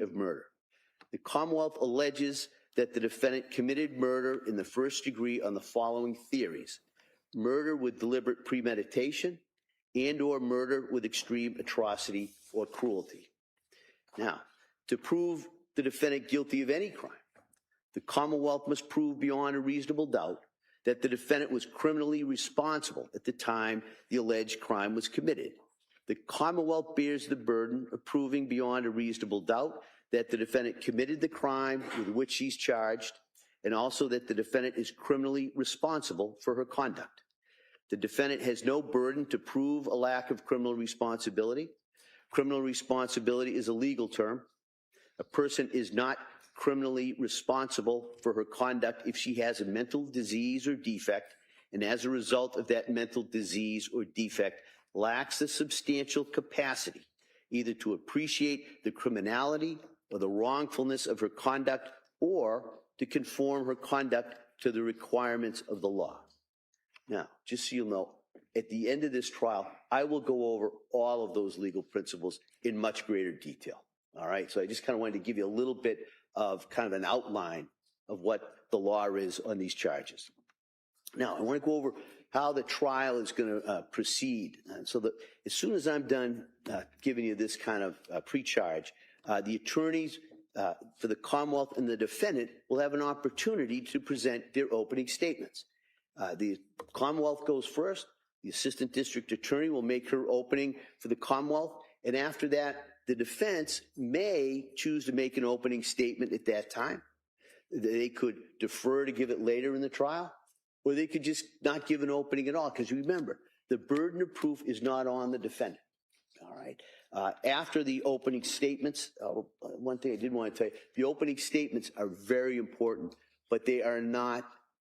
of murder. The Commonwealth alleges that the defendant committed murder in the first degree on the following theories: murder with deliberate premeditation and/or murder with extreme atrocity or cruelty. Now, to prove the defendant guilty of any crime, the Commonwealth must prove beyond a reasonable doubt that the defendant was criminally responsible at the time the alleged crime was committed. The Commonwealth bears the burden of proving beyond a reasonable doubt that the defendant committed the crime with which she's charged, and also that the defendant is criminally responsible for her conduct. The defendant has no burden to prove a lack of criminal responsibility. Criminal responsibility is a legal term. A person is not criminally responsible for her conduct if she has a mental disease or defect, and as a result of that mental disease or defect lacks the substantial capacity either to appreciate the criminality or the wrongfulness of her conduct, or to conform her conduct to the requirements of the law. Now, just so you know, at the end of this trial, I will go over all of those legal principles in much greater detail. All right, so I just kind of wanted to give you a little bit of kind of an outline of what the law is on these charges. Now, I want to go over how the trial is going to proceed. And so that as soon as I'm done giving you this kind of pre-charge, the attorneys for the Commonwealth and the defendant will have an opportunity to present their opening statements. The Commonwealth goes first. The assistant district attorney will make her opening for the Commonwealth, and after that, the defense may choose to make an opening statement at that time. They could defer to give it later in the trial, or they could just not give an opening at all, because remember, the burden of proof is not on the defendant. All right. After the opening statements, one thing I did want to tell you, the opening statements are very important, but they are not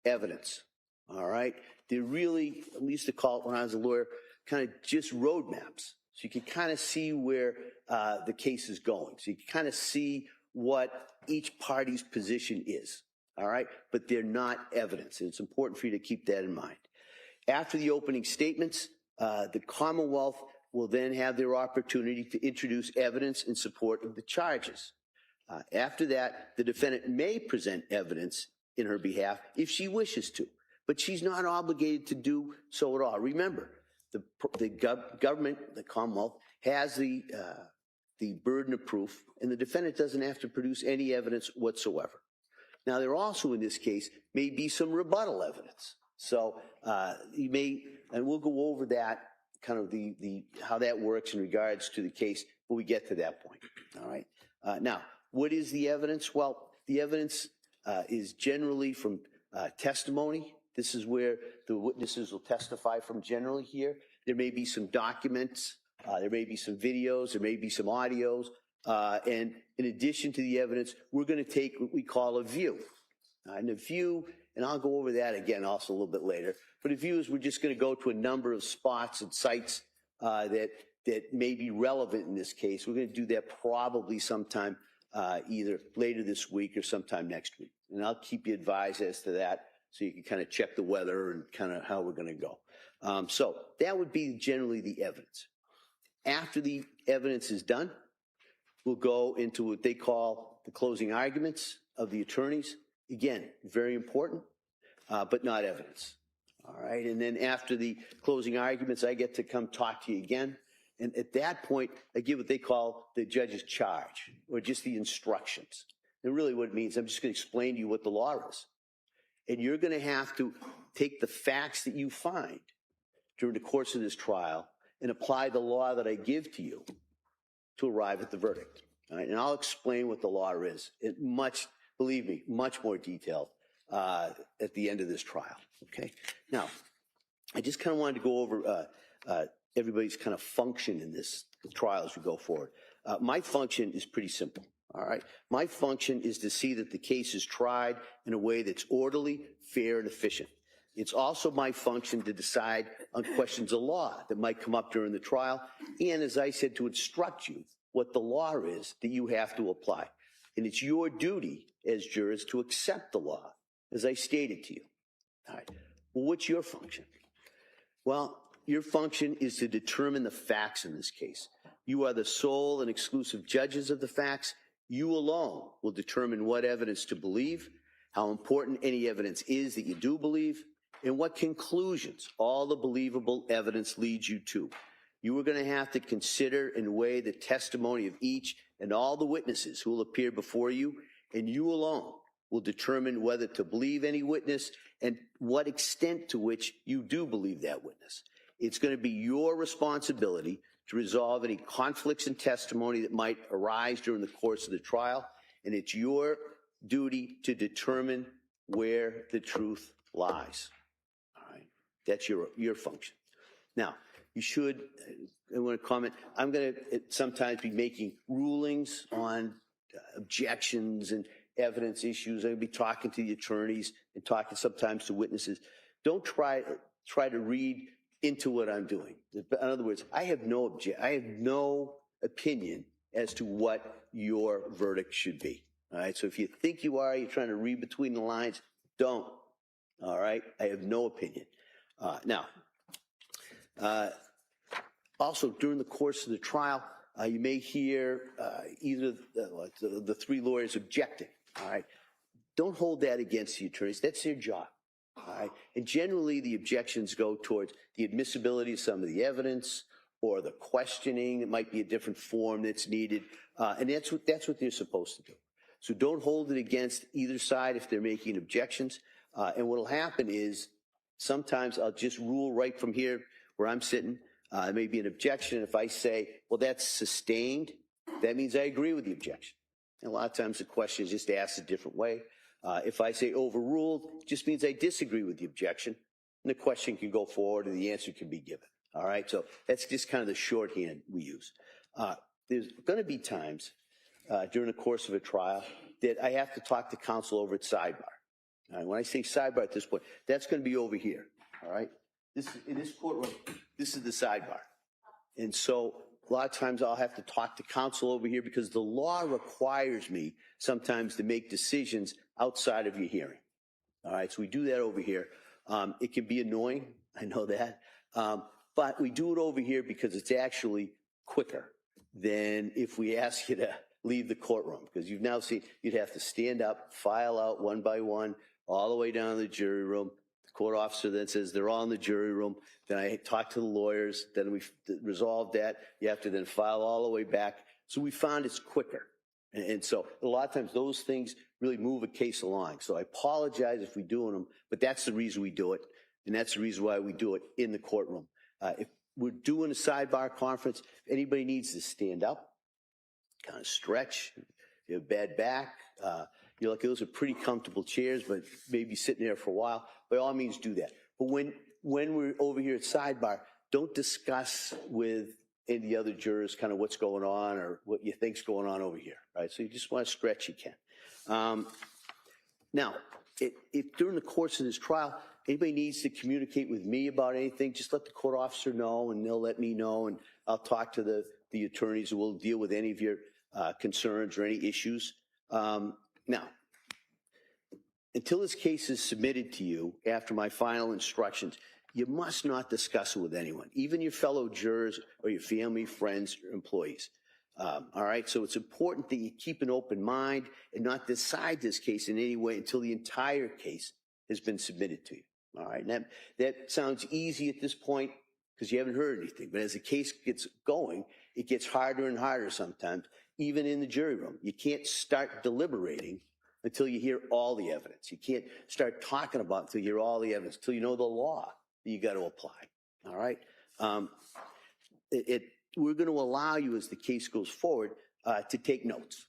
evidence. All right. They're really, we used to call it when I was a lawyer, kind of just roadmaps. So you can kind of see where the case is going. So you can kind of see what each party's position is. All right. But they're not evidence. And it's important for you to keep that in mind. After the opening statements, the Commonwealth will then have their opportunity to introduce evidence in support of the charges. After that, the defendant may present evidence in her behalf if she wishes to, but she's not obligated to do so at all. Remember, the government, the Commonwealth, has the burden of proof, and the defendant doesn't have to produce any evidence whatsoever. Now, there also, in this case, may be some rebuttal evidence. So you may, and we'll go over that, kind of how that works in regards to the case when we get to that point. All right. Now, what is the evidence? Well, the evidence is generally from testimony. This is where the witnesses will testify from generally here. There may be some documents, there may be some videos, there may be some audios, and in addition to the evidence, we're going to take what we call a view. And a view, and I'll go over that again also a little bit later, but a view is we're just going to go to a number of spots and sites that may be relevant in this case. We're going to do that probably sometime either later this week or sometime next week. And I'll keep you advised as to that, so you can kind of check the weather and kind of how we're going to go. So that would be generally the evidence. After the evidence is done, we'll go into what they call the closing arguments of the attorneys. Again, very important, but not evidence. All right, and then after the closing arguments, I get to come talk to you again. And at that point, I give what they call the judge's charge, or just the instructions. And really what it means, I'm just going to explain to you what the law is. And you're going to have to take the facts that you find during the course of this trial and apply the law that I give to you to arrive at the verdict. All right? And I'll explain what the law is in much, believe me, much more detail at the end of this trial. Okay. Now, I just kind of wanted to go over everybody's kind of function in this trial as we go forward. My function is pretty simple. All right. My function is to see that the case is tried in a way that's orderly, fair, and efficient. It's also my function to decide on questions of law that might come up during the trial, and as I said, to instruct you what the law is that you have to apply. And it's your duty as jurors to accept the law, as I stated to you. All right. Well, what's your function? Well, your function is to determine the facts in this case. You are the sole and exclusive judges of the facts, You alone will determine what evidence to believe, how important any evidence is that you do believe, and what conclusions all the believable evidence leads you to. You are going to have to consider and weigh the testimony of each and all the witnesses who will appear before you, and you alone will determine whether to believe any witness and what extent to which you do believe that witness. It's going to be your responsibility to resolve any conflicts in testimony that might arise during the course of the trial, and it's your duty to determine where the truth lies. All right, that's your function. Now, you should, I want to comment, I'm going to sometimes be making rulings on objections and evidence issues. I'm going to be talking to the attorneys and talking sometimes to witnesses. Don't try to read into what I'm doing. In other words, I have no opinion as to what your verdict should be. All right, so if you think you're trying to read between the lines, don't. All right, I have no opinion. Also, during the course of the trial, you may hear either the three lawyers objecting. All right, don't hold that against the attorneys. That's their job. All right, and generally the objections go towards the admissibility of some of the evidence or the questioning. It might be a different form that's needed, and that's what they're supposed to do. So don't hold it against either side if they're making objections. And what will happen is sometimes I'll just rule right from here where I'm sitting. It may be an objection. If I say, well, that's sustained, that means I agree with the objection. And a lot of times the question is just asked a different way. If I say overruled, it just means I disagree with the objection, and the question can go forward and the answer can be given. All right, so that's just kind of the shorthand we use. There's going to be times during the course of a trial that I have to talk to counsel over at sidebar. All right, when I say sidebar at this point, that's going to be over here. All right, in this courtroom, this is the sidebar. And so a lot of times I'll have to talk to counsel over here because the law requires me sometimes to make decisions outside of your hearing. All right, so we do that over here. It can be annoying, I know that, but we do it over here because it's actually quicker than if we ask you to leave the courtroom, because you've now seen you'd have to stand up, file out one by one, all the way down to the jury room. The court officer then says they're all in the jury room. Then I talk to the lawyers. Then we resolve that. You have to then file all the way back. So we found it's quicker. And so a lot of times those things really move a case along. So I apologize if we're doing them, but that's the reason we do it. And that's the reason why we do it in the courtroom. If we're doing a sidebar conference, if anybody needs to stand up, kind of stretch, if you have bad back, you're like, those are pretty comfortable chairs, but maybe sitting there for a while, by all means do that. But when we're over here at sidebar, don't discuss with any of the other jurors kind of what's going on or what you think's going on over here, right? So you just want to stretch, you can. Now, if during the course of this trial, anybody needs to communicate with me about anything, just let the court officer know, and they'll let me know, and I'll talk to the attorneys who will deal with any of your concerns or any issues. Now, until this case is submitted to you after my final instructions, you must not discuss it with anyone, even your fellow jurors or your family, friends, or employees. All right, so it's important that you keep an open mind and not decide this case in any way until the entire case has been submitted to you. All right, and that sounds easy at this point because you haven't heard anything. But as the case gets going, it gets harder and harder sometimes, even in the jury room. You can't start deliberating until you hear all the evidence. You can't start talking about it until you hear all the evidence, until you know the law that you got to apply. All right? We're going to allow you, as the case goes forward, to take notes.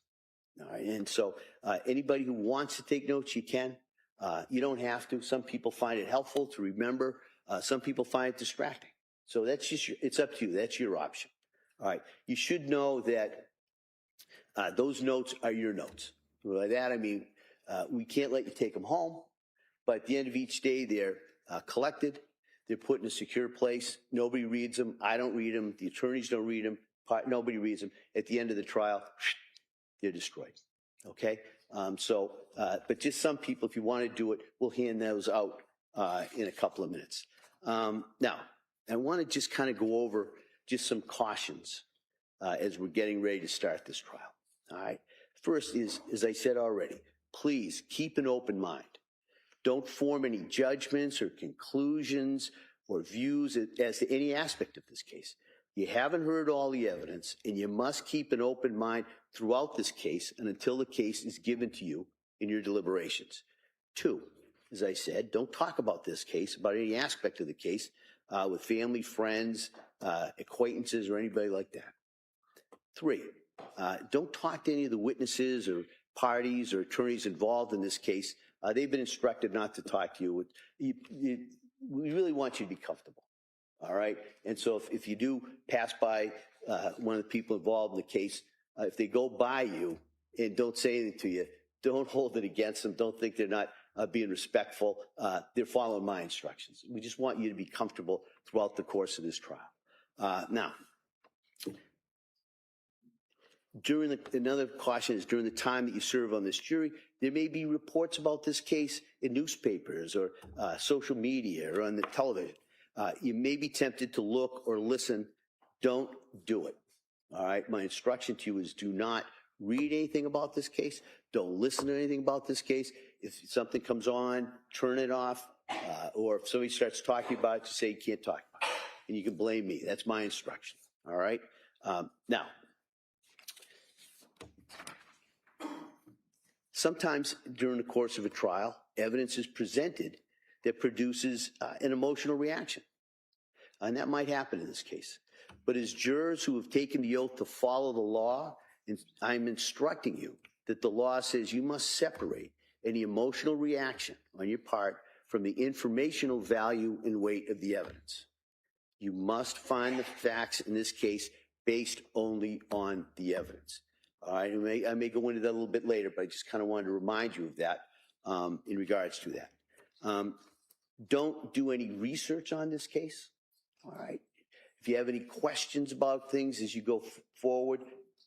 All right? And so anybody who wants to take notes, you can. You don't have to. Some people find it helpful to remember. Some people find it distracting. So that's just it's up to you. That's your option. All right. You should know that those notes are your notes. By that I mean we can't let you take them home, but at the end of each day they're collected. They're put in a secure place. Nobody reads them. I don't read them. The attorneys don't read them. Nobody reads them. At the end of the trial, they're destroyed. Okay? But just some people, if you want to do it, we'll hand those out in a couple of minutes. Now, I want to just kind of go over just some cautions as we're getting ready to start this trial. All right? First is, as I said already, please keep an open mind. Don't form any judgments or conclusions or views as to any aspect of this case. You haven't heard all the evidence, and you must keep an open mind throughout this case and until the case is given to you in your deliberations. Two, as I said, don't talk about this case, about any aspect of the case, with family, friends, acquaintances, or anybody like that. Three, don't talk to any of the witnesses or parties or attorneys involved in this case. They've been instructed not to talk to you. We really want you to be comfortable, all right? And so if you do pass by one of the people involved in the case, if they go by you and don't say anything to you, don't hold it against them. Don't think they're not being respectful. They're following my instructions. We just want you to be comfortable throughout the course of this trial. Now, another caution is during the time that you serve on this jury, there may be reports about this case in newspapers or social media or on the television. You may be tempted to look or listen. Don't do it. All right. My instruction to you is do not read anything about this case. Don't listen to anything about this case. If something comes on, turn it off. Or if somebody starts talking about it, just say you can't talk about it. And you can blame me. That's my instruction. All right. Now, sometimes during the course of a trial, evidence is presented that produces an emotional reaction. And that might happen in this case. But as jurors who have taken the oath to follow the law, I'm instructing you that the law says you must separate any emotional reaction on your part from the informational value and weight of the evidence. You must find the facts in this case based only on the evidence. All right, I may go into that a little bit later, but I just kind of wanted to remind you of that in regards to that. Don't do any research on this case. All right. If you have any questions about things as you go forward,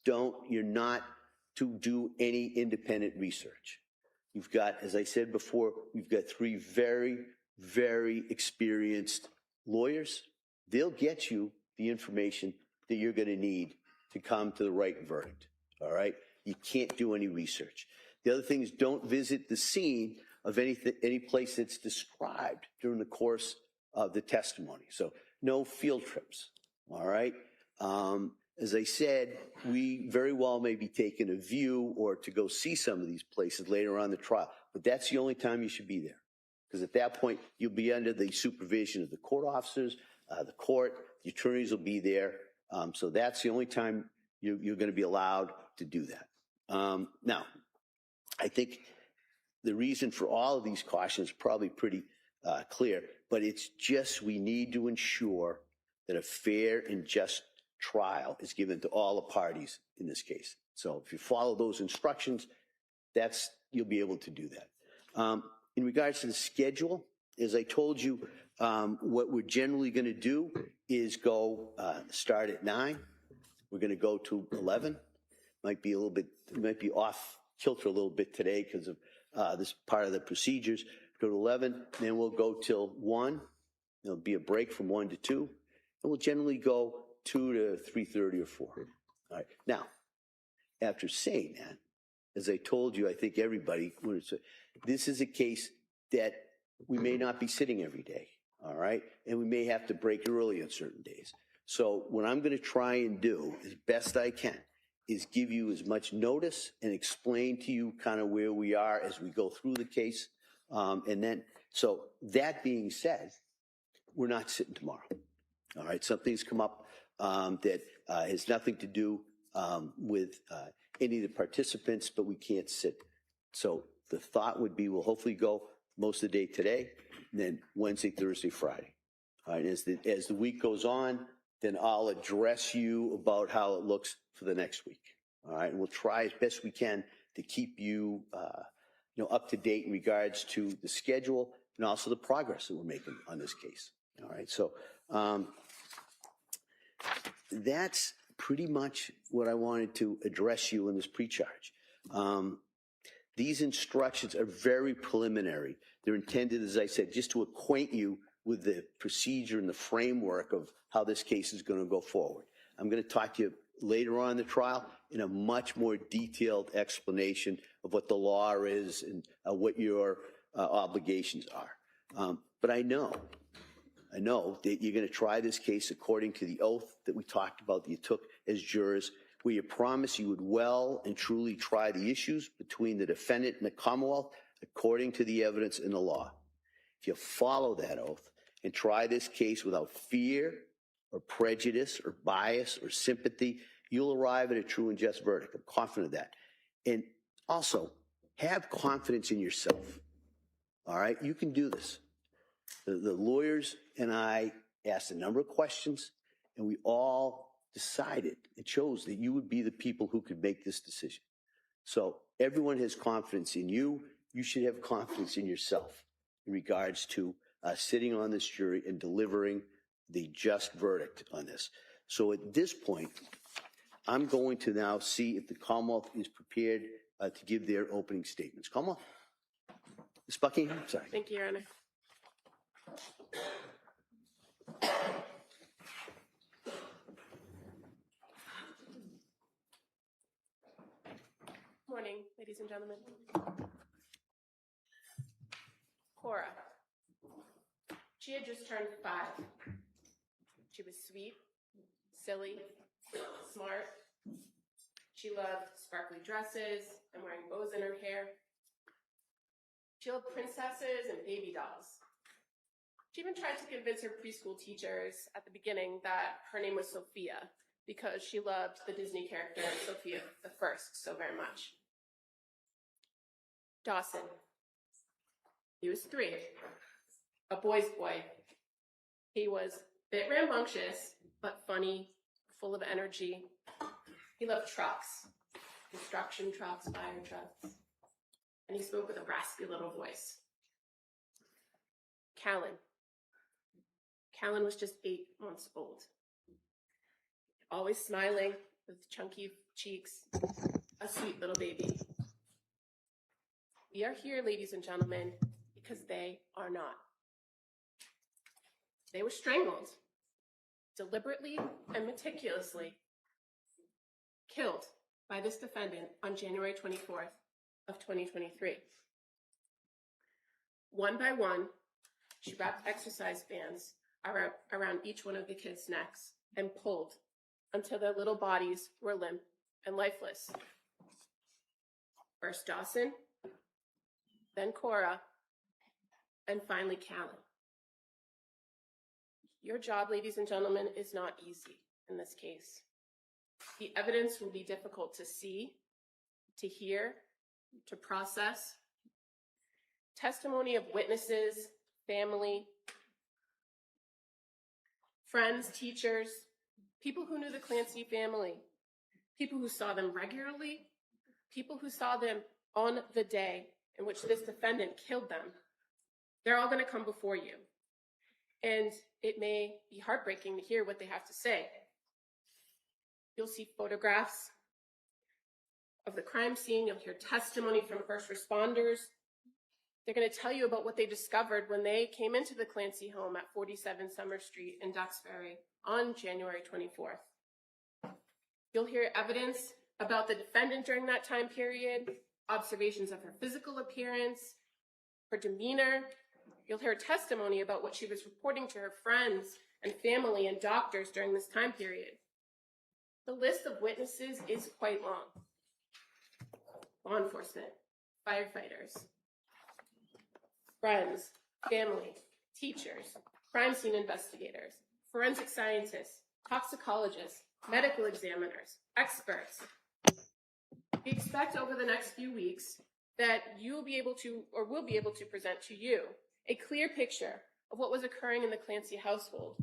you're not to do any independent research. You've got, as I said before, we've got three very, very experienced lawyers. They'll get you the information that you're going to need to come to the right verdict. All right? You can't do any research. The other thing is don't visit the scene of any place that's described during the course of the testimony. So no field trips. All right? As I said, we very well may be taking a view or to go see some of these places later on in the trial, but that's the only time you should be there. Because at that point, you'll be under the supervision of the court officers, the court, the attorneys will be there. So that's the only time you're going to be allowed to do that. Now, I think the reason for all of these cautions is probably pretty clear, but it's just we need to ensure that a fair and just trial is given to all the parties in this case. So if you follow those instructions, you'll be able to do that. In regards to the schedule, as I told you, what we're generally going to do is start at 9. We're going to go to 11. Might be off kilter a little bit today because of this part of the procedures. Go to 11, then we'll go till 1. There'll be a break from 1 to 2, and we'll generally go 2 to 3:30 or 4. All right. Now, after saying that, as I told you, I think everybody, this is a case that we may not be sitting every day. All right. And we may have to break early on certain days. So what I'm going to try and do as best I can is give you as much notice and explain to you kind of where we are as we go through the case. So that being said, we're not sitting tomorrow. All right. Something's come up that has nothing to do with any of the participants, but we can't sit. So the thought would be we'll hopefully go most of the day today, and then Wednesday, Thursday, Friday. All right. As the week goes on, then I'll address you about how it looks for the next week. All right. And we'll try as best we can to keep you, up to date in regards to the schedule and also the progress that we're making on this case. All right. So that's pretty much what I wanted to address you in this pre-charge. These instructions are very preliminary. They're intended, as I said, just to acquaint you with the procedure and the framework of how this case is going to go forward. I'm going to talk to you later on in the trial in a much more detailed explanation of what the law is and what your obligations are. But I know that you're going to try this case according to the oath that we talked about that you took as jurors, where you promised you would well and truly try the issues between the defendant and the Commonwealth according to the evidence in the law. If you follow that oath and try this case without fear or prejudice or bias or sympathy, you'll arrive at a true and just verdict. I'm confident of that. And also, have confidence in yourself. All right? You can do this. The lawyers and I asked a number of questions, and we all decided and chose that you would be the people who could make this decision. So everyone has confidence in you. You should have confidence in yourself in regards to sitting on this jury and delivering the just verdict on this. So at this point, I'm going to now see if the Commonwealth is prepared to give their opening statements. Commonwealth? Ms. Buckingham? Sorry. Thank you, Your Honor. Morning, ladies and gentlemen. Cora. She had just turned 5. She was sweet, silly, smart. She loved sparkly dresses and wearing bows in her hair. She loved princesses and baby dolls. She even tried to convince her preschool teachers at the beginning that her name was Sophia because she loved the Disney character Sophia the First so very much. Dawson. He was 3, a boy's boy. He was a bit rambunctious, but funny, full of energy. He loved trucks, construction trucks, fire trucks, and he spoke with a raspy little voice. Callan. Callan was just 8 months old. Always smiling with chunky cheeks, a sweet little baby. We are here, ladies and gentlemen, because they are not. They were strangled, deliberately and meticulously, killed by this defendant on January 24th of 2023. One by one, she wrapped exercise bands around each one of the kids' necks and pulled until their little bodies were limp and lifeless. First Dawson, then Cora, and finally Callan. Your job, ladies and gentlemen, is not easy in this case. The evidence will be difficult to see, to hear, to process. Testimony of witnesses, family, friends, teachers, people who knew the Clancy family, people who saw them regularly, people who saw them on the day in which this defendant killed them. They're all going to come before you. And it may be heartbreaking to hear what they have to say. You'll see photographs of the crime scene. You'll hear testimony from first responders. They're going to tell you about what they discovered when they came into the Clancy home at 47 Summer Street in Duxbury on January 24th. You'll hear evidence about the defendant during that time period, observations of her physical appearance, her demeanor. You'll hear testimony about what she was reporting to her friends and family and doctors during this time period. The list of witnesses is quite long. Law enforcement, firefighters, friends, family, teachers, crime scene investigators, forensic scientists, toxicologists, medical examiners, experts. We expect over the next few weeks that you will be able to, or will be able to present to you a clear picture of what was occurring in the Clancy household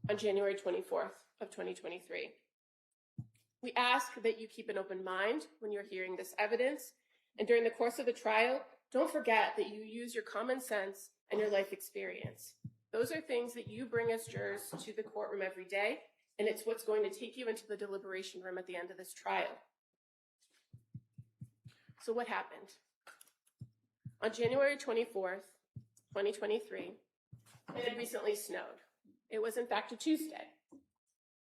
on January 24th of 2023. We ask that you keep an open mind when you're hearing this evidence, and during the course of the trial, don't forget that you use your common sense and your life experience. Those are things that you bring as jurors to the courtroom every day, and it's what's going to take you into the deliberation room at the end of this trial. So what happened? On January 24th, 2023, it had recently snowed. It was in fact a Tuesday.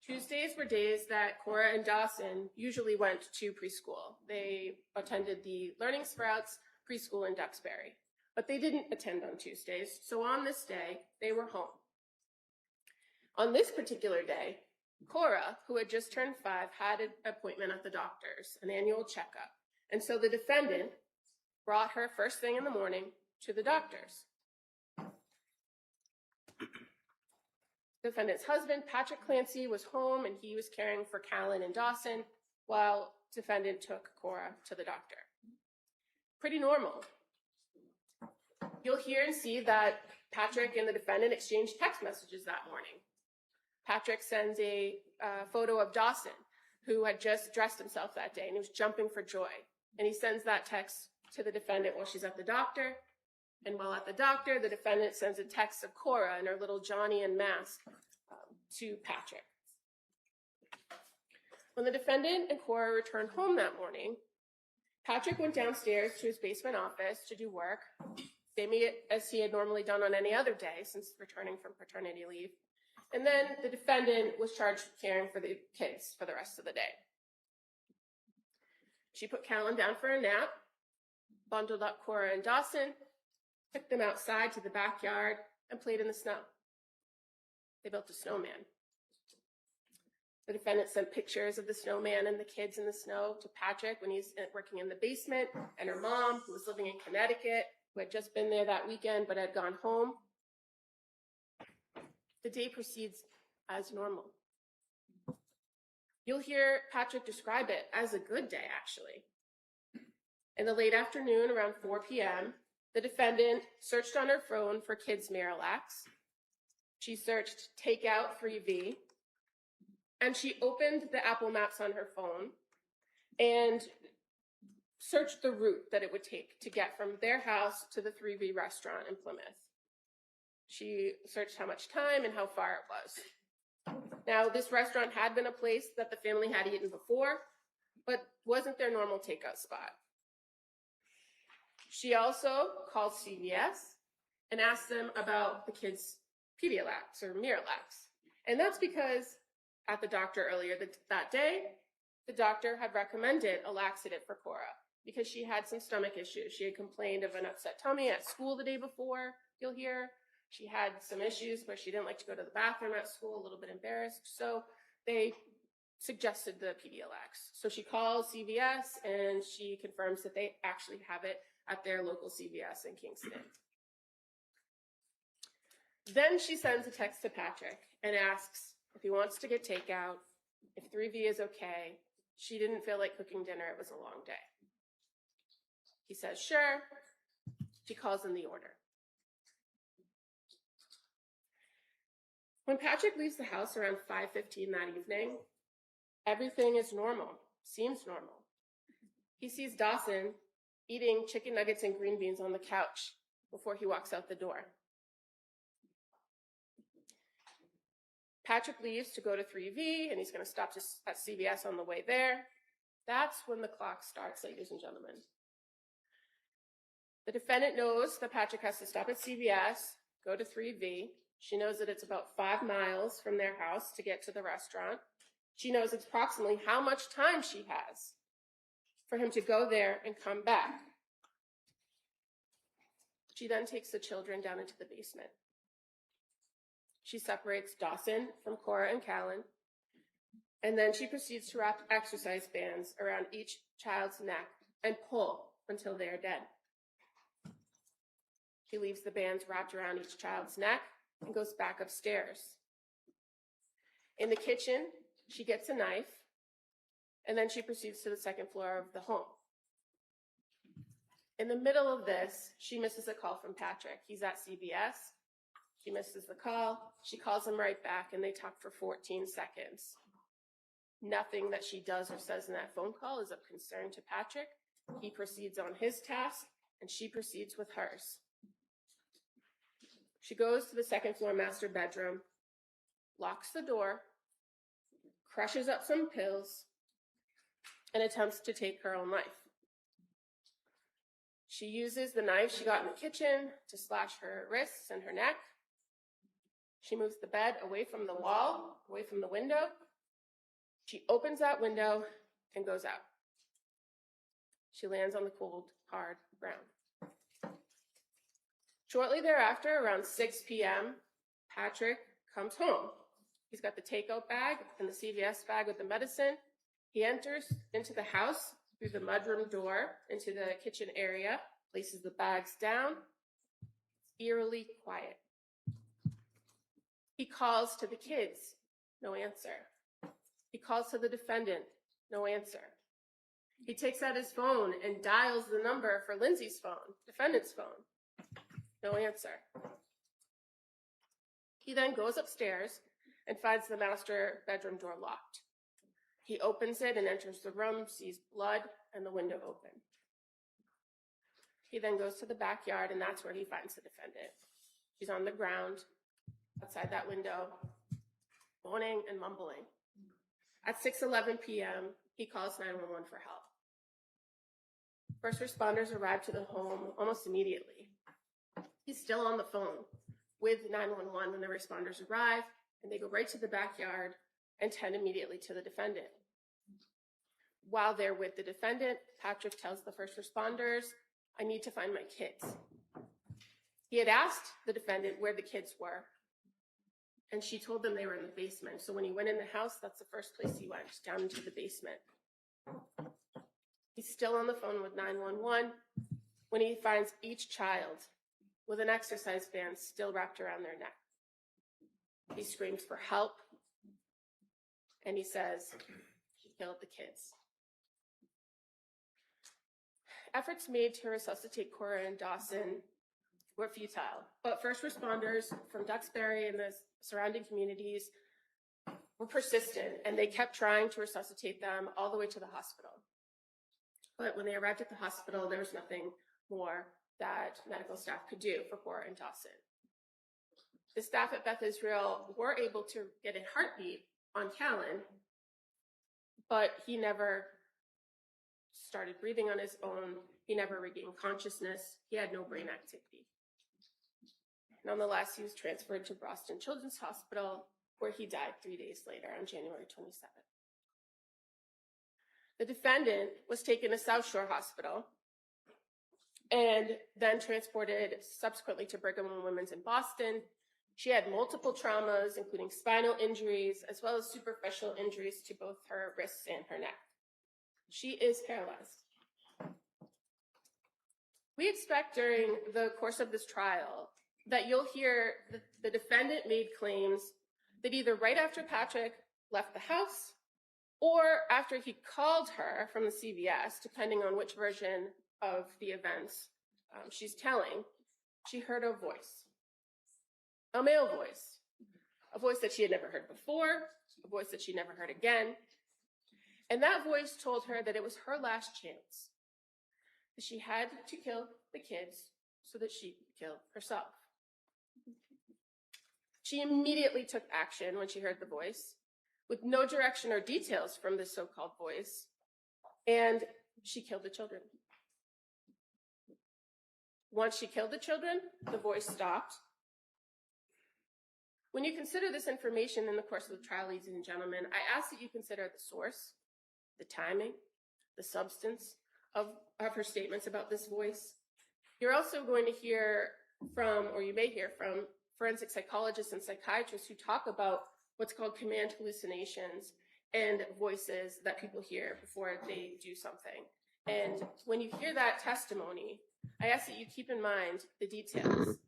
Tuesdays were days that Cora and Dawson usually went to preschool. They attended the Learning Sprouts preschool in Duxbury, but they didn't attend on Tuesdays, so on this day, they were home. On this particular day, Cora, who had just turned 5, had an appointment at the doctor's, an annual checkup, and so the defendant brought her first thing in the morning to the doctor's. Defendant's husband, Patrick Clancy, was home and he was caring for Callan and Dawson while defendant took Cora to the doctor. Pretty normal. You'll hear and see that Patrick and the defendant exchanged text messages that morning. Patrick sends a photo of Dawson, who had just dressed himself that day and he was jumping for joy. And he sends that text to the defendant while she's at the doctor. And while at the doctor, the defendant sends a text of Cora in her little Johnny and mask to Patrick. When the defendant and Cora returned home that morning, Patrick went downstairs to his basement office to do work, same as he had normally done on any other day since returning from paternity leave. And then the defendant was charged with caring for the kids for the rest of the day. She put Callan down for a nap, bundled up Cora and Dawson, took them outside to the backyard, and played in the snow. They built a snowman. The defendant sent pictures of the snowman and the kids in the snow to Patrick when he's working in the basement, and her mom, who was living in Connecticut, who had just been there that weekend but had gone home. The day proceeds as normal. You'll hear Patrick describe it as a good day, actually. In the late afternoon, around 4 p.m., the defendant searched on her phone for kids' Miralax. She searched takeout 3V, and she opened the Apple Maps on her phone and searched the route that it would take to get from their house to the 3V restaurant in Plymouth. She searched how much time and how far it was. Now, this restaurant had been a place that the family had eaten before, but wasn't their normal takeout spot. She also called CVS and asked them about the kids' Pedialax or Miralax. And that's because at the doctor earlier that day, the doctor had recommended a laxative for Cora because she had some stomach issues. She had complained of an upset tummy at school the day before, you'll hear. She had some issues where she didn't like to go to the bathroom at school, a little bit embarrassed. So they suggested the Pedialax. So she calls CVS and she confirms that they actually have it at their local CVS in Kingston. Then she sends a text to Patrick and asks if he wants to get takeout, if 3V is okay. She didn't feel like cooking dinner. It was a long day. He says, sure. She calls in the order. When Patrick leaves the house around 5:15 that evening, everything is normal, seems normal. He sees Dawson eating chicken nuggets and green beans on the couch before he walks out the door. Patrick leaves to go to 3V, and he's going to stop at CVS on the way there. That's when the clock starts, ladies and gentlemen. The defendant knows that Patrick has to stop at CVS, go to 3V. She knows that it's about 5 miles from their house to get to the restaurant. She knows approximately how much time she has for him to go there and come back. She then takes the children down into the basement. She separates Dawson from Cora and Callan, and then she proceeds to wrap exercise bands around each child's neck and pull until they are dead. She leaves the bands wrapped around each child's neck and goes back upstairs. In the kitchen, she gets a knife, and then she proceeds to the second floor of the home. In the middle of this, she misses a call from Patrick. He's at CVS. She misses the call. She calls him right back, and they talk for 14 seconds. Nothing that she does or says in that phone call is of concern to Patrick. He proceeds on his task, and she proceeds with hers. She goes to the second floor master bedroom, locks the door, crushes up some pills, and attempts to take her own life. She uses the knife she got in the kitchen to slash her wrists and her neck. She moves the bed away from the wall, away from the window, She opens that window and goes out. She lands on the cold, hard ground. Shortly thereafter, around 6 p.m., Patrick comes home. He's got the takeout bag and the CVS bag with the medicine. He enters into the house through the mudroom door into the kitchen area, places the bags down. It's eerily quiet. He calls to the kids, no answer. He calls to the defendant, no answer. He takes out his phone and dials the number for Lindsay's phone, defendant's phone, no answer. He then goes upstairs and finds the master bedroom door locked. He opens it and enters the room, sees blood and the window open. He then goes to the backyard, and that's where he finds the defendant. She's on the ground outside that window, moaning and mumbling. At 6:11 p.m., he calls 911 for help. First responders arrive to the home almost immediately. He's still on the phone with 911 when the responders arrive, and they go right to the backyard and tend immediately to the defendant. While they're with the defendant, Patrick tells the first responders, "I need to find my kids." He had asked the defendant where the kids were, and she told them they were in the basement. So when he went in the house, that's the first place he went, down into the basement. He's still on the phone with 911 when he finds each child with an exercise band still wrapped around their neck. He screams for help, and he says he killed the kids. Efforts made to resuscitate Cora and Dawson were futile, but first responders from Duxbury and the surrounding communities were persistent, and they kept trying to resuscitate them all the way to the hospital. But when they arrived at the hospital, there was nothing more that medical staff could do for Cora and Dawson. The staff at Beth Israel were able to get a heartbeat on Callan, but he never started breathing on his own. He never regained consciousness. He had no brain activity. Nonetheless, he was transferred to Boston Children's Hospital, where he died 3 days later on January 27th. The defendant was taken to South Shore Hospital and then transported subsequently to Brigham and Women's in Boston. She had multiple traumas, including spinal injuries, as well as superficial injuries to both her wrists and her neck. She is paralyzed. We expect during the course of this trial that you'll hear the defendant made claims that either right after Patrick left the house or after he called her from the CVS, depending on which version of the events she's telling, she heard a voice, a male voice, a voice that she had never heard before, a voice that she never heard again. And that voice told her that it was her last chance, that she had to kill the kids so that she could kill herself. She immediately took action when she heard the voice, with no direction or details from this so-called voice, and she killed the children. Once she killed the children, the voice stopped. When you consider this information in the course of the trial, ladies and gentlemen, I ask that you consider the source, the timing, the substance of her statements about this voice. You're also going to hear from, or you may hear from, forensic psychologists and psychiatrists who talk about what's called command hallucinations and voices that people hear before they do something. And when you hear that testimony, I ask that you keep in mind the details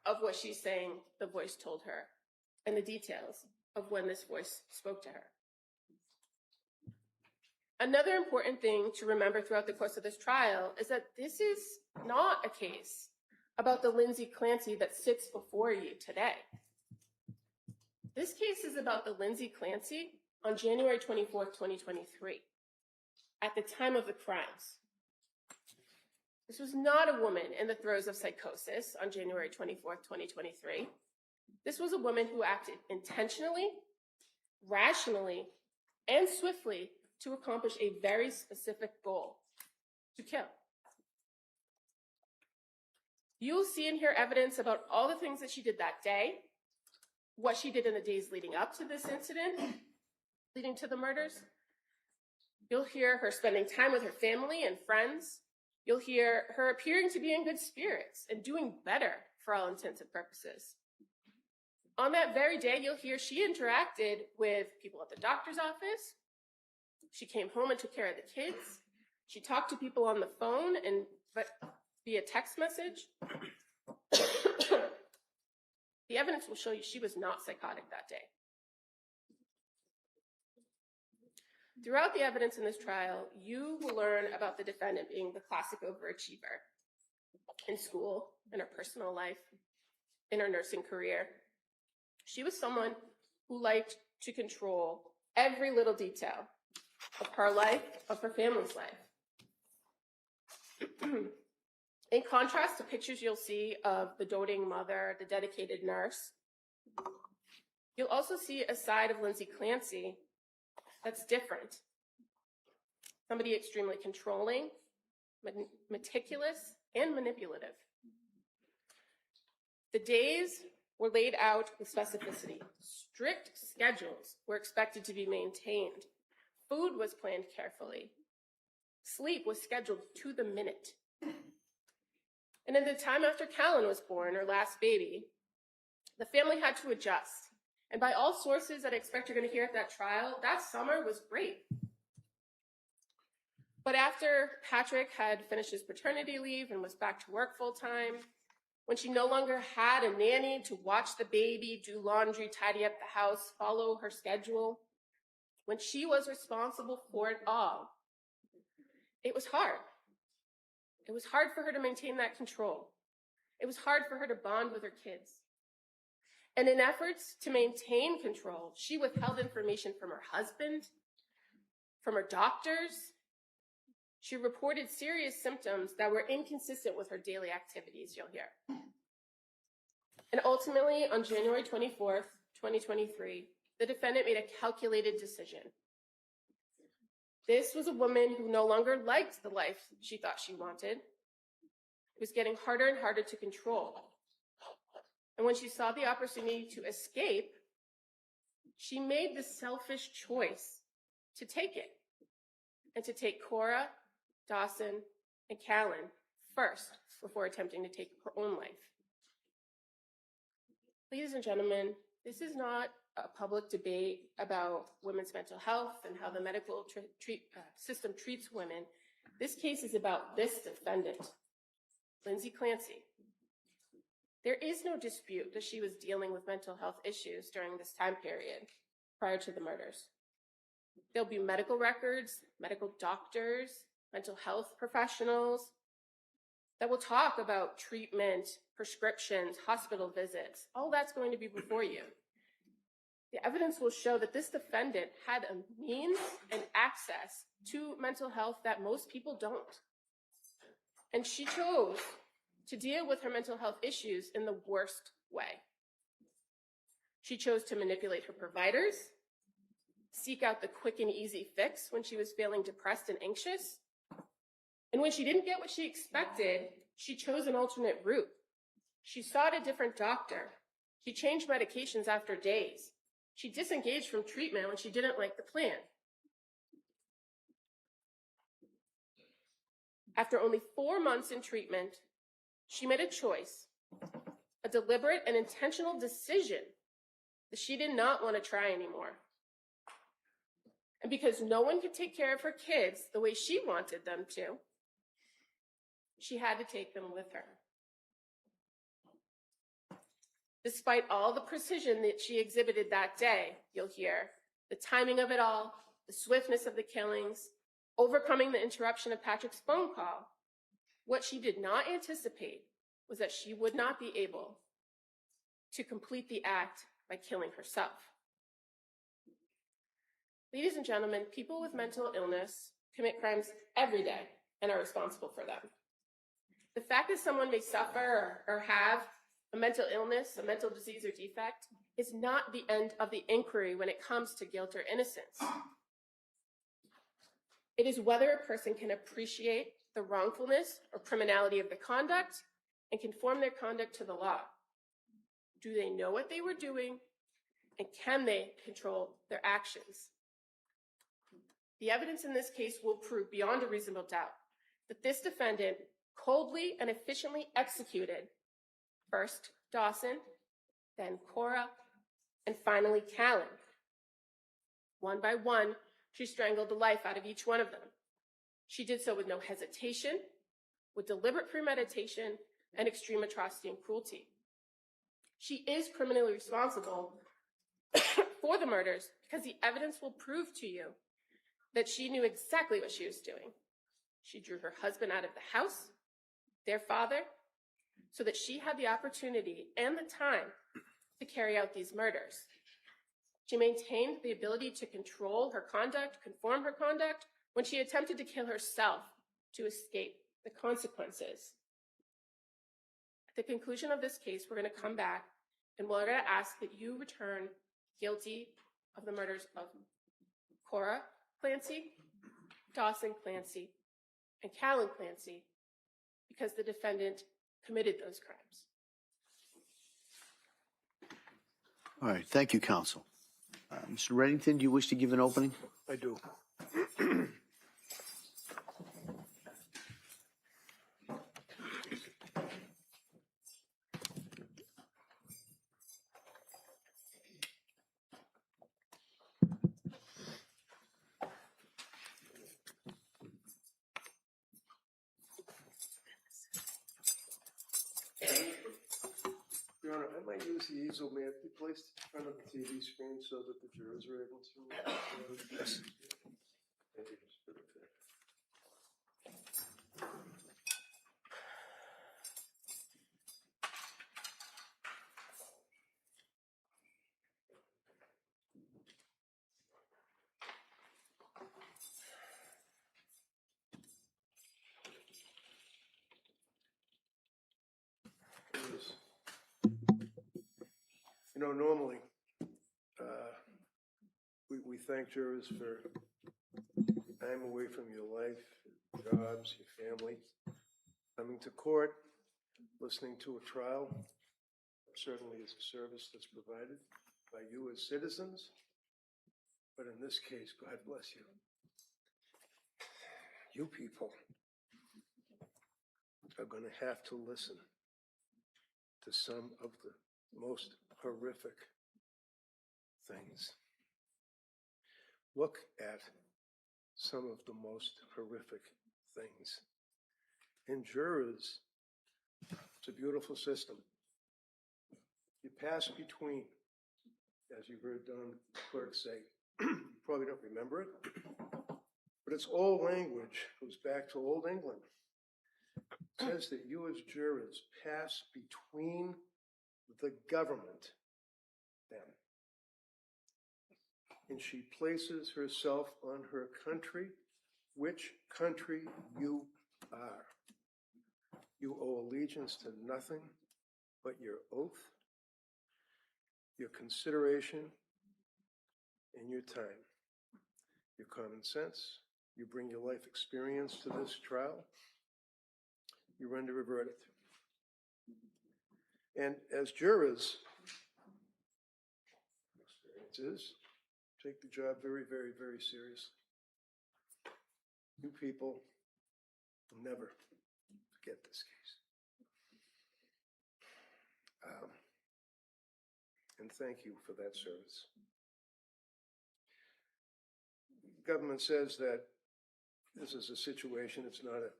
of what she's saying the voice told her and the details of when this voice spoke to her. Another important thing to remember throughout the course of this trial is that this is not a case about the Lindsay Clancy that sits before you today. This case is about the Lindsay Clancy on January 24th, 2023, at the time of the crimes. This was not a woman in the throes of psychosis on January 24th, 2023. This was a woman who acted intentionally, rationally, and swiftly to accomplish a very specific goal: to kill. You'll see and hear evidence about all the things that she did that day, what she did in the days leading up to this incident, leading to the murders. You'll hear her spending time with her family and friends. You'll hear her appearing to be in good spirits and doing better for all intents and purposes. On that very day, you'll hear she interacted with people at the doctor's office. She came home and took care of the kids. She talked to people on the phone and via text message. The evidence will show you she was not psychotic that day. Throughout the evidence in this trial, you will learn about the defendant being the classic overachiever in school, in her personal life, in her nursing career. She was someone who liked to control every little detail of her life, of her family's life. In contrast to pictures you'll see of the doting mother, the dedicated nurse, you'll also see a side of Lindsay Clancy that's different. Somebody extremely controlling, meticulous, and manipulative. The days were laid out with specificity. Strict schedules were expected to be maintained. Food was planned carefully. Sleep was scheduled to the minute. And in the time after Callan was born, her last baby, the family had to adjust. And by all sources that I expect you're going to hear at that trial, that summer was great. But after Patrick had finished his paternity leave and was back to work full time, when she no longer had a nanny to watch the baby, do laundry, tidy up the house, follow her schedule, when she was responsible for it all, it was hard. It was hard for her to maintain that control. It was hard for her to bond with her kids. And in efforts to maintain control, she withheld information from her husband, from her doctors. She reported serious symptoms that were inconsistent with her daily activities, you'll hear. And ultimately, on January 24th, 2023, the defendant made a calculated decision. This was a woman who no longer liked the life she thought she wanted. It was getting harder and harder to control. And when she saw the opportunity to escape, she made the selfish choice to take it and to take Cora, Dawson, and Callan first before attempting to take her own life. Ladies and gentlemen, this is not a public debate about women's mental health and how the medical system treats women. This case is about this defendant, Lindsay Clancy. There is no dispute that she was dealing with mental health issues during this time period prior to the murders. There'll be medical records, medical doctors, mental health professionals that will talk about treatment, prescriptions, hospital visits. All that's going to be before you. The evidence will show that this defendant had a means and access to mental health that most people don't. And she chose to deal with her mental health issues in the worst way. She chose to manipulate her providers, seek out the quick and easy fix when she was feeling depressed and anxious. And when she didn't get what she expected, she chose an alternate route. She sought a different doctor. She changed medications after days. She disengaged from treatment when she didn't like the plan. After only 4 months in treatment, she made a choice, a deliberate and intentional decision that she did not want to try anymore. And because no one could take care of her kids the way she wanted them to, she had to take them with her. Despite all the precision that she exhibited that day, you'll hear, the timing of it all, the swiftness of the killings, overcoming the interruption of Patrick's phone call, what she did not anticipate was that she would not be able to complete the act by killing herself. Ladies and gentlemen, people with mental illness commit crimes every day and are responsible for them. The fact that someone may suffer or have a mental illness, a mental disease or defect, is not the end of the inquiry when it comes to guilt or innocence. It is whether a person can appreciate the wrongfulness or criminality of the conduct and conform their conduct to the law. Do they know what they were doing, and can they control their actions? The evidence in this case will prove beyond a reasonable doubt that this defendant coldly and efficiently executed first Dawson, then Cora, and finally Callan. One by one, she strangled the life out of each one of them. She did so with no hesitation, with deliberate premeditation, and extreme atrocity and cruelty. She is criminally responsible for the murders because the evidence will prove to you that she knew exactly what she was doing. She drew her husband out of the house, their father, so that she had the opportunity and the time to carry out these murders. She maintained the ability to control her conduct, conform her conduct, when she attempted to kill herself to escape the consequences. At the conclusion of this case, we're going to come back and we're going to ask that you return guilty of the murders of Cora Clancy, Dawson Clancy, and Callan Clancy because the defendant committed those crimes. All right, thank you, counsel. Mr. Reddington, do you wish to give an opening? I do. Your Honor, I might use the easel, may it be placed in front of the TV screen so that the jurors are able to. Yes. Thank you. You know, normally, we thank jurors for time away from your life, jobs, your family, coming to court, listening to a trial. Certainly is a service that's provided by you as citizens, but in this case, God bless you. You people are going to have to listen to some of the most horrific things. Look at some of the most horrific things. And jurors, it's a beautiful system. You pass between, as you heard Don Clerk say, you probably don't remember it, but it's old language, goes back to Old England. It says that you as jurors pass between the government, them. And she places herself on her country, which country you are. You owe allegiance to nothing but your oath, your consideration, and your time. Your common sense, you bring your life experience to this trial, you render a verdict. And as jurors, experiences, take the job very, very, very seriously. You people will never forget this case. And thank you for that service. The government says that this is a situation, it's not a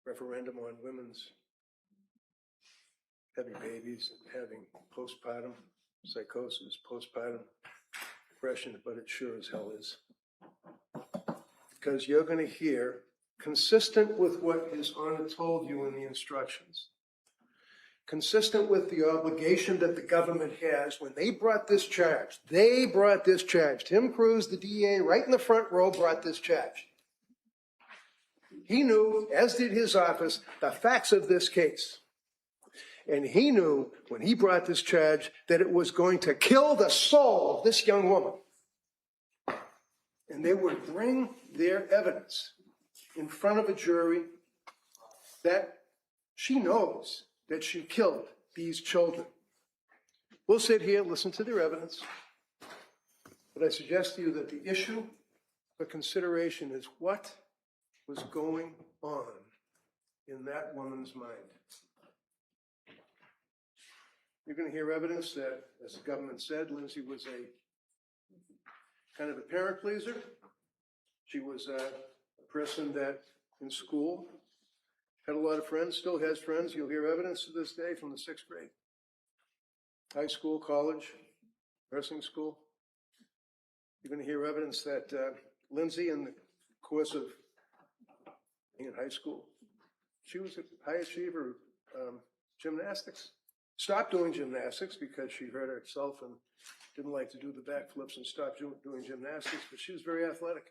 referendum on women's having babies and having postpartum psychosis, postpartum depression, but it sure as hell is. Because you're going to hear, consistent with what His Honor told you in the instructions, consistent with the obligation that the government has when they brought this charge. Tim Cruz, the DA, right in the front row, brought this charge. He knew, as did his office, the facts of this case. And he knew when he brought this charge that it was going to kill the soul of this young woman. And they would bring their evidence in front of a jury that she knows that she killed these children. We'll sit here, listen to their evidence, but I suggest to you that the issue for consideration is what was going on in that woman's mind. You're going to hear evidence that, as the government said, Lindsay was a kind of a parent pleaser. She was a person that in school had a lot of friends, still has friends. You'll hear evidence to this day from the 6th grade. High school, college, nursing school. You're going to hear evidence that Lindsay, in the course of being in high school, she was a high achiever, gymnastics. Stopped doing gymnastics because she hurt herself and didn't like to do the backflips and stopped doing gymnastics, but she was very athletic.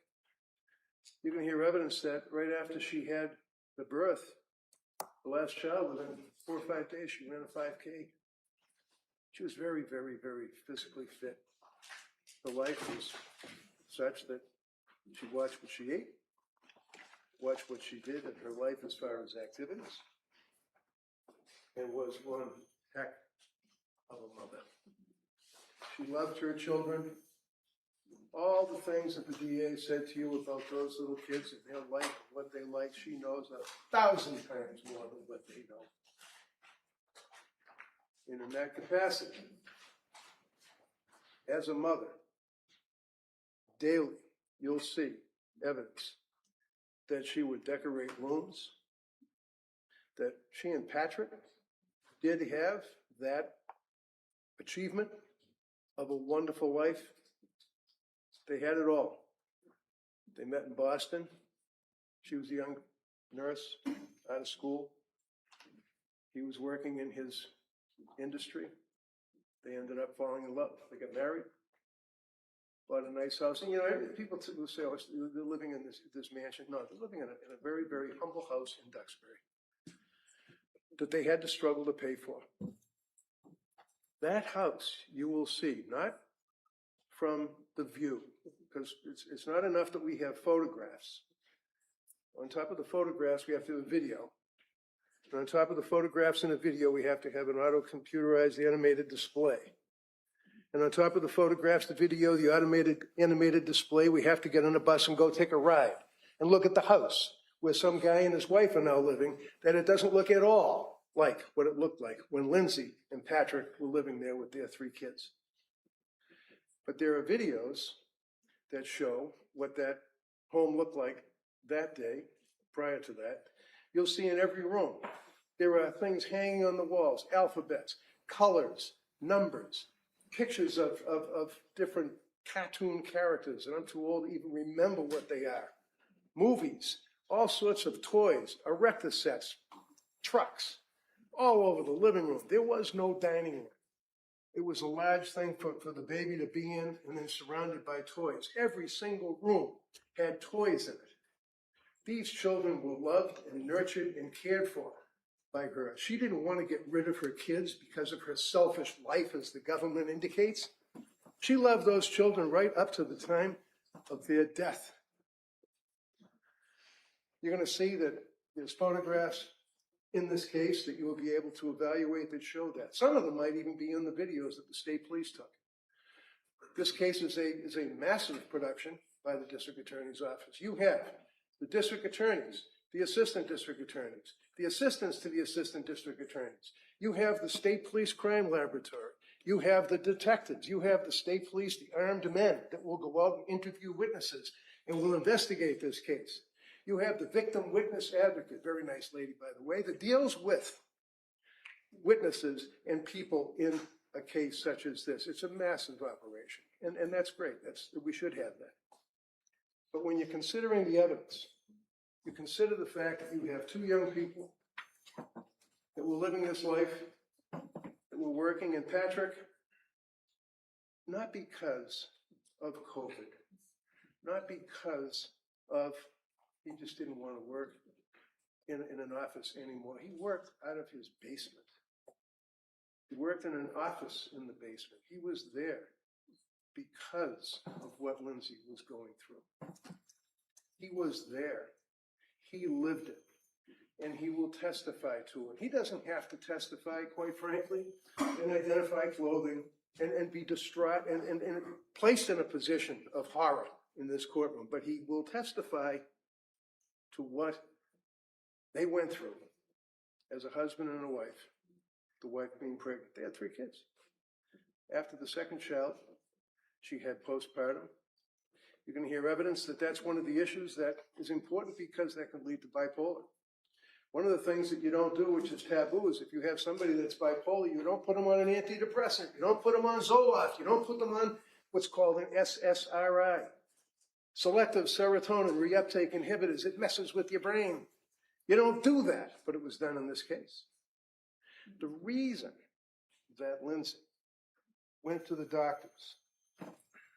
You're going to hear evidence that right after she had the birth, the last child, within 4 or 5 days, she ran a 5K. She was very, very, very physically fit. Her life was such that she watched what she ate, watched what she did in her life as far as activities, and was one heck of a mother. She loved her children. All the things that the DA said to you about those little kids and their life and what they like, she knows 1,000 times more than what they know. And in that capacity, as a mother, daily you'll see evidence that she would decorate rooms, that she and Patrick did have that achievement of a wonderful life. They had it all. They met in Boston. She was a young nurse out of school. He was working in his industry. They ended up falling in love. They got married, bought a nice house. And, you know, people will say, oh, they're living in this mansion. No, they're living in a very, very humble house in Duxbury that they had to struggle to pay for. That house, you will see, not from the view, because it's not enough that we have photographs. On top of the photographs, we have to have a video. And on top of the photographs and a video, we have to have an auto-computerized animated display. And on top of the photographs, the video, the animated display, we have to get on a bus and go take a ride and look at the house where some guy and his wife are now living, that it doesn't look at all like what it looked like when Lindsay and Patrick were living there with their 3 kids. But there are videos that show what that home looked like that day, prior to that. You'll see in every room, there are things hanging on the walls, alphabets, colors, numbers, pictures of different cartoon characters, and I'm too old to even remember what they are. Movies, all sorts of toys, erector sets, trucks, all over the living room. There was no dining room. It was a large thing for the baby to be in, and then surrounded by toys. Every single room had toys in it. These children were loved and nurtured and cared for by her. She didn't want to get rid of her kids because of her selfish life, as the government indicates. She loved those children right up to the time of their death. You're going to see that there's photographs in this case that you will be able to evaluate that show that. Some of them might even be in the videos that the state police took. This case is a massive production by the district attorney's office. You have the district attorneys, the assistant district attorneys, the assistants to the assistant district attorneys. You have the state police crime laboratory. You have the detectives. You have the state police, the armed men that will go out and interview witnesses and will investigate this case. You have the victim witness advocate, very nice lady, by the way, that deals with witnesses and people in a case such as this. It's a massive operation, and that's great. We should have that. But when you're considering the evidence, you consider the fact that you have 2 young people that were living this life, that were working, and Patrick, not because of COVID, not because of he just didn't want to work in an office anymore. He worked out of his basement. He worked in an office in the basement. He was there because of what Lindsay was going through. He was there. He lived it. And he will testify to it. He doesn't have to testify, quite frankly, and identify clothing and be distraught and placed in a position of horror in this courtroom, but he will testify to what they went through as a husband and a wife, the wife being pregnant. They had 3 kids. After the second child, she had postpartum. You're going to hear evidence that that's one of the issues that is important because that can lead to bipolar. One of the things that you don't do, which is taboo, is if you have somebody that's bipolar, you don't put them on an antidepressant. You don't put them on Zoloft. You don't put them on what's called an SSRI, selective serotonin reuptake inhibitors. It messes with your brain. You don't do that, but it was done in this case. The reason that Lindsay went to the doctors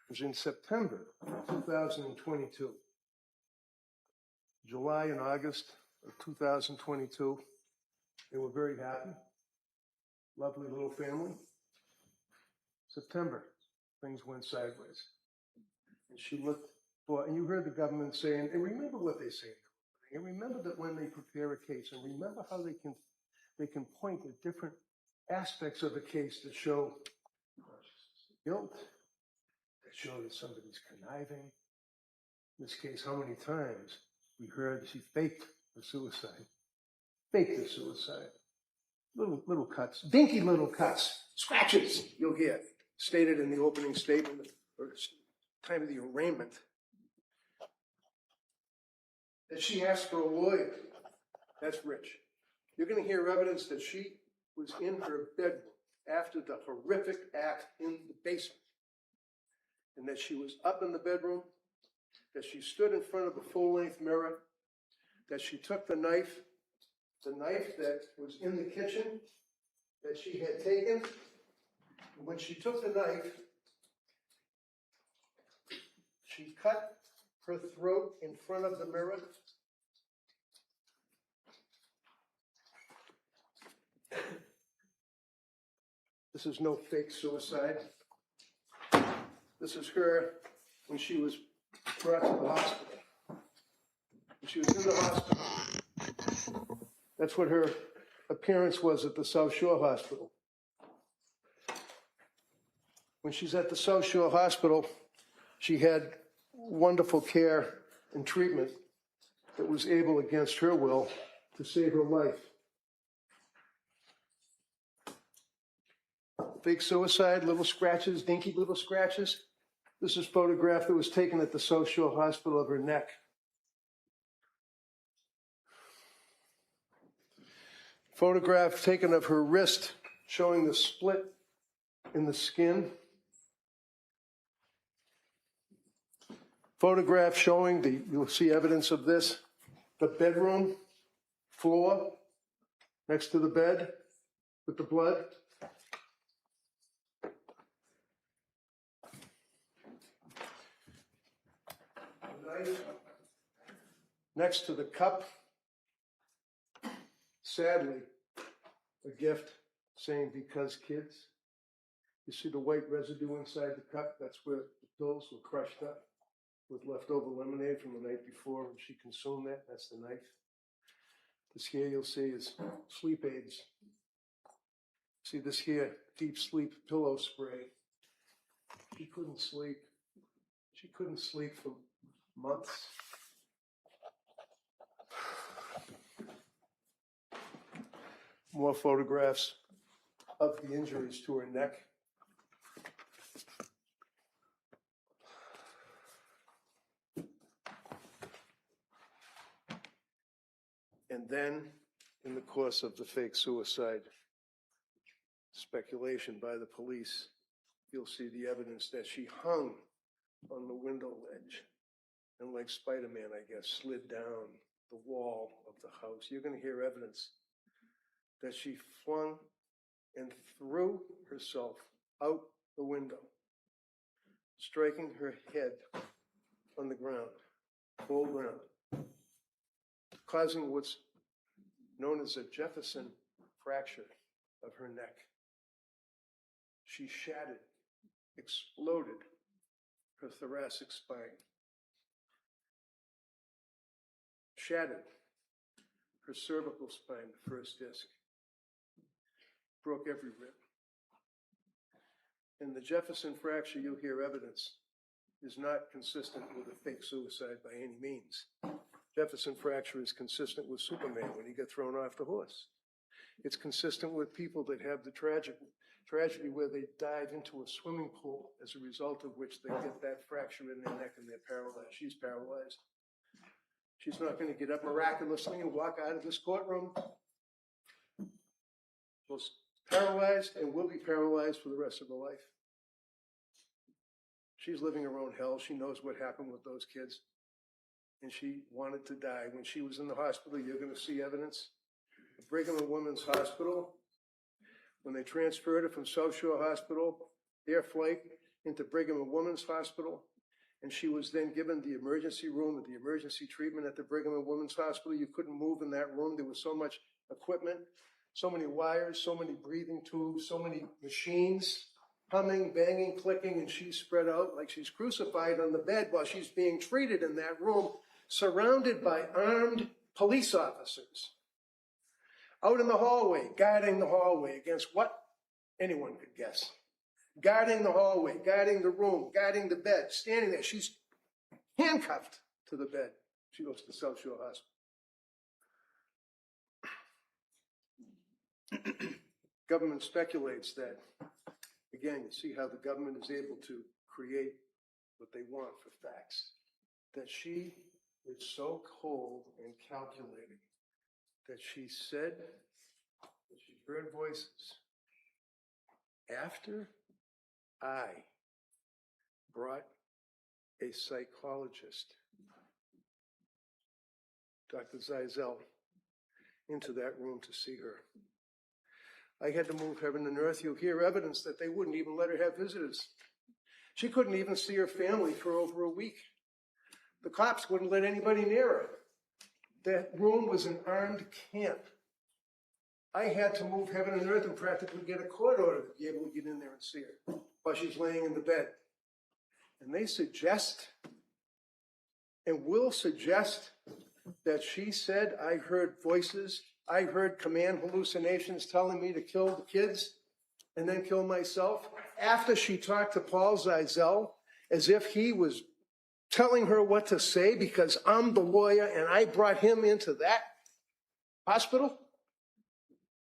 was in September 2022. July and August of 2022, they were very happy. Lovely little family. September, things went sideways. And she looked for, and you heard the government saying, and remember what they say, and remember that when they prepare a case, and remember how they can point at different aspects of a case that show guilt, that show that somebody's conniving. In this case, how many times we heard she faked the suicide. Faked the suicide. Little cuts, dinky little cuts, scratches, you'll hear, stated in the opening statement or time of the arraignment. That she asked for a lawyer. That's rich. You're going to hear evidence that she was in her bedroom after the horrific act in the basement. And that she was up in the bedroom, that she stood in front of a full-length mirror, that she took the knife that was in the kitchen that she had taken. And when she took the knife, she cut her throat in front of the mirror. This is no fake suicide. This is her when she was brought to the hospital. When she was in the hospital. That's what her appearance was at the South Shore Hospital. When she's at the South Shore Hospital, she had wonderful care and treatment that was able, against her will, to save her life. Fake suicide, little scratches, dinky little scratches. This is a photograph that was taken at the South Shore Hospital of her neck. Photograph taken of her wrist, showing the split in the skin. Photograph showing you'll see evidence of this, the bedroom floor next to the bed with the blood. The knife next to the cup. Sadly, a gift saying, because kids. You see the white residue inside the cup? That's where the pills were crushed up with leftover lemonade from the night before when she consumed that. That's the knife. This here you'll see is sleep aids. See this here, deep sleep pillow spray. She couldn't sleep. She couldn't sleep for months. More photographs of the injuries to her neck. And then, in the course of the fake suicide speculation by the police, you'll see the evidence that she hung on the window ledge and, like Spider-Man, I guess, slid down the wall of the house. You're going to hear evidence that she flung and threw herself out the window, striking her head on the ground, full ground, causing what's known as a Jefferson fracture of her neck. She shattered, exploded her thoracic spine, shattered her cervical spine, the first disc, broke every rib. In the Jefferson fracture, you'll hear evidence is not consistent with a fake suicide by any means. Jefferson fracture is consistent with Superman when he got thrown off the horse. It's consistent with people that have the tragedy where they dive into a swimming pool as a result of which they get that fracture in their neck and they're paralyzed. She's paralyzed. She's not going to get up miraculously and walk out of this courtroom. She's paralyzed and will be paralyzed for the rest of her life. She's living her own hell. She knows what happened with those kids. And she wanted to die. When she was in the hospital, you're going to see evidence. The Brigham and Women's Hospital, when they transferred her from South Shore Hospital, air flight, into Brigham and Women's Hospital, and she was then given the emergency room with the emergency treatment at the Brigham and Women's Hospital. You couldn't move in that room. There was so much equipment, so many wires, so many breathing tubes, so many machines, humming, banging, clicking, and she's spread out like she's crucified on the bed while she's being treated in that room, surrounded by armed police officers. Out in the hallway, guarding the hallway against what? Anyone could guess. Guarding the hallway, guarding the room, guarding the bed, standing there. She's handcuffed to the bed. She goes to South Shore Hospital. Government speculates that, again, you see how the government is able to create what they want for facts, that she is so cold and calculating that she said that she heard voices after I brought a psychologist, Dr. Zeisel, into that room to see her. I had to move heaven and earth. You'll hear evidence that they wouldn't even let her have visitors. She couldn't even see her family for over a week. The cops wouldn't let anybody near her. That room was an armed camp. I had to move heaven and earth and practically get a court order to be able to get in there and see her while she's laying in the bed. And they suggest and will suggest that she said, I heard voices, I heard command hallucinations telling me to kill the kids and then kill myself, after she talked to Paul Zeisel as if he was telling her what to say because I'm the lawyer and I brought him into that hospital.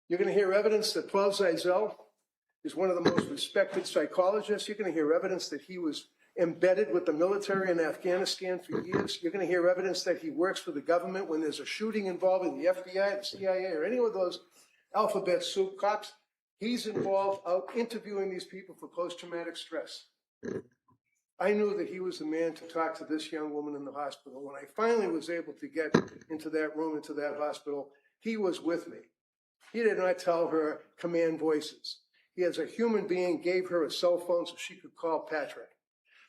You're going to hear evidence that Paul Zeisel is one of the most respected psychologists. You're going to hear evidence that he was embedded with the military in Afghanistan for years. You're going to hear evidence that he works for the government when there's a shooting involving the FBI, the CIA, or any of those alphabet soup cops. He's involved out interviewing these people for post-traumatic stress. I knew that he was the man to talk to this young woman in the hospital. When I finally was able to get into that room, into that hospital, he was with me. He did not tell her command voices. He, as a human being, gave her a cell phone so she could call Patrick.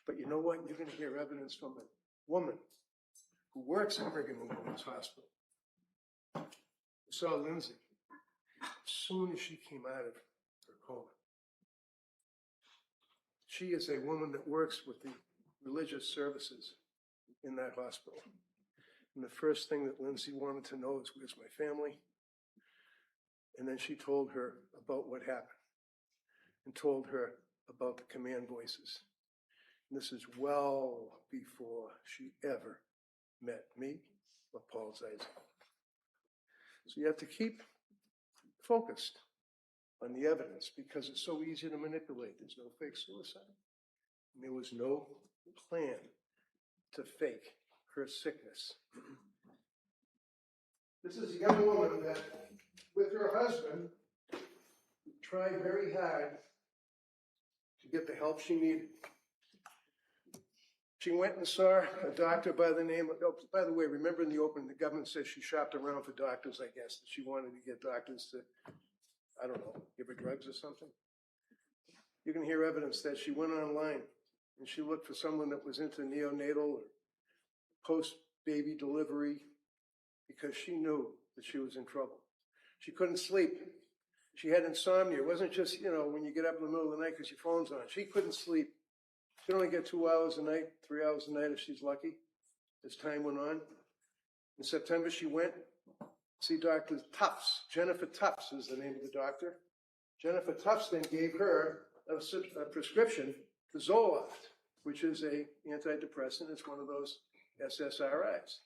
But you know what? You're going to hear evidence from a woman who works in Brigham and Women's Hospital. I saw Lindsay as soon as she came out of her coma. She is a woman that works with the religious services in that hospital. And the first thing that Lindsay wanted to know is, where's my family? And then she told her about what happened and told her about the command voices. And this is well before she ever met me or Paul Zeisel. So you have to keep focused on the evidence because it's so easy to manipulate. There's no fake suicide. And there was no plan to fake her sickness. This is a young woman that, with her husband, tried very hard to get the help she needed. She went and saw a doctor by the name of, oh, by the way, remember in the opening, the government says she shopped around for doctors, I guess, that she wanted to get doctors to, I don't know, give her drugs or something. You can hear evidence that she went online and she looked for someone that was into neonatal or post-baby delivery because she knew that she was in trouble. She couldn't sleep. She had insomnia. It wasn't just, when you get up in the middle of the night because your phone's on. She couldn't sleep. She'd only get 2 hours a night, 3 hours a night if she's lucky, as time went on. In September, she went to see Dr. Tufts. Jennifer Tufts is the name of the doctor. Jennifer Tufts then gave her a prescription for Zoloft. which is a antidepressant. It's one of those SSRIs.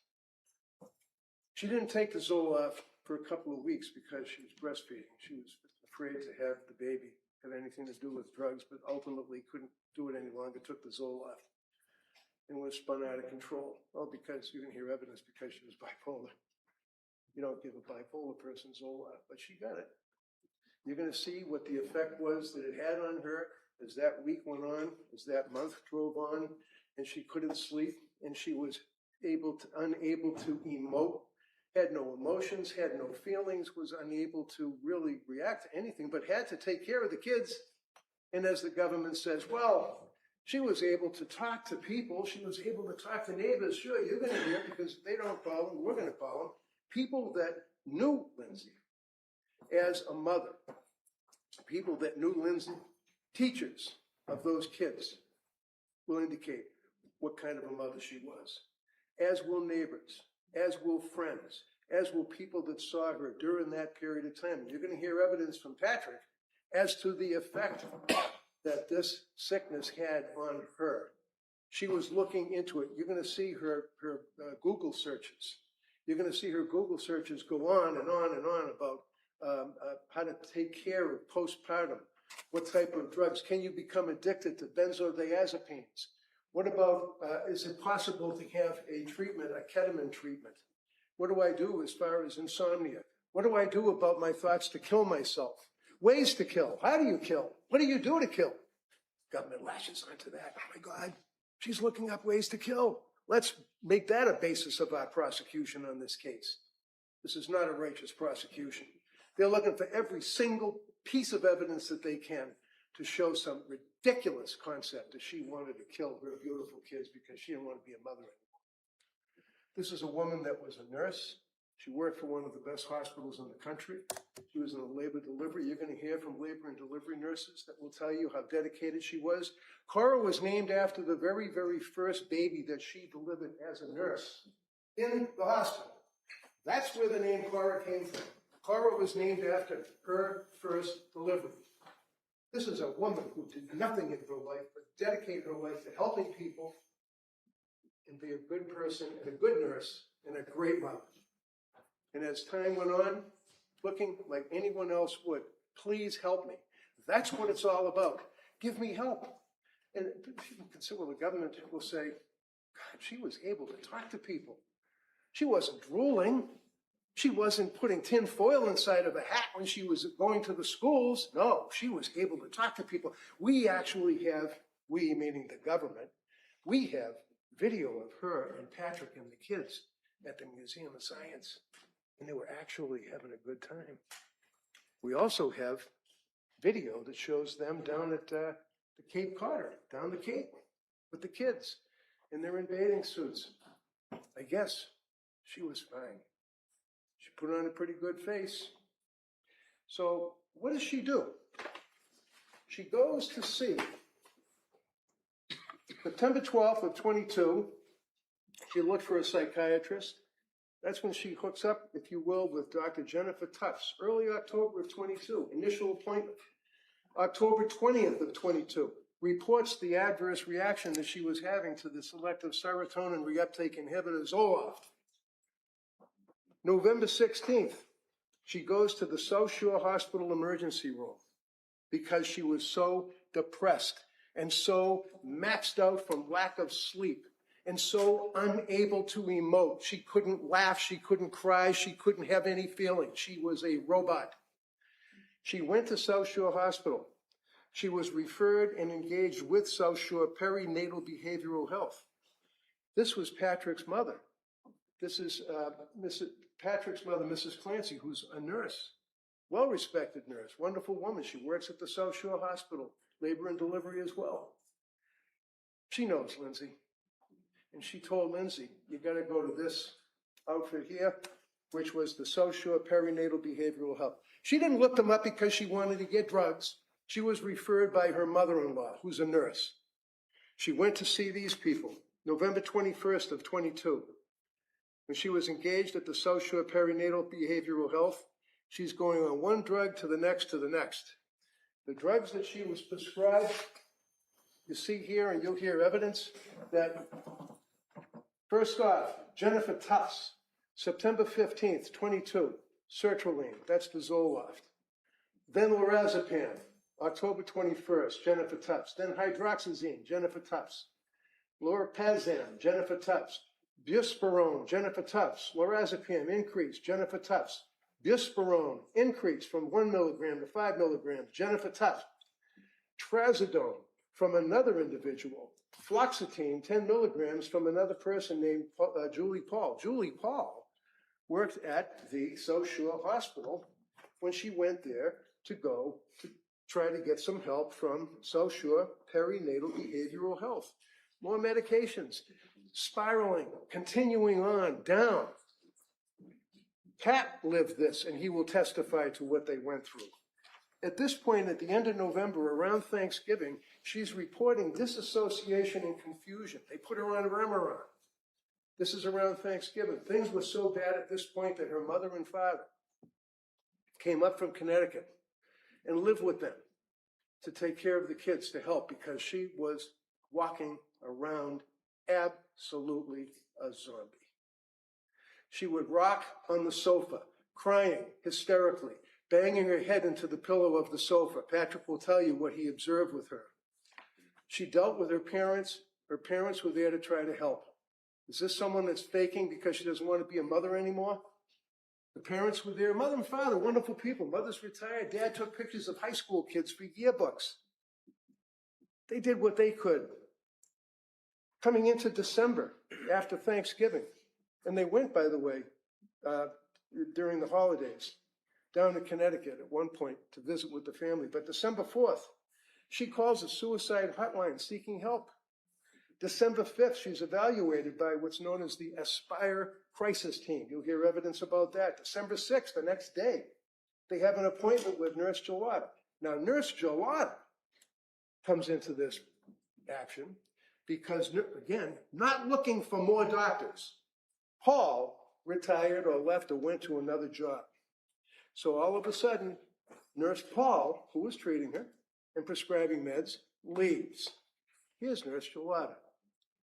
She didn't take the Zoloft for a couple of weeks because she was breastfeeding. She was afraid to have the baby have anything to do with drugs, but ultimately couldn't do it any longer, took the Zoloft, and was spun out of control. Well, because you didn't hear evidence because she was bipolar. You don't give a bipolar person Zoloft, but she got it. You're going to see what the effect was that it had on her as that week went on, as that month drove on, and she couldn't sleep, and she was unable to emote, had no emotions, had no feelings, was unable to really react to anything, but had to take care of the kids. And as the government says, well, she was able to talk to people. She was able to talk to neighbors. Sure, you're going to hear because they don't call them. We're going to call them. People that knew Lindsay as a mother. People that knew Lindsay, teachers of those kids, will indicate what kind of a mother she was. As will neighbors, as will friends, as will people that saw her during that period of time. You're going to hear evidence from Patrick as to the effect that this sickness had on her. She was looking into it. You're going to see her Google searches. You're going to see her Google searches go on and on and on about how to take care of postpartum. What type of drugs? Can you become addicted to benzodiazepines? What about, is it possible to have a treatment, a ketamine treatment? What do I do as far as insomnia? What do I do about my thoughts to kill myself? Ways to kill. How do you kill? What do you do to kill? Government lashes onto that. Oh my God, she's looking up ways to kill. Let's make that a basis of our prosecution on this case. This is not a righteous prosecution. They're looking for every single piece of evidence that they can to show some ridiculous concept that she wanted to kill her beautiful kids because she didn't want to be a mother anymore. This is a woman that was a nurse. She worked for one of the best hospitals in the country. She was in a labor delivery. You're going to hear from labor and delivery nurses that will tell you how dedicated she was. Cora was named after the very, very first baby that she delivered as a nurse in the hospital. That's where the name Cora came from. Cora was named after her first delivery. This is a woman who did nothing in her life but dedicate her life to helping people and be a good person and a good nurse and a great mother. And as time went on, looking like anyone else would, please help me. That's what it's all about. Give me help. And people can say, well, the government will say, God, she was able to talk to people. She wasn't drooling. She wasn't putting tin foil inside of a hat when she was going to the schools. No, she was able to talk to people. We actually have, we meaning the government, we have video of her and Patrick and the kids at the Museum of Science. And they were actually having a good time. We also have video that shows them down at the Cape Cod, down the Cape with the kids. And they're in bathing suits. I guess she was fine. She put on a pretty good face. So what does she do? She goes to see, September 12th of 22, she looked for a psychiatrist. That's when she hooks up, if you will, with Dr. Jennifer Tufts, early October of 22, initial appointment. October 20th of 22, reports the adverse reaction that she was having to the selective serotonin reuptake inhibitor Zoloft. November 16th, she goes to the South Shore Hospital emergency room because she was so depressed and so maxed out from lack of sleep and so unable to emote. She couldn't laugh, she couldn't cry, she couldn't have any feeling. She was a robot. She went to South Shore Hospital. She was referred and engaged with South Shore Perinatal Behavioral Health. This was Patrick's mother. This is Patrick's mother, Mrs. Clancy, who's a nurse, well-respected nurse, wonderful woman. She works at the South Shore Hospital, labor and delivery as well. She knows Lindsay. And she told Lindsay, you got to go to this outfit here, which was the South Shore Perinatal Behavioral Health. She didn't look them up because she wanted to get drugs. She was referred by her mother-in-law, who's a nurse. She went to see these people, November 21st of 22. When she was engaged at the South Shore Perinatal Behavioral Health, she's going on one drug to the next to the next. The drugs that she was prescribed you see here, and you'll hear evidence that, first off, Jennifer Tufts, September 15th, 22, sertraline, that's the Zoloft. Then lorazepam, October 21st, Jennifer Tufts. Then hydroxyzine, Jennifer Tufts. Lorpazam, Jennifer Tufts. Buspirone, Jennifer Tufts. Lorazepam, increase, Jennifer Tufts. Buspirone, increase from 1 milligram to 5 milligrams, Jennifer Tufts. Trazodone from another individual. Fluoxetine, 10 milligrams from another person named Julie Paul. Julie Paul worked at the South Shore Hospital when she went there to go to try to get some help from South Shore Perinatal Behavioral Health. More medications, spiraling, continuing on, down. Pat lived this, and he will testify to what they went through. At this point, at the end of November, around Thanksgiving, she's reporting disassociation and confusion. They put her on Remeron. This is around Thanksgiving. Things were so bad at this point that her mother and father came up from Connecticut and lived with them to take care of the kids, to help, because she was walking around absolutely a zombie. She would rock on the sofa, crying hysterically, banging her head into the pillow of the sofa. Patrick will tell you what he observed with her. She dealt with her parents. Her parents were there to try to help. Is this someone that's faking because she doesn't want to be a mother anymore? The parents were there. Mother and father, wonderful people. Mother's retired. Dad took pictures of high school kids for yearbooks. They did what they could. Coming into December, after Thanksgiving, and they went, by the way, during the holidays, down to Connecticut at one point to visit with the family. But December 4th, she calls a suicide hotline seeking help. December 5th, she's evaluated by what's known as the Aspire Crisis Team. You'll hear evidence about that. December 6th, the next day, they have an appointment with Nurse Gelada. Now, Nurse Gelada comes into this action because, again, not looking for more doctors. Paul retired or left or went to another job. So all of a sudden, Nurse Paul, who was treating her and prescribing meds, leaves. Here's Nurse Gelada.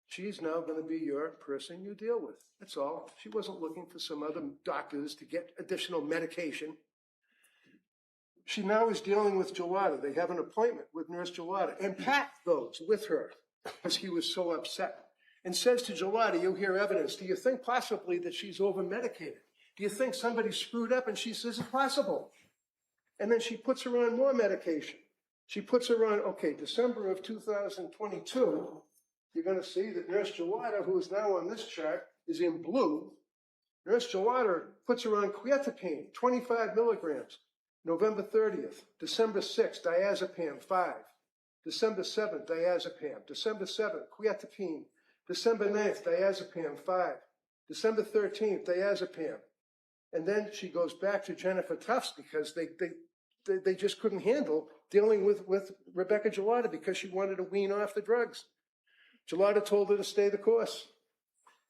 She's now going to be your person you deal with. That's all. She wasn't looking for some other doctors to get additional medication. She now is dealing with Gelada. They have an appointment with Nurse Gelada. And Pat goes with her because he was so upset and says to Gelada, you'll hear evidence, do you think possibly that she's over-medicated? Do you think somebody screwed up? And she says, it's possible. And then she puts her on more medication. She puts her on, okay, December of 2022, you're going to see that Nurse Gelada, who is now on this chart, is in blue. Nurse Gelada puts her on quietapine, 25 milligrams, November 30th. December 6th, diazepam, 5. December 7th, diazepam. December 7th, quietapine. December 9th, diazepam, 5. December 13th, diazepam. And then she goes back to Jennifer Tufts because they just couldn't handle dealing with Rebecca Gelada because she wanted to wean off the drugs. Gelada told her to stay the course.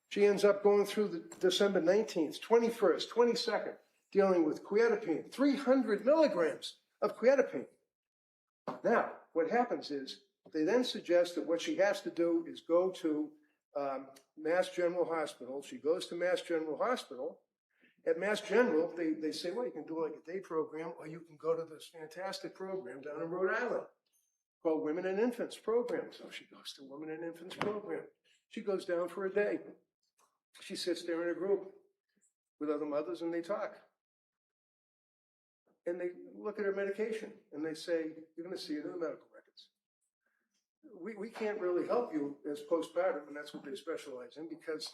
She ends up going through the December 19th, 21st, 22nd, dealing with quietapine, 300 milligrams of quietapine. Now, what happens is they then suggest that what she has to do is go to Mass General Hospital. She goes to Mass General Hospital. At Mass General, they say, well, you can do like a day program, or you can go to this fantastic program down in Rhode Island called Women and Infants Program. So she goes to Women and Infants Program. She goes down for a day. She sits there in a group with other mothers, and they talk. And they look at her medication, and they say, you're going to see it in the medical records. We can't really help you as postpartum, and that's what they specialize in, because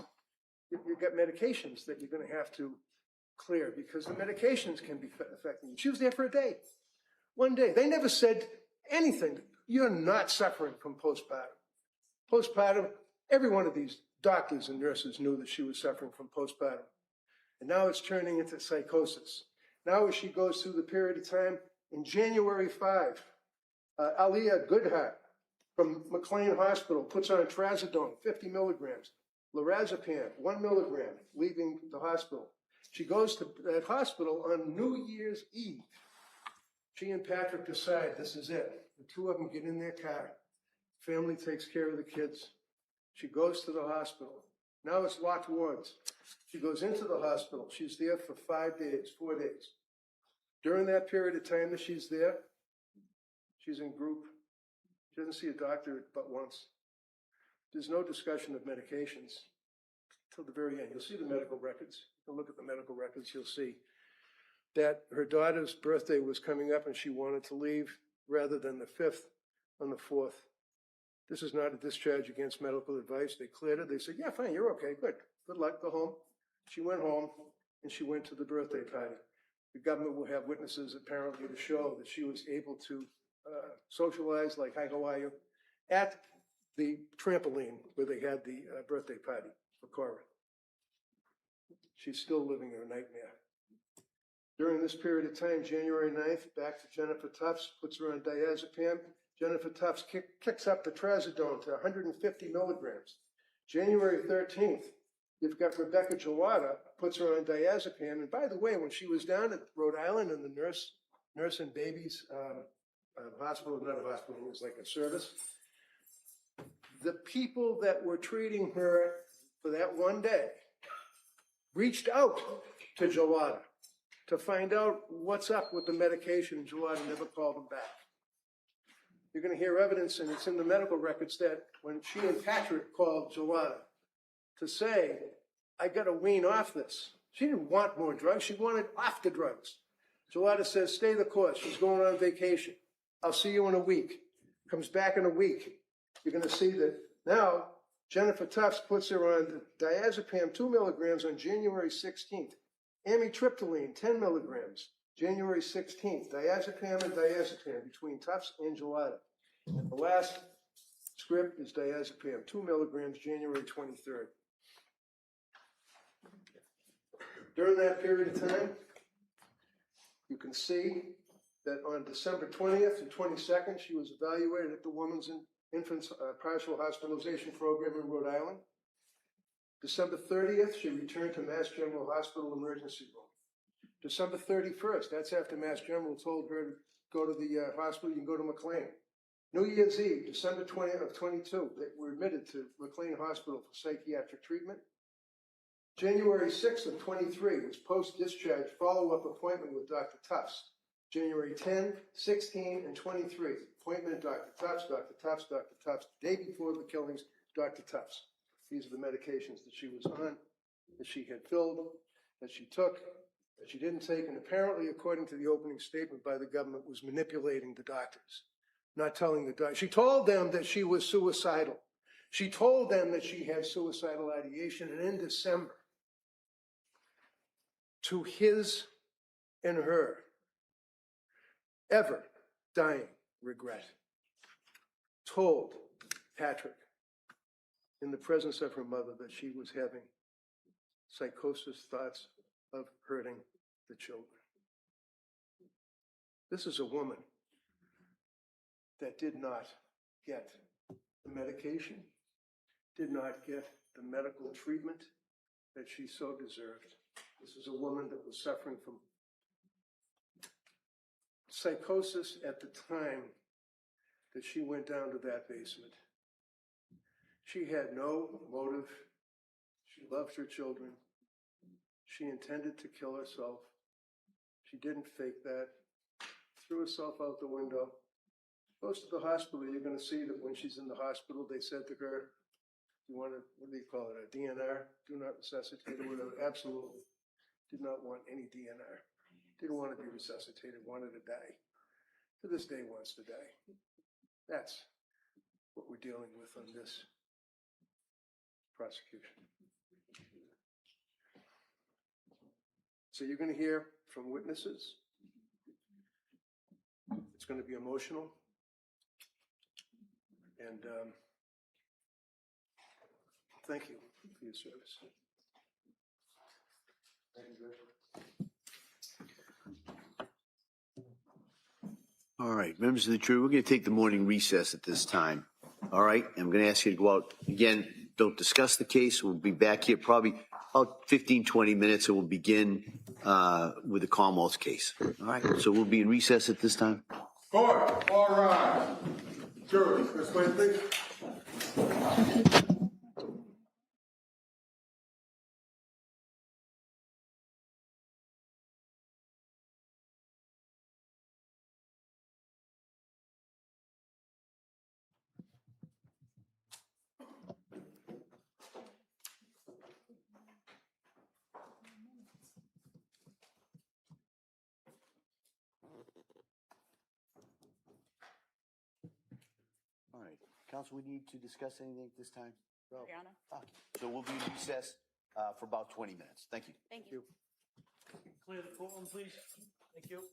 you've got medications that you're going to have to clear, because the medications can be affecting you. She was there for a day. One day. They never said anything. You're not suffering from postpartum. Postpartum, every one of these doctors and nurses knew that she was suffering from postpartum. And now it's turning into psychosis. Now as she goes through the period of time, in January 5, Aliyah Goodhart from McLean Hospital puts on trazodone, 50 milligrams, lorazepam, 1 milligram, leaving the hospital. She goes to that hospital on New Year's Eve. She and Patrick decide this is it. The two of them get in their car. Family takes care of the kids. She goes to the hospital. Now it's locked wards. She goes into the hospital. She's there for 4 days. During that period of time that she's there, she's in group. She doesn't see a doctor but once. There's no discussion of medications till the very end. You'll see the medical records. You'll look at the medical records, you'll see that her daughter's birthday was coming up and she wanted to leave rather than the 5th on the 4th. This is not a discharge against medical advice. They cleared her. They said, yeah, fine, you're okay, good. Good luck, go home. She went home and she went to the birthday party. The government will have witnesses apparently to show that she was able to socialize, like, hi, how are you, at the trampoline where they had the birthday party for Cora. She's still living her nightmare. During this period of time, January 9th, back to Jennifer Tufts, puts her on diazepam. Jennifer Tufts kicks up the trazodone to 150 milligrams. January 13th, you've got Rebecca Gelada, puts her on diazepam. And by the way, when she was down at Rhode Island in the nurse and babies hospital, not a hospital, it was like a service, the people that were treating her for that one day reached out to Gelada to find out what's up with the medication, and Gelada never called them back. You're going to hear evidence, and it's in the medical records, that when she and Patrick called Gelada to say, I got to wean off this. She didn't want more drugs. She wanted off the drugs. Gelada says, stay the course. She's going on vacation. I'll see you in a week. Comes back in a week. You're going to see that now Jennifer Tufts puts her on diazepam 2 milligrams on January 16th. Amitriptyline 10 milligrams, January 16th. Diazepam and diazepam between Tufts and Gelada. The last script is diazepam 2 milligrams, January 23rd. During that period of time, you can see that on December 20th and 22nd, she was evaluated at the Women's and Infants Partial Hospitalization Program in Rhode Island. December 30th, she returned to Mass General Hospital emergency room. December 31st, that's after Mass General told her to go to the hospital, you can go to McLean. New Year's Eve, December 20th of 22, they were admitted to McLean Hospital for psychiatric treatment. January 6th of 23 was post-discharge follow-up appointment with Dr. Tufts. January 10, 16, and 23, appointment Dr. Tufts, Dr. Tufts, Dr. Tufts. Day before the killings, Dr. Tufts. These are the medications that she was on, that she had filled, that she took, that she didn't take, and apparently, according to the opening statement by the government, was manipulating the doctors, not telling the doctors. She told them that she was suicidal. She told them that she had suicidal ideation, and in December, to his and her ever dying regret, told Patrick in the presence of her mother that she was having psychosis thoughts of hurting the children. This is a woman that did not get the medication, did not get the medical treatment that she so deserved. This is a woman that was suffering from psychosis at the time that she went down to that basement. She had no motive. She loved her children. She intended to kill herself. She didn't fake that. Threw herself out the window. Goes to the hospital. You're going to see that when she's in the hospital, they said to her, you want to, what do you call it, a DNR? Do not resuscitate or whatever. Absolutely. Did not want any DNR. Didn't want to be resuscitated, wanted to die. To this day wants to die. That's what we're dealing with on this prosecution. So you're going to hear from witnesses. It's going to be emotional. And thank you for your service. Thank you, Judge. All right, members of the jury, we're going to take the morning recess at this time. All right, I'm going to ask you to go out. Again, don't discuss the case. We'll be back here probably about 15, 20 minutes, and we'll begin with the Commonwealth's case. All right, so we'll be in recess at this time. Court, all rise. Shirley, Ms. Quinn, please. All right, council, we need to discuss anything at this time? No. Your Honor. Okay. So we'll be in recess for about 20 minutes. Thank you. Thank you. Clear the courtroom, please. Thank you.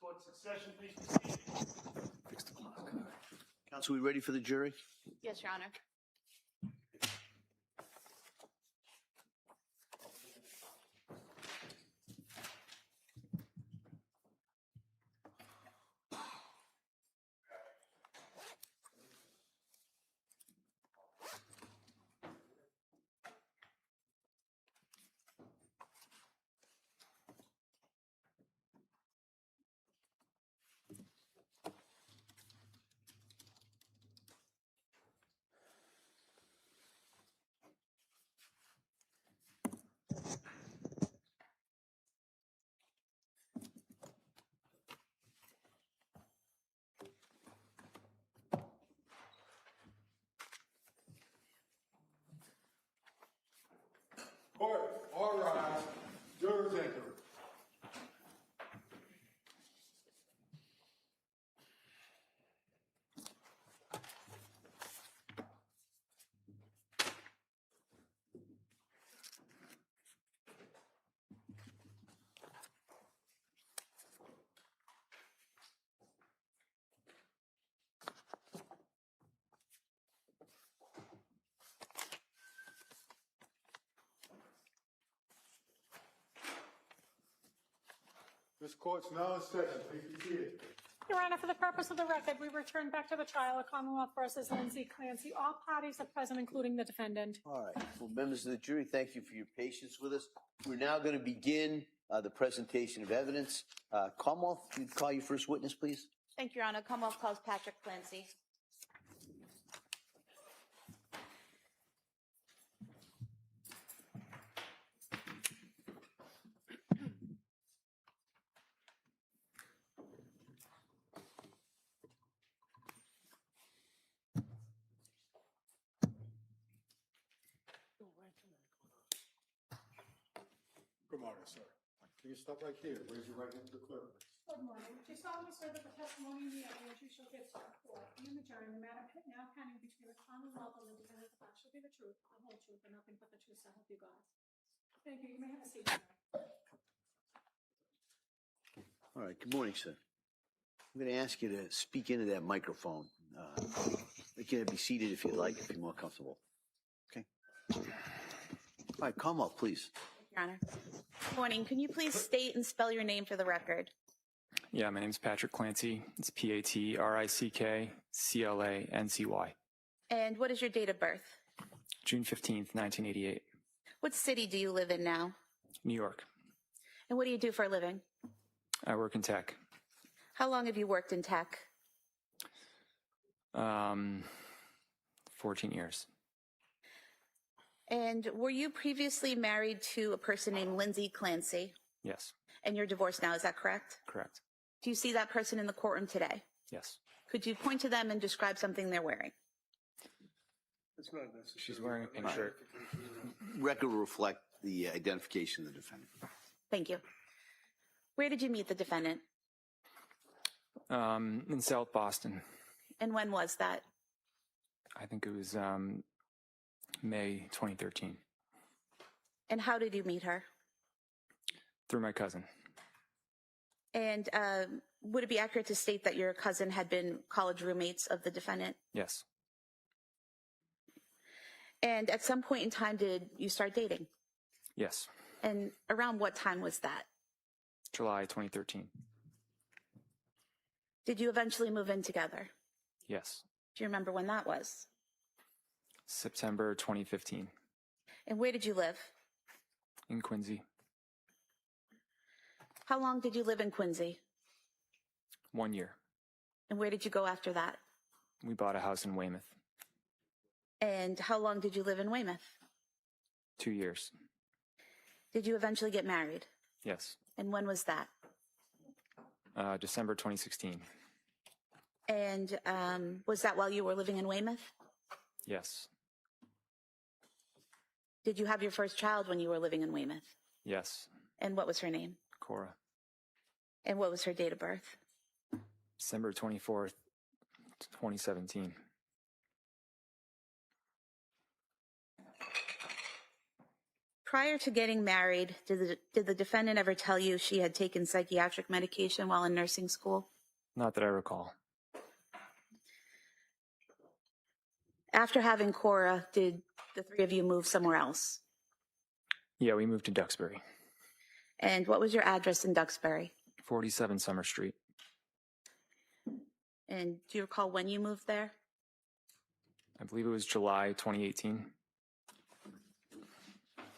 Court succession, please proceed. Counsel, we ready for the jury? Yes, Your Honor. Court, all rise. Jurors enter. This court's now in session. Please be seated. Your Honor, for the purpose of the record, we return back to the trial of Commonwealth versus Lindsay Clancy. All parties are present, including the defendant. All right. Well, members of the jury, thank you for your patience with us. We're now going to begin the presentation of evidence. Commonwealth, you call your first witness, please. Thank you, Your Honor. Commonwealth calls Patrick Clancy. Good morning, sir. Can you stop right here? Raise your right hand to the clerk. Good morning. Do you solemnly swear that the testimony in the evidence you shall give to the court and the jury, in the matter now pending between the Commonwealth and the defendant, the fact shall be the truth, the whole truth, and nothing but the truth, so help you God? Thank you. You may have a seat, sir. All right. Good morning, sir. I'm going to ask you to speak into that microphone. You can be seated if you'd like, if you're more comfortable. Okay. All right. Commonwealth, please. Your Honor. Good morning. Can you please state and spell your name for the record? Yeah, my name's Patrick Clancy. It's Patrickclancy. And what is your date of birth? June 15th, 1988. What city do you live in now? New York. And what do you do for a living? I work in tech. How long have you worked in tech? 14 years. And were you previously married to a person named Lindsay Clancy? Yes, And you're divorced now, is that correct? correct. Do you see that person in the courtroom today? Yes. Could you point to them and describe something they're wearing? It's not necessary. She's wearing a pink shirt. Record will reflect the identification of the defendant. Thank you. Where did you meet the defendant? In South Boston. And when was that? I think it was May 2013. And how did you meet her? Through my cousin. And would it be accurate to state that your cousin had been college roommates of the defendant? Yes. And at some point in time, did you start dating? Yes. And around what time was that? July 2013. Did you eventually move in together? Yes. Do you remember when that was? September 2015. And where did you live? In Quincy. How long did you live in Quincy? 1 year. And where did you go after that? We bought a house in Weymouth. And how long did you live in Weymouth? 2 years. Did you eventually get married? Yes. And when was that? December 2016. And was that while you were living in Weymouth? Yes. Did you have your first child when you were living in Weymouth? Yes. And what was her name? Cora. And what was her date of birth? December 24th, 2017. Prior to getting married, did the defendant ever tell you she had taken psychiatric medication while in nursing school? Not that I recall. After having Cora, did the three of you move somewhere else? Yeah, we moved to Duxbury, And what was your address in Duxbury? 47 Summer Street. And do you recall when you moved there? I believe it was July 2018.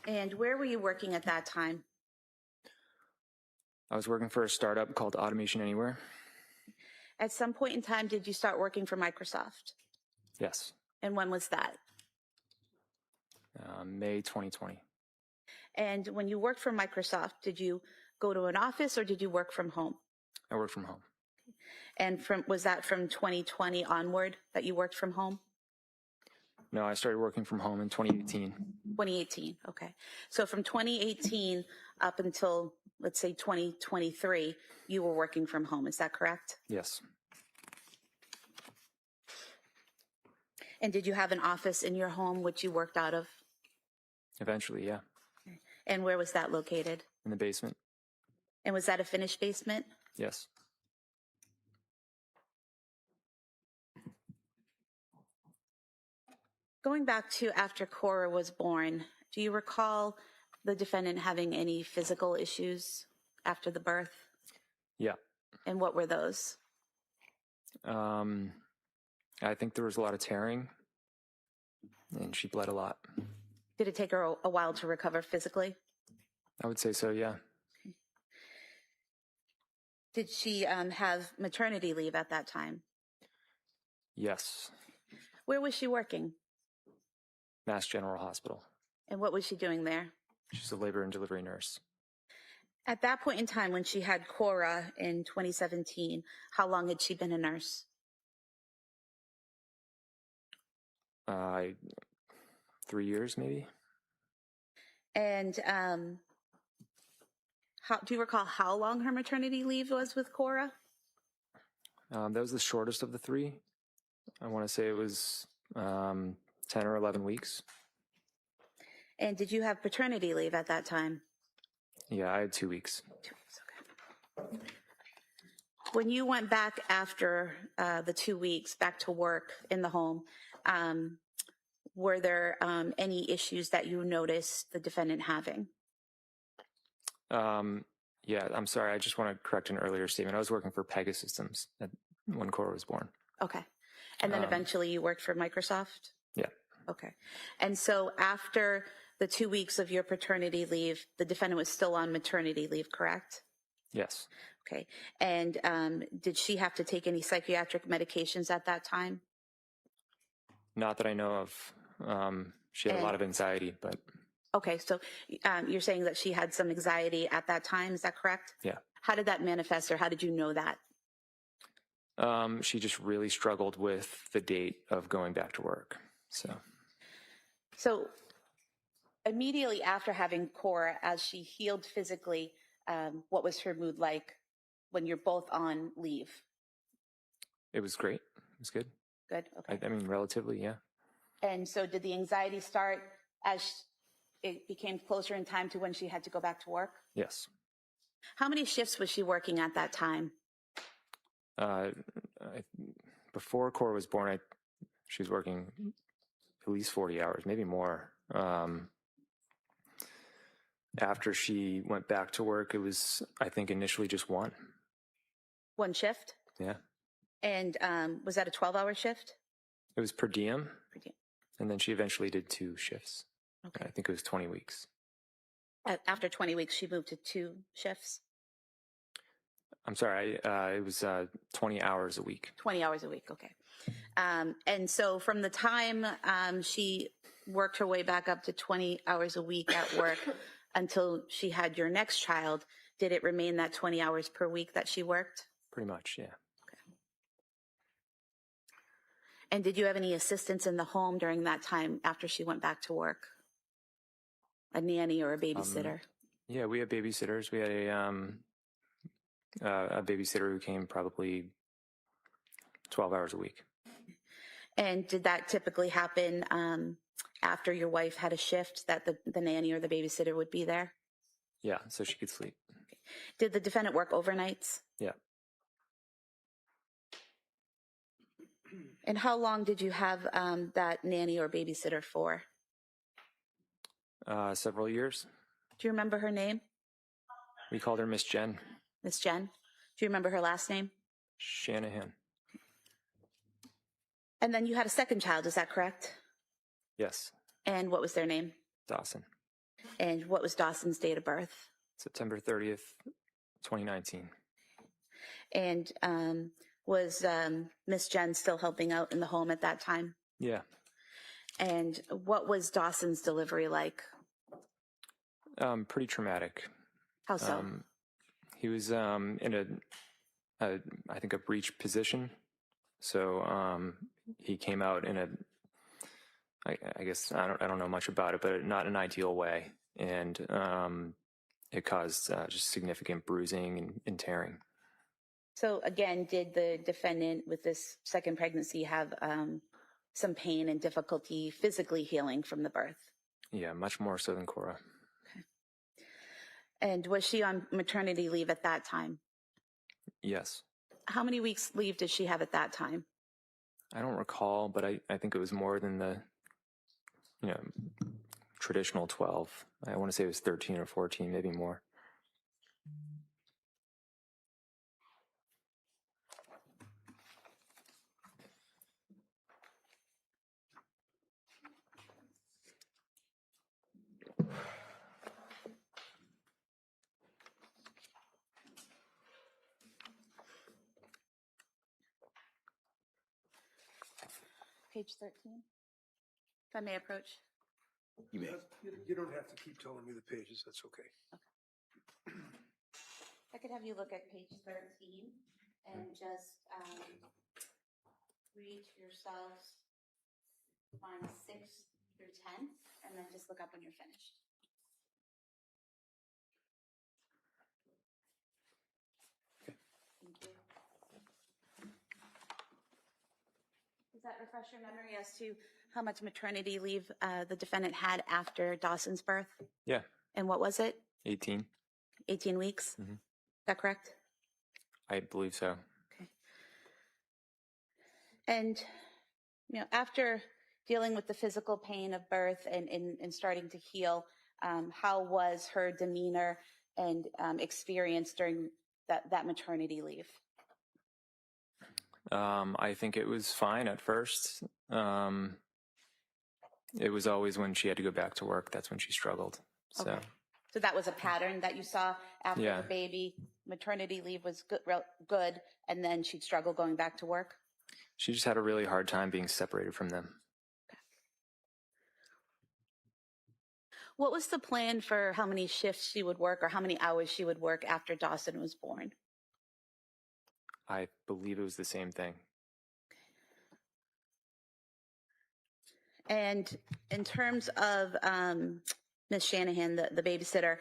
And where were you working at that time? I was working for a startup called Automation Anywhere. At some point in time, did you start working for Microsoft? Yes, And when was that? May 2020. And when you worked for Microsoft, did you go to an office or did you work from home? I worked from home. And was that from 2020 onward that you worked from home? No, I started working from home in 2018. 2018, okay. So from 2018 up until, let's say, 2023, you were working from home, is that correct? Yes. And did you have an office in your home which you worked out of? Eventually, yeah. And where was that located? In the basement. And was that a finished basement? Yes. Going back to after Cora was born, do you recall the defendant having any physical issues after the birth? Yeah. And what were those? I think there was a lot of tearing, and she bled a lot. Did it take her a while to recover physically? I would say so, yeah. Did she have maternity leave at that time? Yes. Where was she working? Mass General Hospital. And what was she doing there? She's a labor and delivery nurse. At that point in time, when she had Cora in 2017, how long had she been a nurse? 3 years, maybe. And do you recall how long her maternity leave was with Cora? That was the shortest of the three. I want to say it was 10 or 11 weeks. And did you have paternity leave at that time? Yeah, I had 2 weeks. 2 weeks, okay. When you went back after the 2 weeks back to work in the home, were there any issues that you noticed the defendant having? Yeah, I'm sorry. I just want to correct an earlier statement. I was working for Pegasystems when Cora was born. Okay. And then eventually you worked for Microsoft? Yeah. Okay. And so after the 2 weeks of your paternity leave, the defendant was still on maternity leave, correct? Yes. Okay. And did she have to take any psychiatric medications at that time? Not that I know of. She had a lot of anxiety, but Okay. So you're saying that she had some anxiety at that time. Is that correct? yeah. How did that manifest, or how did you know that? She just really struggled with the date of going back to work. So immediately after having Cora, as she healed physically, what was her mood like when you're both on leave? It was great. It was good. Good. Okay. I mean, relatively, yeah. And so did the anxiety start as it became closer in time to when she had to go back to work? Yes. How many shifts was she working at that time? Before Cora was born, she was working at least 40 hours, maybe more. After she went back to work, it was, I think, initially just one. One shift? Yeah. And was that a 12-hour shift? It was per diem. Per diem. And then she eventually did 2 shifts. Okay. I think it was 20 weeks. After 20 weeks, she moved to 2 shifts? I'm sorry, it was 20 hours a week. 20 hours a week, okay. And so from the time she worked her way back up to 20 hours a week at work until she had your next child, did it remain that 20 hours per week that she worked? Pretty much, yeah. And did you have any assistance in the home during that time after she went back to work? A nanny or a babysitter? Yeah, we had babysitters. We had a babysitter who came probably 12 hours a week. And did that typically happen after your wife had a shift, that the nanny or the babysitter would be there? Yeah, so she could sleep. Did the defendant work overnights? Yeah. And how long did you have that nanny or babysitter for? Several years. Do you remember her name? We called her Miss Jen Miss Jen? Do you remember her last name? Shanahan. And then you had a second child, is that correct? Yes, And what was their name? Dawson. And what was Dawson's date of birth? September 30th, 2019. And was Miss Jen still helping out in the home at that time? Yeah. And what was Dawson's delivery like? Pretty traumatic. How so? He was in I think a breech position. So he came out in I guess I don't know much about it, but not an ideal way, and it caused just significant bruising and tearing. So again, did the defendant with this second pregnancy have some pain and difficulty physically healing from the birth? Yeah, much more so than Cora. Okay. And was she on maternity leave at that time? Yes. How many weeks leave did she have at that time? I don't recall, but I think it was more than the traditional 12. I want to say it was 13 or 14, maybe more. Page 13, if I may approach. You may. You don't have to keep telling me the pages, that's okay. I could have you look at page 13 and just read to yourselves lines 6 through 10, and then just look up when you're finished. Thank you. Does that refresh your memory as to how much maternity leave the defendant had after Dawson's birth? Yeah. And what was it? 18. 18 weeks? Mm-hmm. Is that correct? I believe so. Okay. And, after dealing with the physical pain of birth and starting to heal, how was her demeanor and experience during that maternity leave? I think it was fine at first. It was always when she had to go back to work, that's when she struggled. So. Okay. So that was a pattern that you saw after Yeah. the baby. Maternity leave was good, and then she'd struggle going back to work? She just had a really hard time being separated from them. Okay. What was the plan for how many shifts she would work or how many hours she would work after Dawson was born? I believe it was the same thing. And in terms of Ms. Shanahan, the babysitter,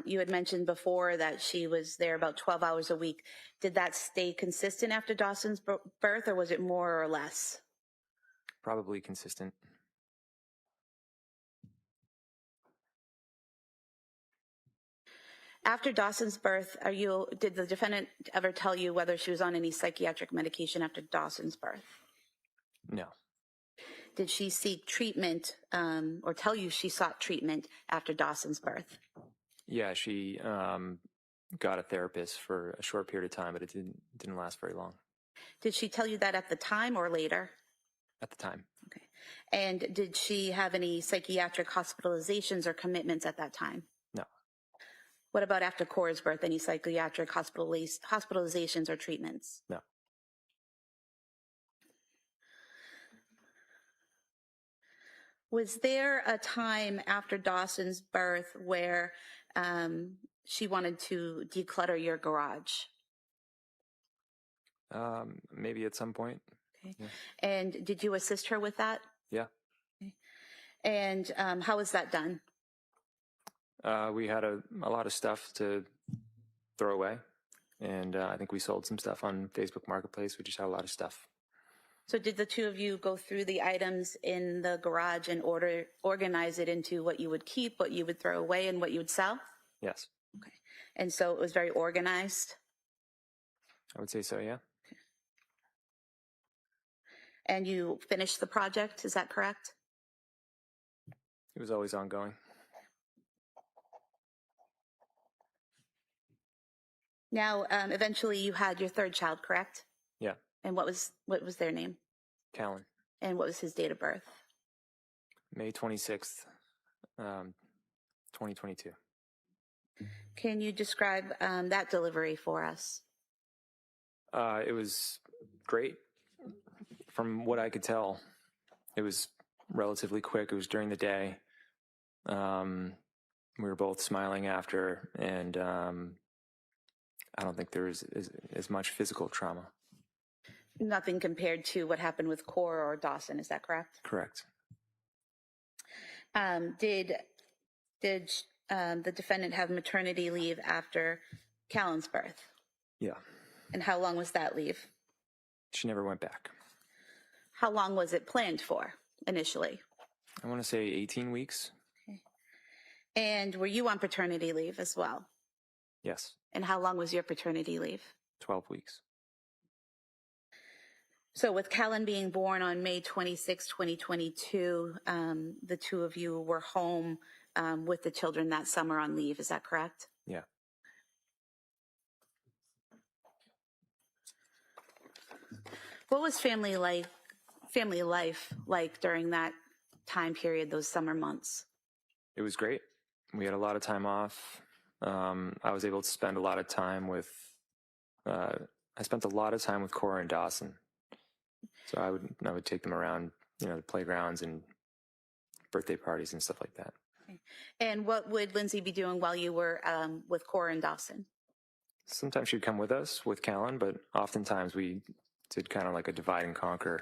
you had mentioned before that she was there about 12 hours a week. Did that stay consistent after Dawson's birth, or was it more or less? Probably consistent. After Dawson's birth, did the defendant ever tell you whether she was on any psychiatric medication after Dawson's birth? No. Did she seek treatment or tell you she sought treatment after Dawson's birth? Yeah, she got a therapist for a short period of time, but it didn't last very long. Did she tell you that at the time or later? At the time. Okay. And did she have any psychiatric hospitalizations or commitments at that time? No. What about after Cora's birth? Any psychiatric hospitalizations or treatments? No. Was there a time after Dawson's birth where she wanted to declutter your garage? Maybe at some point. Okay. Yeah. And did you assist her with that? Yeah. Okay. And how was that done? We had a lot of stuff to throw away, and I think we sold some stuff on Facebook Marketplace. We just had a lot of stuff. So did the two of you go through the items in the garage and organize it into what you would keep, what you would throw away, and what you would sell? Yes, Okay. And so it was very organized. I would say so, yeah. And you finished the project, is that correct? It was always ongoing. Now, eventually you had your third child, correct? Yeah, And what was their name? Callan, And what was his date of birth? May 26th, 2022. Can you describe that delivery for us? It was great. From what I could tell, it was relatively quick. It was during the day. We were both smiling after, and I don't think there was as much physical trauma. Nothing compared to what happened with Cora or Dawson, is that correct? Correct. Did the defendant have maternity leave after Callan's birth? Yeah. And how long was that leave? She never went back. How long was it planned for initially? I want to say 18 weeks. Okay. And were you on paternity leave as well? Yes. And how long was your paternity leave? 12 weeks. So with Callan being born on May 26, 2022, the two of you were home with the children that summer on leave. Is that correct? Yeah. What was family life like during that time period, those summer months? It was great. We had a lot of time off. I was able to spend a lot of time with, I spent a lot of time with Cora and Dawson. So I would take them around, the playgrounds and birthday parties and stuff like that. Okay. And what would Lindsay be doing while you were with Cora and Dawson? Sometimes she'd come with us with Callan, but oftentimes we did kind of like a divide and conquer.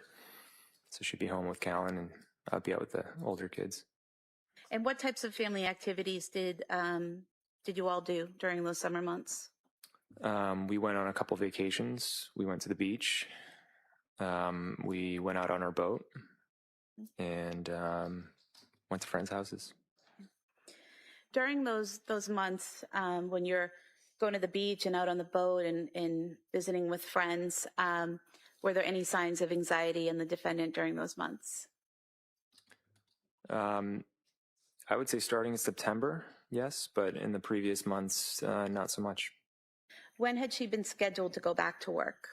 So she'd be home with Callan and I'd be out with the older kids. And what types of family activities did you all do during those summer months? We went on a couple vacations. We went to the beach. We went out on our boat and went to friends' houses. During those months, when you're going to the beach and out on the boat and visiting with friends, were there any signs of anxiety in the defendant during those months? I would say starting in September, yes, but in the previous months, not so much. When had she been scheduled to go back to work?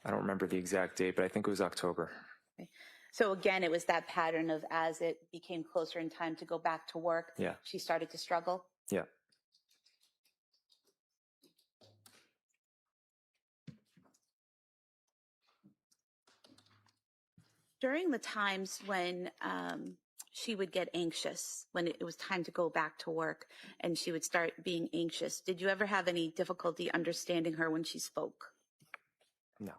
I don't remember the exact date, but I think it was October. Okay. So again, it was that pattern of as it became closer in time to go back to work, Yeah. she started to struggle? Yeah. During the times when she would get anxious, when it was time to go back to work and she would start being anxious, did you ever have any difficulty understanding her when she spoke? No.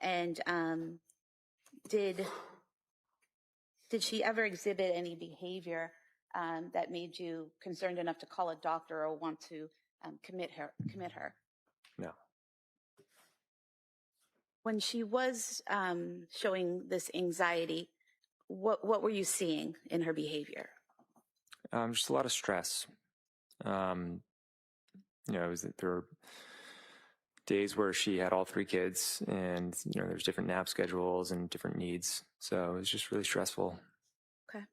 And did she ever exhibit any behavior that made you concerned enough to call a doctor or want to commit her? No. When she was showing this anxiety, what were you seeing in her behavior? Just a lot of stress. There were days where she had all three kids and, there's different nap schedules and different needs. So it was just really stressful. Okay.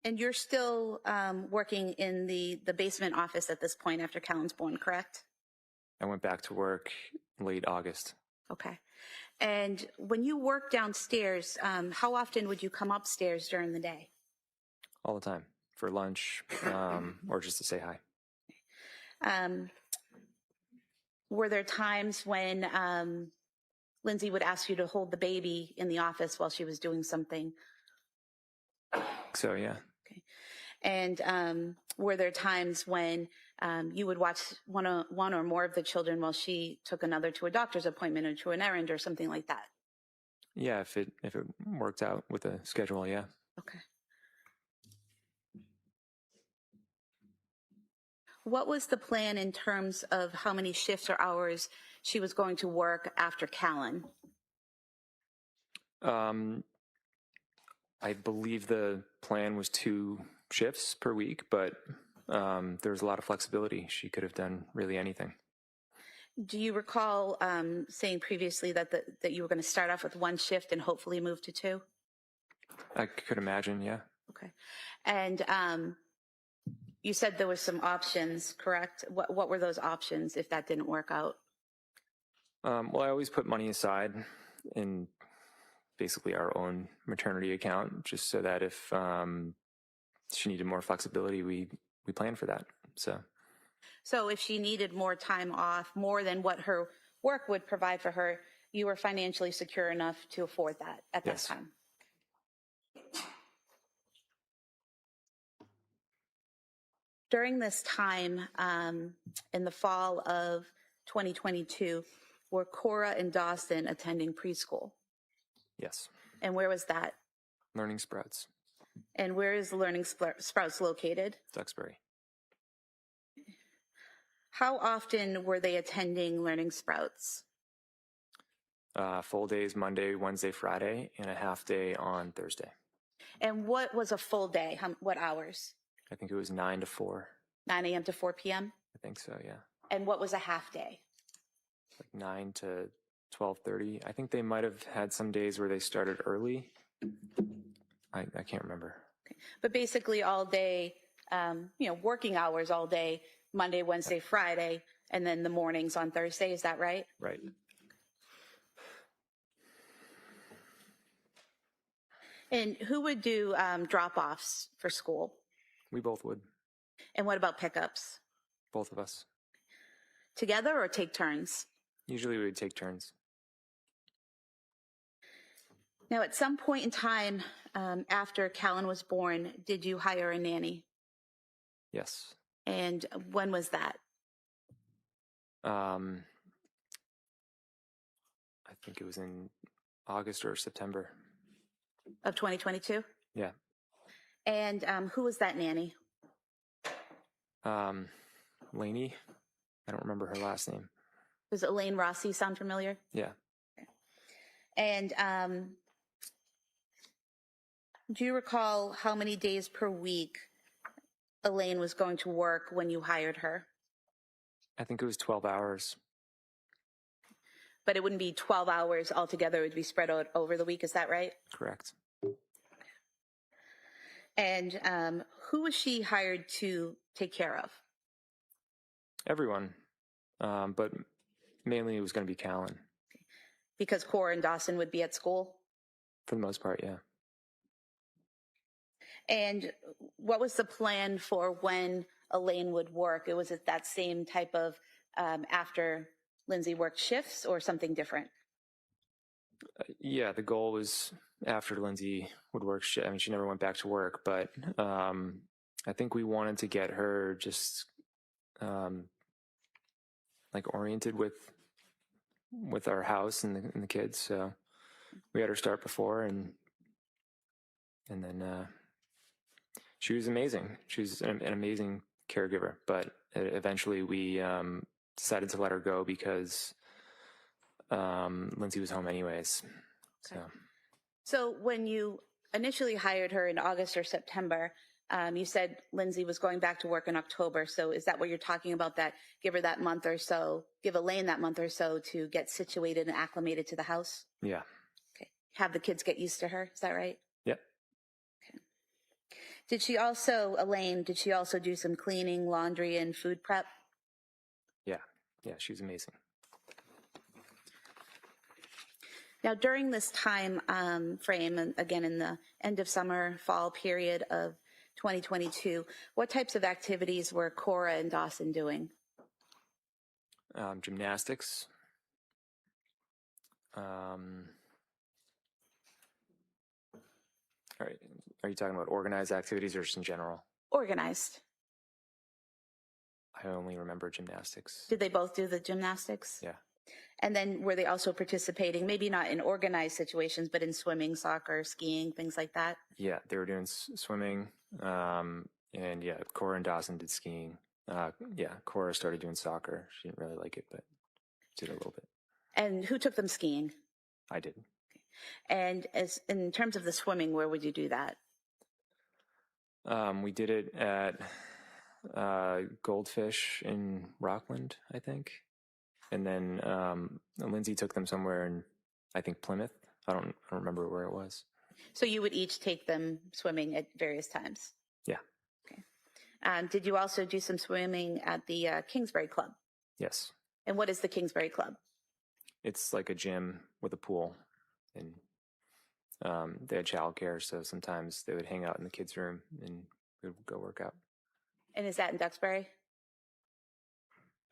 And you're still working in the basement office at this point after Callan's born, correct? I went back to work late August. Okay. And when you work downstairs, how often would you come upstairs during the day? All the time for lunch or just to say hi. Were there times when Lindsay would ask you to hold the baby in the office while she was doing something? So, yeah. Okay. And were there times when you would watch one or more of the children while she took another to a doctor's appointment or to an errand or something like that? Yeah, if it worked out with the schedule, yeah. Okay. What was the plan in terms of how many shifts or hours she was going to work after Callan? I believe the plan was 2 shifts per week, but there was a lot of flexibility. She could have done really anything. Do you recall saying previously that that you were going to start off with 1 shift and hopefully move to 2? I could imagine, yeah. Okay. And you said there was some options, correct? What were those options if that didn't work out? Well, I always put money aside in basically our own maternity account, just so that if she needed more flexibility, we planned for that. So if she needed more time off, more than what her work would provide for her, you were financially secure enough to afford that at that Yes. time. During this time, in the fall of 2022, were Cora and Dawson attending preschool? yes, And where was that? Learning Sprouts, And where is Learning Sprouts located? Duxbury. How often were they attending Learning Sprouts? Full days Monday, Wednesday, Friday, and a half day on Thursday. And what was a full day? What hours? I think it was 9 to 4. 9 a.m. to 4 p.m.? I think so, yeah. And what was a half day? Like 9 to 12:30. I think they might have had some days where they started early. I can't remember. Okay. But basically all day, working hours all day, Monday, Wednesday, Friday, and then the mornings on Thursday. Is that right? Right. And who would do drop-offs for school? We both would. And what about pickups? Both of us. Together or take turns? Usually we would take turns. Now, at some point in time after Callan was born, did you hire a nanny? Yes. And when was that? I think it was in August or September. Of 2022? Yeah. And who was that nanny? Lainey. I don't remember her last name. Does Elaine Rossi sound familiar? Yeah. And do you recall how many days per week Elaine was going to work when you hired her? I think it was 12 hours. But it wouldn't be 12 hours altogether. It would be spread out over the week. Is that right? Correct. And who was she hired to take care of? Everyone. But mainly it was going to be Callan. Because Cora and Dawson would be at school? For the most part, yeah. And what was the plan for when Elaine would work? Was it that same type of after Lindsay worked shifts or something different? Yeah, the goal was after Lindsay would work. I mean, she never went back to work, but I think we wanted to get her just like oriented with our house and the kids. So we had her start before, and then she was amazing. She was an amazing caregiver, but eventually we decided to let her go because Lindsay was home anyways. Okay. So when you initially hired her in August or September, you said Lindsay was going back to work in October. So is that what you're talking about, that give her that month or so, give Elaine that month or so to get situated and acclimated to the house? Yeah. Okay. Have the kids get used to her. Is that right? Yep. Okay. Elaine, did she also do some cleaning, laundry, and food prep? Yeah. Yeah, she was amazing. Now, during this time frame, and again in the end of summer, fall period of 2022, what types of activities were Cora and Dawson doing? Gymnastics. Are you talking about organized activities or just in general? Organized. I only remember gymnastics. Did they both do the gymnastics? Yeah. And then were they also participating, maybe not in organized situations, but in swimming, soccer, skiing, things like that? Yeah, they were doing swimming. And yeah, Cora and Dawson did skiing. Yeah, Cora started doing soccer. She didn't really like it, but did a little bit. And who took them skiing? I did. And as in terms of the swimming, where would you do that? We did it at Goldfish in Rockland, I think. And then Lindsay took them somewhere in, I think, Plymouth. I don't remember where it was. So you would each take them swimming at various times? Yeah. Okay. Did you also do some swimming at the Kingsbury Club? Yes. And what is the Kingsbury Club? It's like a gym with a pool, and they had childcare, so sometimes they would hang out in the kids' room and we would go work out. And is that in Duxbury?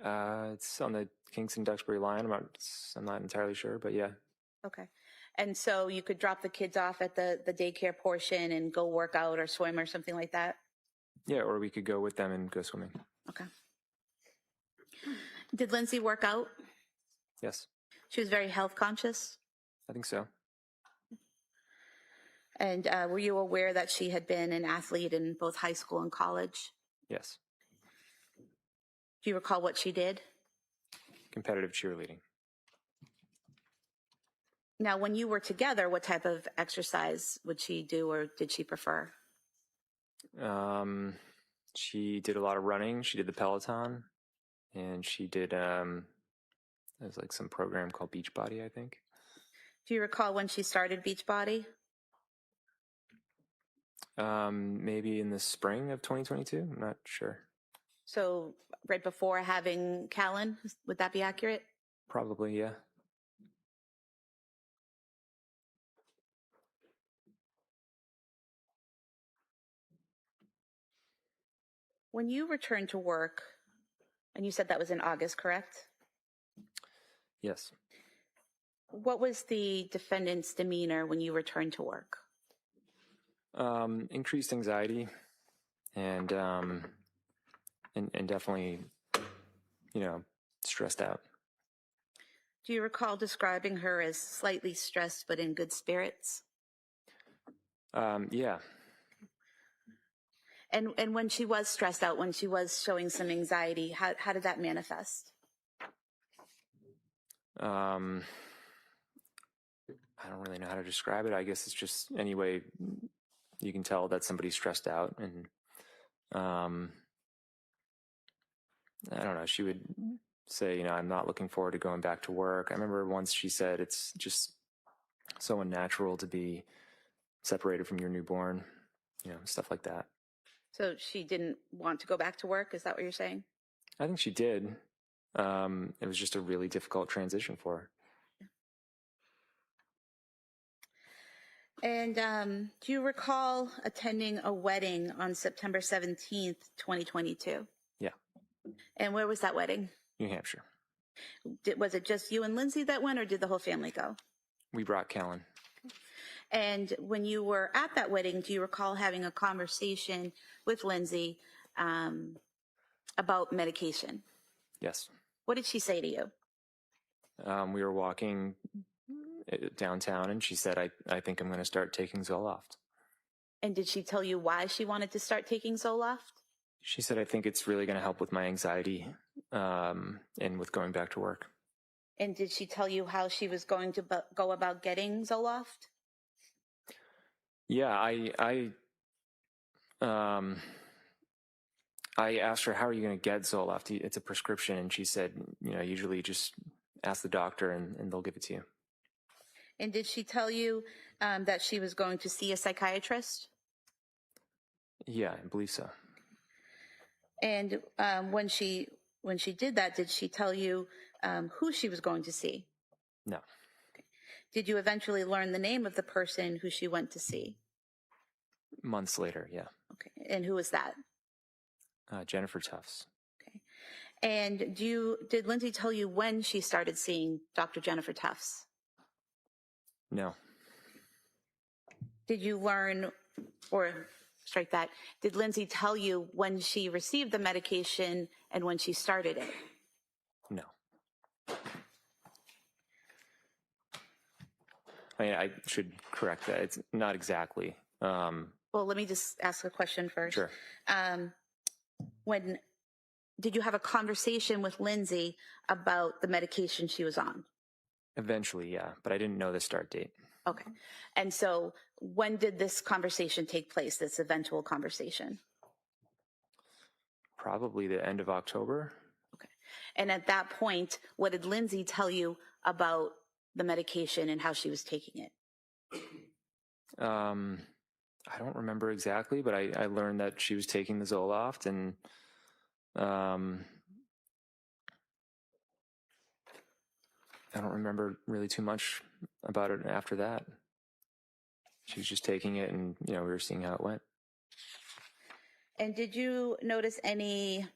It's on the Kingston-Duxbury line. I'm not entirely sure, but yeah. Okay. And so you could drop the kids off at the daycare portion and go work out or swim or something like that? Yeah, or we could go with them and go swimming. Okay. Did Lindsay work out? Yes, She was very health conscious? I think so. And were you aware that she had been an athlete in both high school and college? Yes. Do you recall what she did? Competitive cheerleading. Now, when you were together, what type of exercise would she do or did she prefer? She did a lot of running. She did the Peloton, and she did there's like some program called Beachbody, I think. Do you recall when she started Beachbody? Maybe in the spring of 2022. I'm not sure. So right before having Callan, would that be accurate? Probably, yeah. When you returned to work, and you said that was in August, correct? Yes. What was the defendant's demeanor when you returned to work? Increased anxiety and definitely, stressed out. Do you recall describing her as slightly stressed but in good spirits? Yeah. And when she was stressed out, when she was showing some anxiety, how did that manifest? I don't really know how to describe it. I guess it's just any way you can tell that somebody's stressed out. And I don't know, she would say, I'm not looking forward to going back to work. I remember once she said it's just so unnatural to be separated from your newborn, stuff like that. So she didn't want to go back to work? Is that what you're saying? I think she did. It was just a really difficult transition for her. And do you recall attending a wedding on September 17th, 2022? Yeah. And where was that wedding? New Hampshire. Was it just you and Lindsay that went, or did the whole family go? We brought Callan. And when you were at that wedding, do you recall having a conversation with Lindsay about medication? Yes. What did she say to you? We were walking downtown, and she said, I think I'm going to start taking Zoloft. And did she tell you why she wanted to start taking Zoloft? She said, I think it's really going to help with my anxiety and with going back to work. And did she tell you how she was going to go about getting Zoloft? Yeah, I asked her, how are you going to get Zoloft? It's a prescription. And she said, usually just ask the doctor and they'll give it to you. And did she tell you that she was going to see a psychiatrist? Yeah, I believe so. And when she did that, did she tell you who she was going to see? No. Okay. Did you eventually learn the name of the person who she went to see? Months later, yeah. Okay. And who was that? Jennifer Tufts. Okay. And did Lindsay tell you when she started seeing Dr. Jennifer Tufts? No. Did you learn, or strike that, did Lindsay tell you when she received the medication and when she started it? No. I mean, I should correct that. It's not exactly. Well, let me just ask a question first. Sure. When did you have a conversation with Lindsay about the medication she was on? Eventually, yeah, but I didn't know the start date. Okay. And so when did this conversation take place, this eventual conversation? Probably the end of October. Okay. And at that point, what did Lindsay tell you about the medication and how she was taking it? I don't remember exactly, but I learned that she was taking the Zoloft, and I don't remember really too much about it after that. She was just taking it, and we were seeing how it went. And did you notice any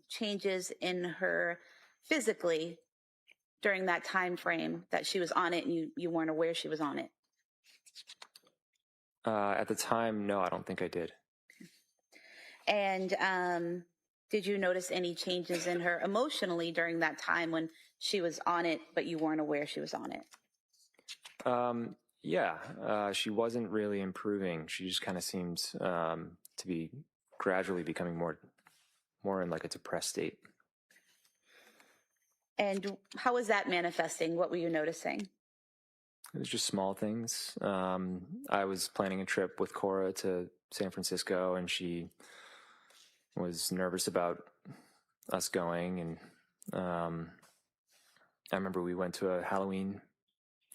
changes in her physically during that time frame that she was on it and you weren't aware she was on it? At the time, no, I don't think I did. And did you notice any changes in her emotionally during that time when she was on it, but you weren't aware she was on it? Yeah, she wasn't really improving. She just kind of seemed to be gradually becoming more in like a depressed state. And how was that manifesting? What were you noticing? It was just small things. I was planning a trip with Cora to San Francisco, and she was nervous about us going. And I remember we went to a Halloween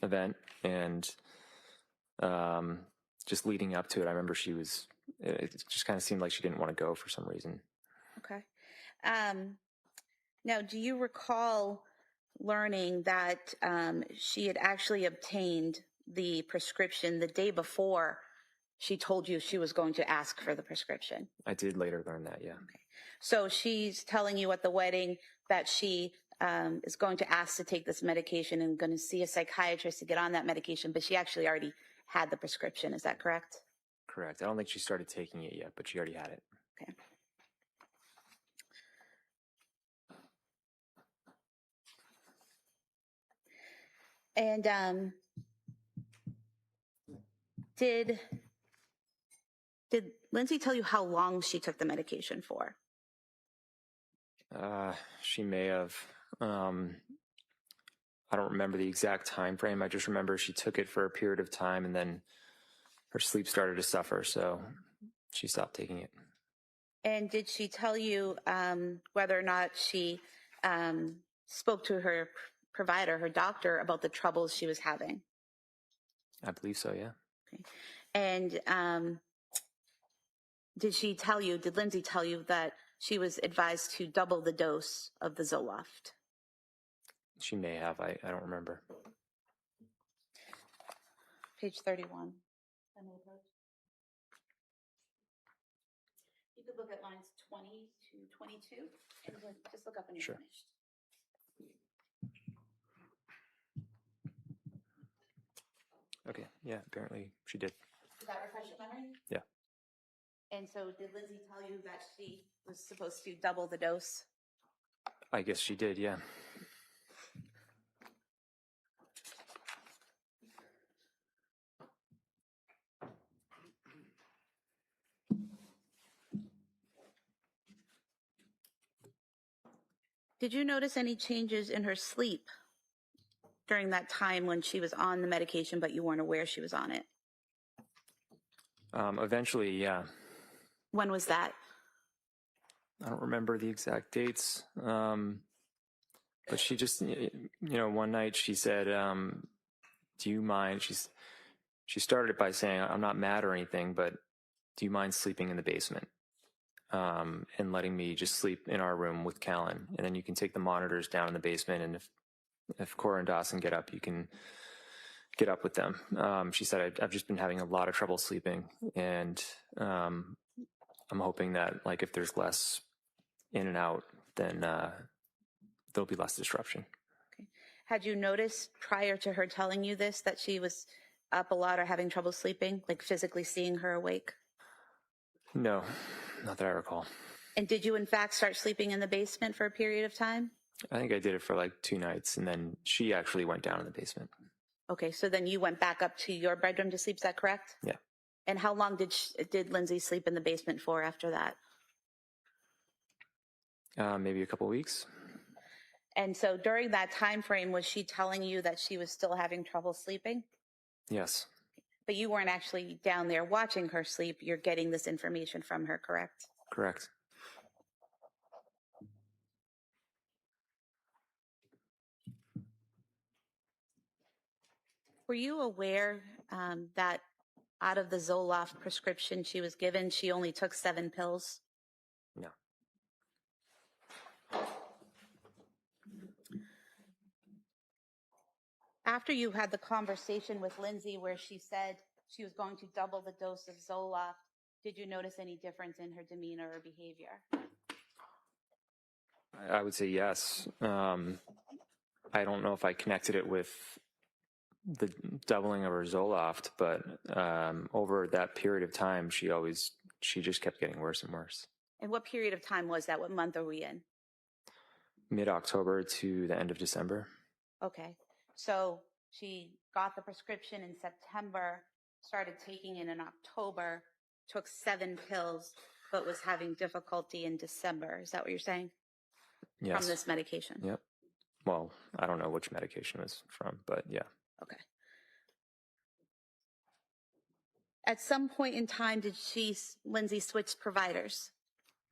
event, and just leading up to it, I remember it just kind of seemed like she didn't want to go for some reason. Okay. Now, do you recall learning that she had actually obtained the prescription the day before she told you she was going to ask for the prescription? I did later learn that, yeah. Okay. So she's telling you at the wedding that she is going to ask to take this medication and going to see a psychiatrist to get on that medication, but she actually already had the prescription. Is that correct? Correct. I don't think she started taking it yet, but she already had it. Okay. And did Lindsay tell you how long she took the medication for? She may have. I don't remember the exact time frame. I just remember she took it for a period of time, and then her sleep started to suffer, so she stopped taking it. And did she tell you whether or not she spoke to her provider, her doctor, about the troubles she was having? I believe so, yeah. Okay. And did Lindsay tell you that she was advised to double the dose of the Zoloft? She may have. I don't remember. Page 31. You could look at lines 20 to 22 and then just look up when you're Sure. finished. Okay, yeah, apparently she did. Did that refresh your memory? Yeah. And so did Lindsay tell you that she was supposed to double the dose? I guess she did, yeah. Did you notice any changes in her sleep during that time when she was on the medication, but you weren't aware she was on it? Eventually, yeah. When was that? I don't remember the exact dates. But she just, one night she said, do you mind? She started it by saying, I'm not mad or anything, but do you mind sleeping in the basement? And letting me just sleep in our room with Callan. And then you can take the monitors down in the basement, and if Cora and Dawson get up, you can get up with them. She said, I've just been having a lot of trouble sleeping, and I'm hoping that, like, if there's less in and out, then there'll be less disruption. Okay. Had you noticed prior to her telling you this that she was up a lot or having trouble sleeping, like physically seeing her awake? No, not that I recall. And did you in fact start sleeping in the basement for a period of time? I think I did it for like 2 nights, and then she actually went down in the basement. Okay, so then you went back up to your bedroom to sleep, is that correct? Yeah. And how long did Lindsay sleep in the basement for after that? Maybe a couple weeks. And so during that time frame, was she telling you that she was still having trouble sleeping? Yes, But you weren't actually down there watching her sleep. You're getting this information from her, correct? correct. Were you aware that out of the Zoloft prescription she was given, she only took 7 pills? No. After you had the conversation with Lindsay where she said she was going to double the dose of Zoloft, did you notice any difference in her demeanor or behavior? I would say yes. I don't know if I connected it with the doubling of her Zoloft, but over that period of time, she just kept getting worse and worse. And what period of time was that? What month are we in? Mid-October to the end of December. Okay. So she got the prescription in September, started taking it in October, took 7 pills, but was having difficulty in December. Is that what you're saying? Yes. From this medication? Yep. Well, I don't know which medication it was from, but yeah. Okay. At some point in time, did Lindsay, switch providers?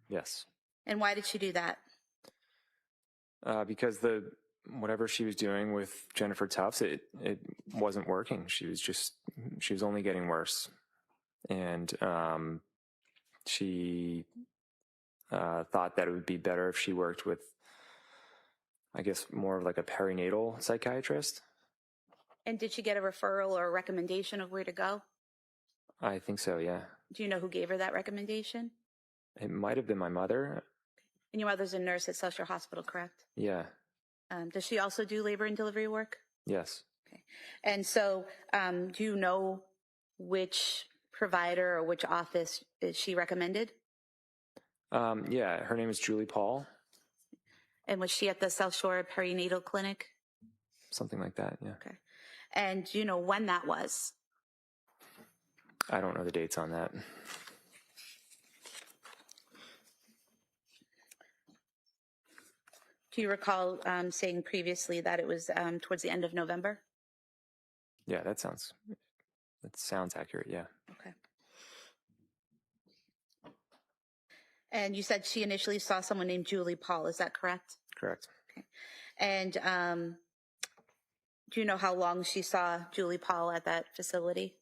Yes. And why did she do that? Because whatever she was doing with Jennifer Tufts, it wasn't working. She was only getting worse. And she thought that it would be better if she worked with, I guess, more of like a perinatal psychiatrist. And did she get a referral or a recommendation of where to go? I think so, yeah. Do you know who gave her that recommendation? It might have been my mother. And your mother's a nurse at South Shore Hospital, correct? Yeah. Does she also do labor and delivery work? Yes. Okay. And so do you know which provider or which office she recommended? Yeah, her name is Julie Paul. And was she at the South Shore Perinatal Clinic? Something like that, yeah. Okay. And do you know when that was? I don't know the dates on that. Do you recall saying previously that it was towards the end of November? Yeah, that sounds accurate, yeah. Okay. And you said she initially saw someone named Julie Paul, is that correct? Correct. Okay. And do you know how long she saw Julie Paul at that facility?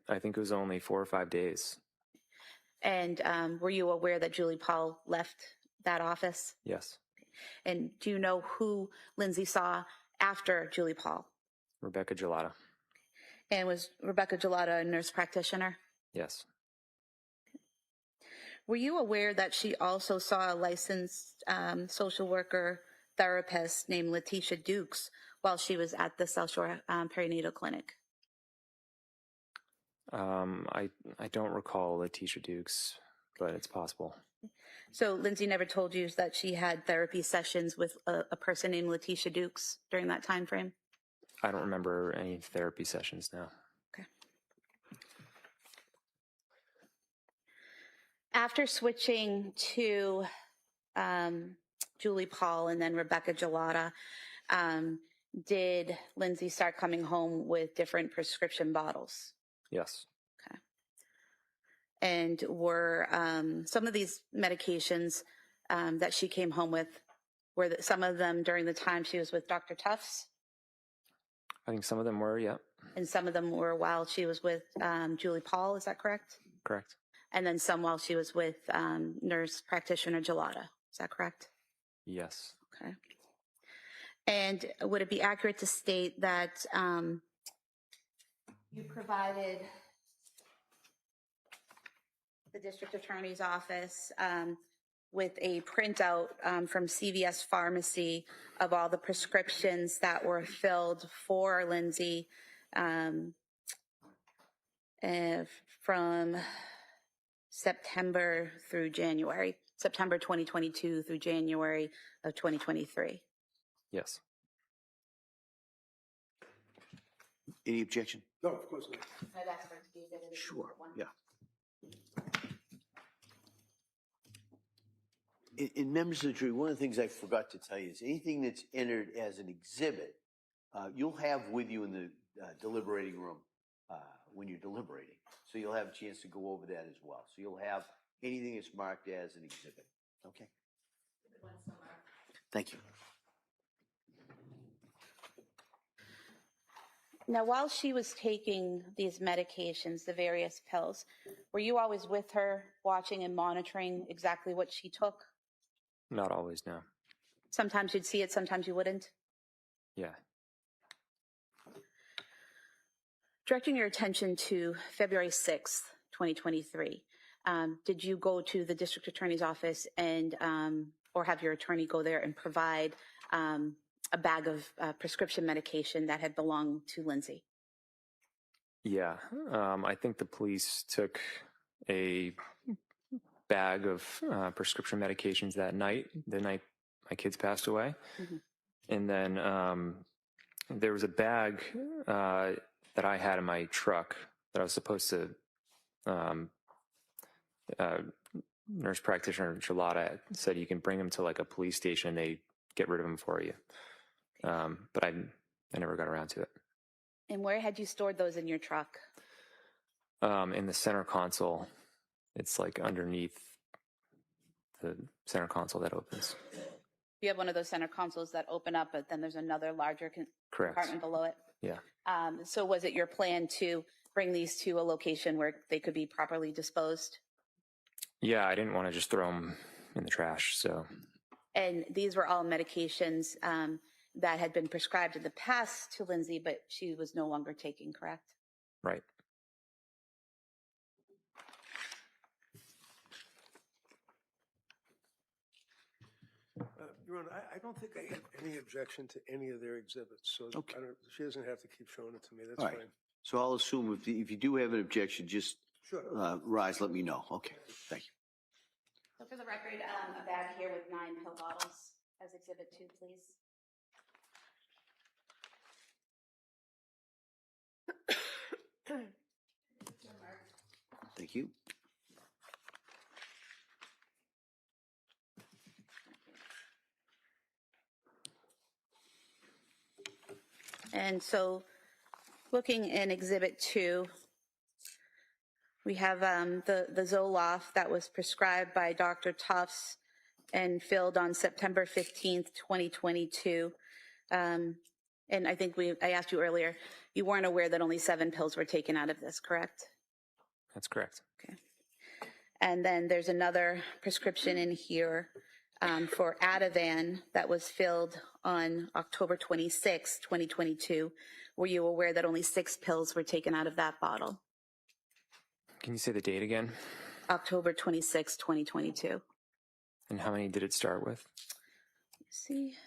I think it was only 4 or 5 days. And were you aware that Julie Paul left that office? Yes. And do you know who Lindsay saw after Julie Paul? Rebecca Gelata. And was Rebecca Gelata a nurse practitioner? Yes. Were you aware that she also saw a licensed social worker therapist named Letitia Dukes while she was at the South Shore Perinatal Clinic? I don't recall Letitia Dukes, but it's possible. So Lindsay never told you that she had therapy sessions with a person named Letitia Dukes during that time frame? I don't remember any therapy sessions now. Okay. After switching to Julie Paul and then Rebecca Gelata, did Lindsay start coming home with different prescription bottles? Yes. Okay. And were some of these medications that she came home with, were some of them during the time she was with Dr. Tufts? I think some of them were, yeah. And some of them were while she was with Julie Paul, is that correct? Correct. And then some while she was with nurse practitioner Gelata, is that correct? Yes. Okay. And would it be accurate to state that you provided the district attorney's office with a printout from CVS Pharmacy of all the prescriptions that were filled for Lindsay from September through January, September 2022 through January of 2023? Yes. Any objection? No, of course not. I'd ask her to give it a Sure, yeah. In members of the jury, one of the things I forgot to tell you is anything that's entered as an exhibit, you'll have with you in the deliberating room when you're deliberating. So you'll have a chance to go over that as well. So you'll have anything that's marked as an exhibit. Okay? Thank you. Now, while she was taking these medications, the various pills, were you always with her, watching and monitoring exactly what she took? Not always, no. Sometimes you'd see it, sometimes you wouldn't. Yeah. Directing your attention to February 6th, 2023, did you go to the district attorney's office and, or have your attorney go there and provide a bag of prescription medication that had belonged to Lindsay? Yeah. I think the police took a bag of prescription medications that night, the night my kids passed away. Mm-hmm. And then there was a bag that I had in my truck that I was supposed to, nurse practitioner Gelada said you can bring them to like a police station and they get rid of them for you. But I never got around to it. And where had you stored those in your truck? In the center console. It's like underneath the center console that opens. You have one of those center consoles that open up, but then there's another larger Correct. compartment below it? Yeah. So was it your plan to bring these to a location where they could be properly disposed? Yeah, I didn't want to just throw them in the trash, so. And these were all medications that had been prescribed in the past to Lindsay, but she was no longer taking, correct? Right. Your Honor, I don't think I have any objection to any of their exhibits, so Okay. she doesn't have to keep showing it to me. That's All right. fine. So I'll assume if you do have an objection, just Sure. rise, let me know. Okay, thank you. So for the record, a bag here with 9 pill bottles as exhibit 2, please. Thank you. And so looking in exhibit 2, we have the Zoloft that was prescribed by Dr. Tufts and filled on September 15th, 2022. And I think I asked you earlier, you weren't aware that only 7 pills were taken out of this, correct? That's correct. Okay. And then there's another prescription in here for Ativan that was filled on October 26, 2022. Were you aware that only 6 pills were taken out of that bottle? Can you say the date again? October 26, 2022. And how many did it start with? Let's see.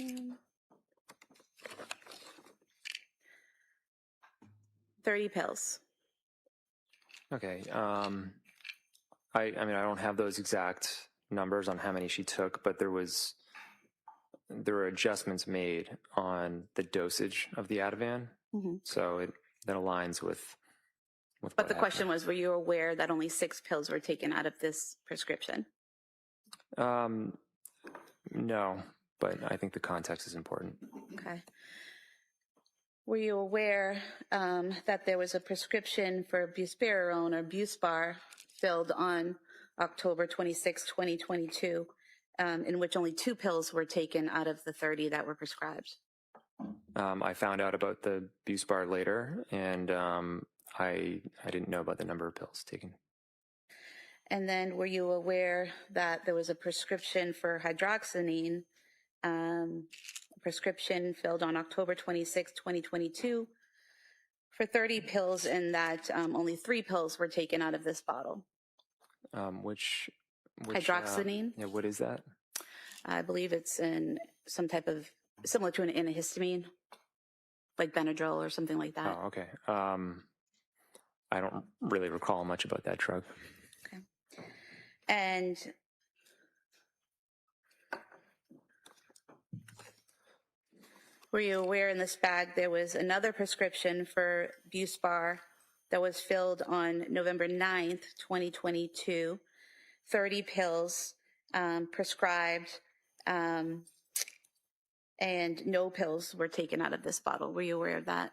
Okay. 30 pills. Okay. I mean, I don't have those exact numbers on how many she took, but there were adjustments made on the dosage of the Ativan. Mm-hmm. So that aligns with But the question was, were you aware that only 6 pills were taken out of this prescription? No, but I think the context is important. Okay. Were you aware that there was a prescription for buspirone or Buspar filled on October 26, 2022, in which only 2 pills were taken out of the 30 that were prescribed? I found out about the Buspar later, and I didn't know about the number of pills taken. And then were you aware that there was a prescription for hydroxyzine, prescription filled on October 26, 2022 for 30 pills, and that only 3 pills were taken out of this bottle? Which Hydroxyzine? Yeah, what is that? I believe it's in some type of, similar to an antihistamine, like Benadryl or something like that. Oh, okay. I don't really recall much about that drug. Okay. And were you aware in this bag there was another prescription for Buspar that was filled on November 9th, 2022, 30 pills prescribed, and no pills were taken out of this bottle. Were you aware of that?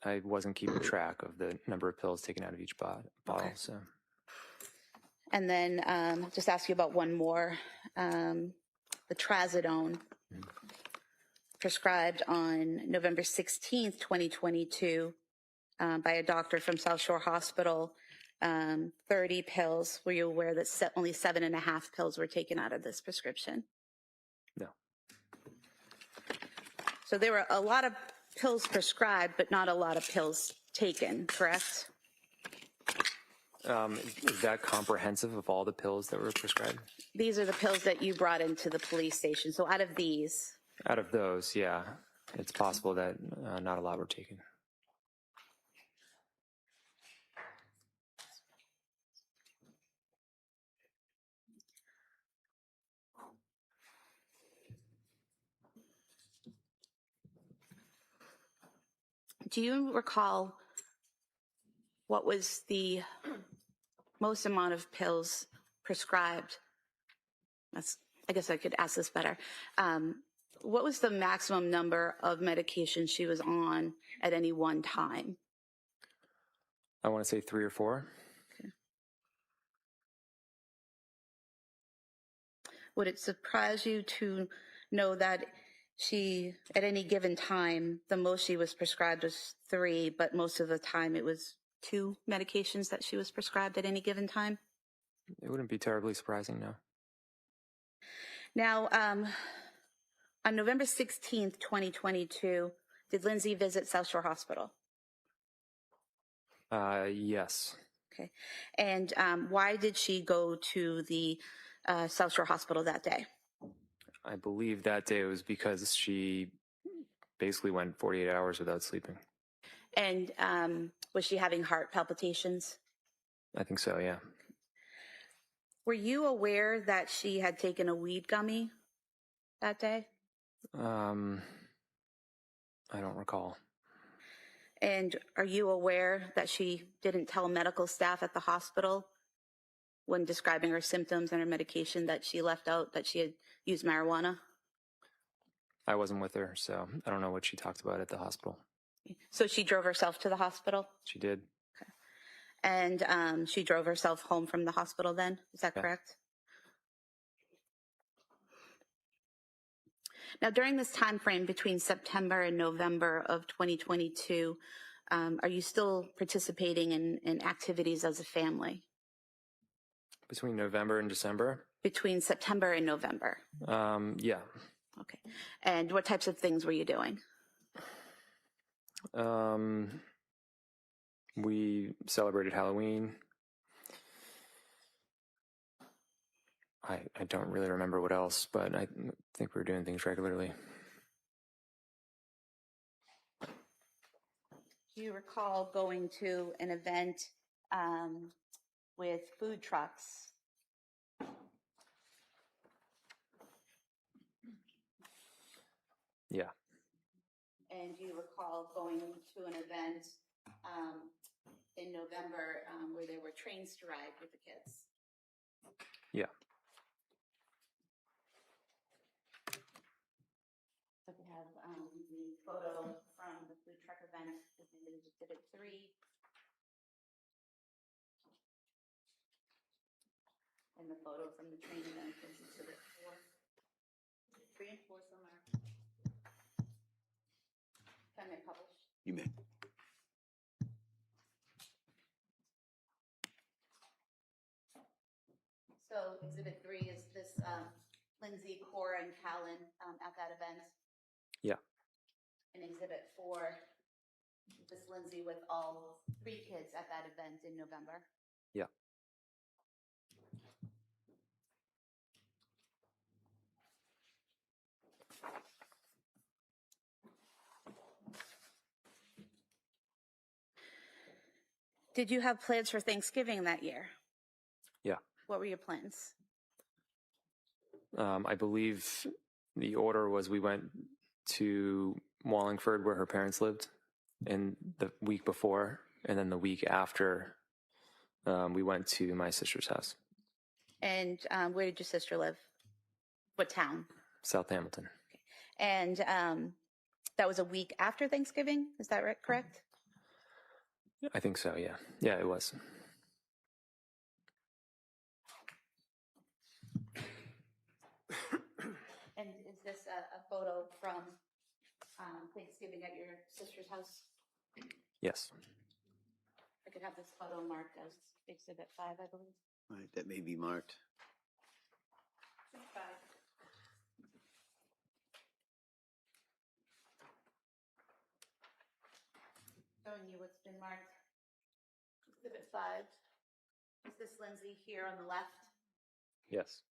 I wasn't keeping track of the number of pills taken out of each bottle, Okay. so. And then just ask you about one more, the trazodone, prescribed on November 16th, 2022, by a doctor from South Shore Hospital, 30 pills. Were you aware that only 7.5 pills were taken out of this prescription? No. So there were a lot of pills prescribed, but not a lot of pills taken, correct? Is that comprehensive of all the pills that were prescribed? These are the pills that you brought into the police station. So out of these, Out of those, yeah, it's possible that not a lot were taken. do you recall what was the most amount of pills prescribed? I guess I could ask this better. What was the maximum number of medications she was on at any one time? I want to say 3 or 4. Would it surprise you to know that she, at any given time, the most she was prescribed was 3, but most of the time it was 2 medications that she was prescribed at any given time? It wouldn't be terribly surprising, no. Now, on November 16th, 2022, did Lindsay visit South Shore Hospital? Yes. Okay. And why did she go to the South Shore Hospital that day? I believe that day was because she basically went 48 hours without sleeping. And was she having heart palpitations? I think so, yeah. Were you aware that she had taken a weed gummy that day? I don't recall. And are you aware that she didn't tell medical staff at the hospital when describing her symptoms and her medication that she left out that she had used marijuana? I wasn't with her, so I don't know what she talked about at the hospital. So she drove herself to the hospital? She did. And she drove herself home from the hospital then? Is that correct? Now, during this time frame between September and November of 2022, are you still participating in activities as a family? Between November and December? Between September and November? Yeah. Okay. And what types of things were you doing? We celebrated Halloween. I don't really remember what else, but I think we were doing things regularly. Do you recall going to an event with food trucks? Yeah. And do you recall going to an event in November where there were trains to ride with the kids? Yeah. So we have the photo from the food truck event, this is exhibit 3. And the photo from the train event is exhibit 4. 3 and 4 somewhere. Can I publish? You may. So exhibit 3 is this Lindsay, Cora, and Callan at that event. Yeah. And exhibit 4, this Lindsay with all 3 kids at that event in November. Yeah. Did you have plans for Thanksgiving that year? Yeah. What were your plans? I believe the order was we went to Wallingford, where her parents lived, in the week before, and then the week after, we went to my sister's house, And where did your sister live? What town? South Hamilton. And that was a week after Thanksgiving. Is that right? Correct? I think so. Yeah. Yeah, it was. And is this a photo from Thanksgiving at your sister's house? Yes. I could have this photo marked as Exhibit 5, I believe. Right, that may be marked. Exhibit 5. Showing you what's been marked. Exhibit 5. Is this Lindsay here on the left? Yes.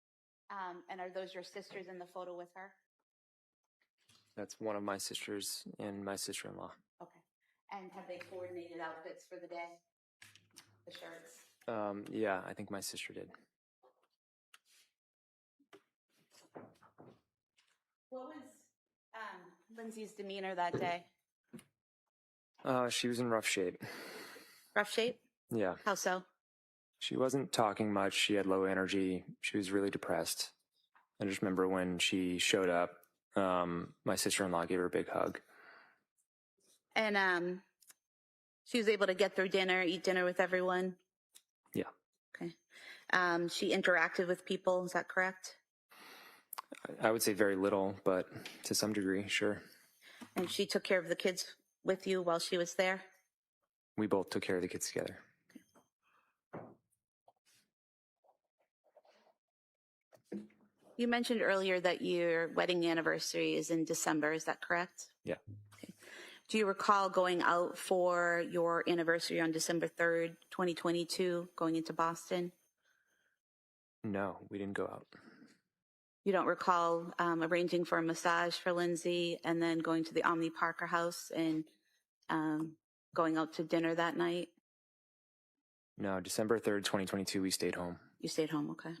And are those your sisters in the photo with her? That's one of my sisters and my sister-in-law. Okay. And have they coordinated outfits for the day? The shirts? Yeah, I think my sister did. What was Lindsay's demeanor that day? She was in rough shape. Rough shape? Yeah. How so? She wasn't talking much. She had low energy. She was really depressed. I just remember when she showed up, my sister-in-law gave her a big hug. And she was able to get through dinner, eat dinner with everyone? Yeah. Okay. She interacted with people, is that correct? I would say very little, but to some degree, sure. And she took care of the kids with you while she was there? We both took care of the kids together. You mentioned earlier that your wedding anniversary is in December, is that correct? Yeah. Okay. Do you recall going out for your anniversary on December 3rd, 2022, going into Boston? No, we didn't go out. You don't recall arranging for a massage for Lindsay and then going to the Omni Parker house and going out to dinner that night? No, December 3rd, 2022, we stayed home. You stayed home, okay.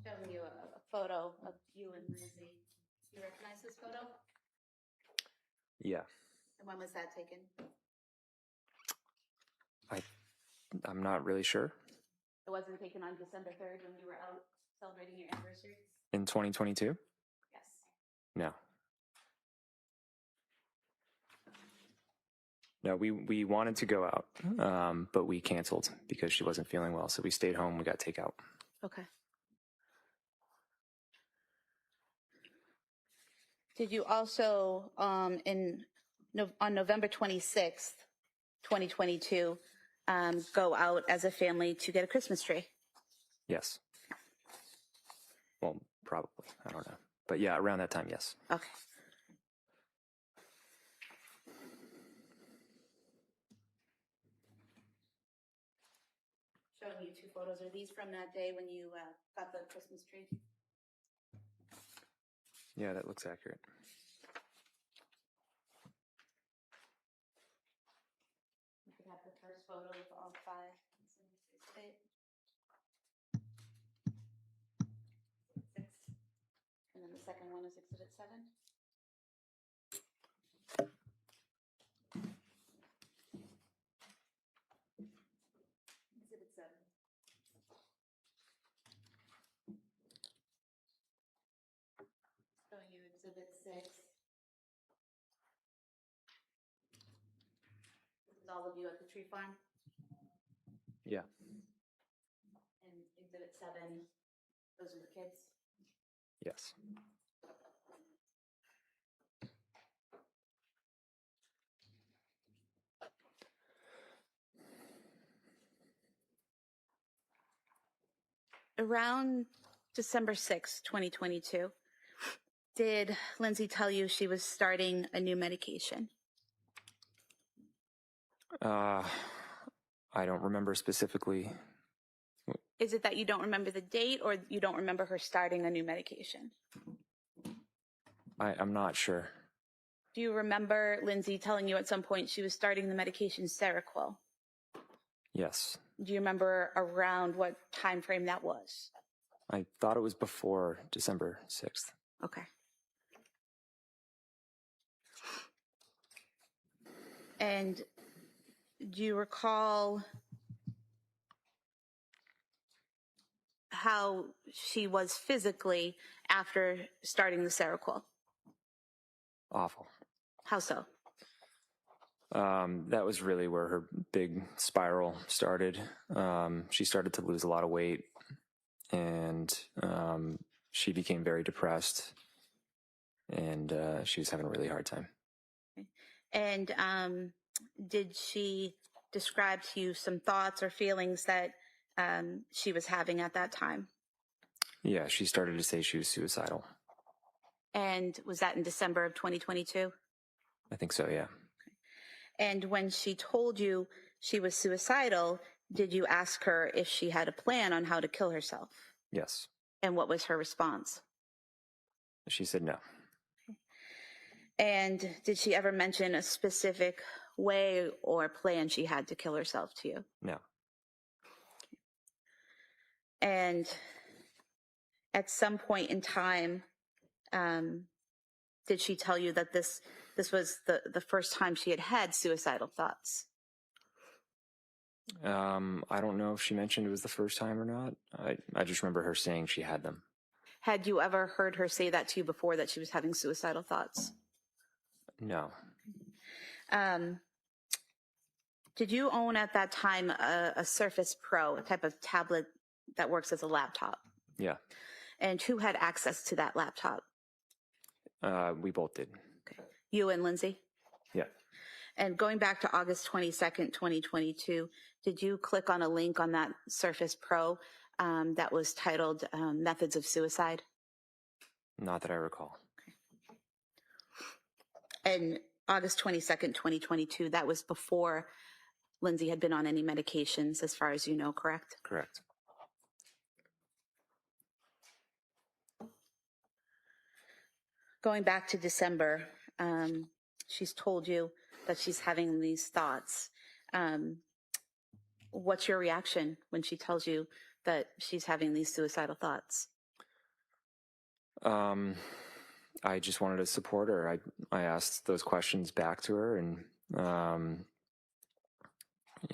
Showing you a photo of you and Lindsay. You recognize this photo? Yeah. And when was that taken? I'm not really sure. It wasn't taken on December 3rd when you were out celebrating your anniversary? In 2022? Yes. No. No, we wanted to go out, but we canceled because she wasn't feeling well. So we stayed home. We got takeout. Okay. Did you also, on November 26th, 2022, go out as a family to get a Christmas tree? Yes. Well, probably. I don't know. But yeah, around that time, yes. Okay. Showing you two photos. Are these from that day when you got the Christmas tree? Yeah, that looks accurate. You could have the first photo of all 5. Six. And then the second one is Exhibit 7. Exhibit 7. Showing you Exhibit 6. This is all of you at the tree farm. Yeah. And Exhibit 7, those are the kids. Yes. Around December 6th, 2022, Did Lindsay tell you she was starting a new medication? I don't remember specifically. Is it that you don't remember the date or you don't remember her starting a new medication? I'm not sure. Do you remember Lindsay telling you at some point she was starting the medication Seroquel? Yes. Do you remember around what time frame that was? I thought it was before December 6th. Okay. And do you recall how she was physically after starting the Seroquel? Awful. How so? That was really where her big spiral started. She started to lose a lot of weight, and she became very depressed, and she was having a really hard time. And did she describe to you some thoughts or feelings that she was having at that time? Yeah, she started to say she was suicidal. And was that in December of 2022? I think so, yeah. And when she told you she was suicidal, did you ask her if she had a plan on how to kill herself? Yes. And what was her response? She said no. And did she ever mention a specific way or plan she had to kill herself to you? No. And at some point in time, did she tell you that this was the first time she had had suicidal thoughts? I don't know if she mentioned it was the first time or not. I just remember her saying she had them. Had you ever heard her say that to you before, that she was having suicidal thoughts? No. Did you own at that time a Surface Pro, a type of tablet that works as a laptop? Yeah. And who had access to that laptop? We both did. Okay. You and Lindsay? Yeah. And going back to August 22nd, 2022, did you click on a link on that Surface Pro that was titled Methods of Suicide? Not that I recall. And August 22nd, 2022, that was before Lindsay had been on any medications, as far as you know, correct? Correct. Going back to December, she's told you that she's having these thoughts. What's your reaction when she tells you that she's having these suicidal thoughts? I just wanted to support her. I asked those questions back to her, and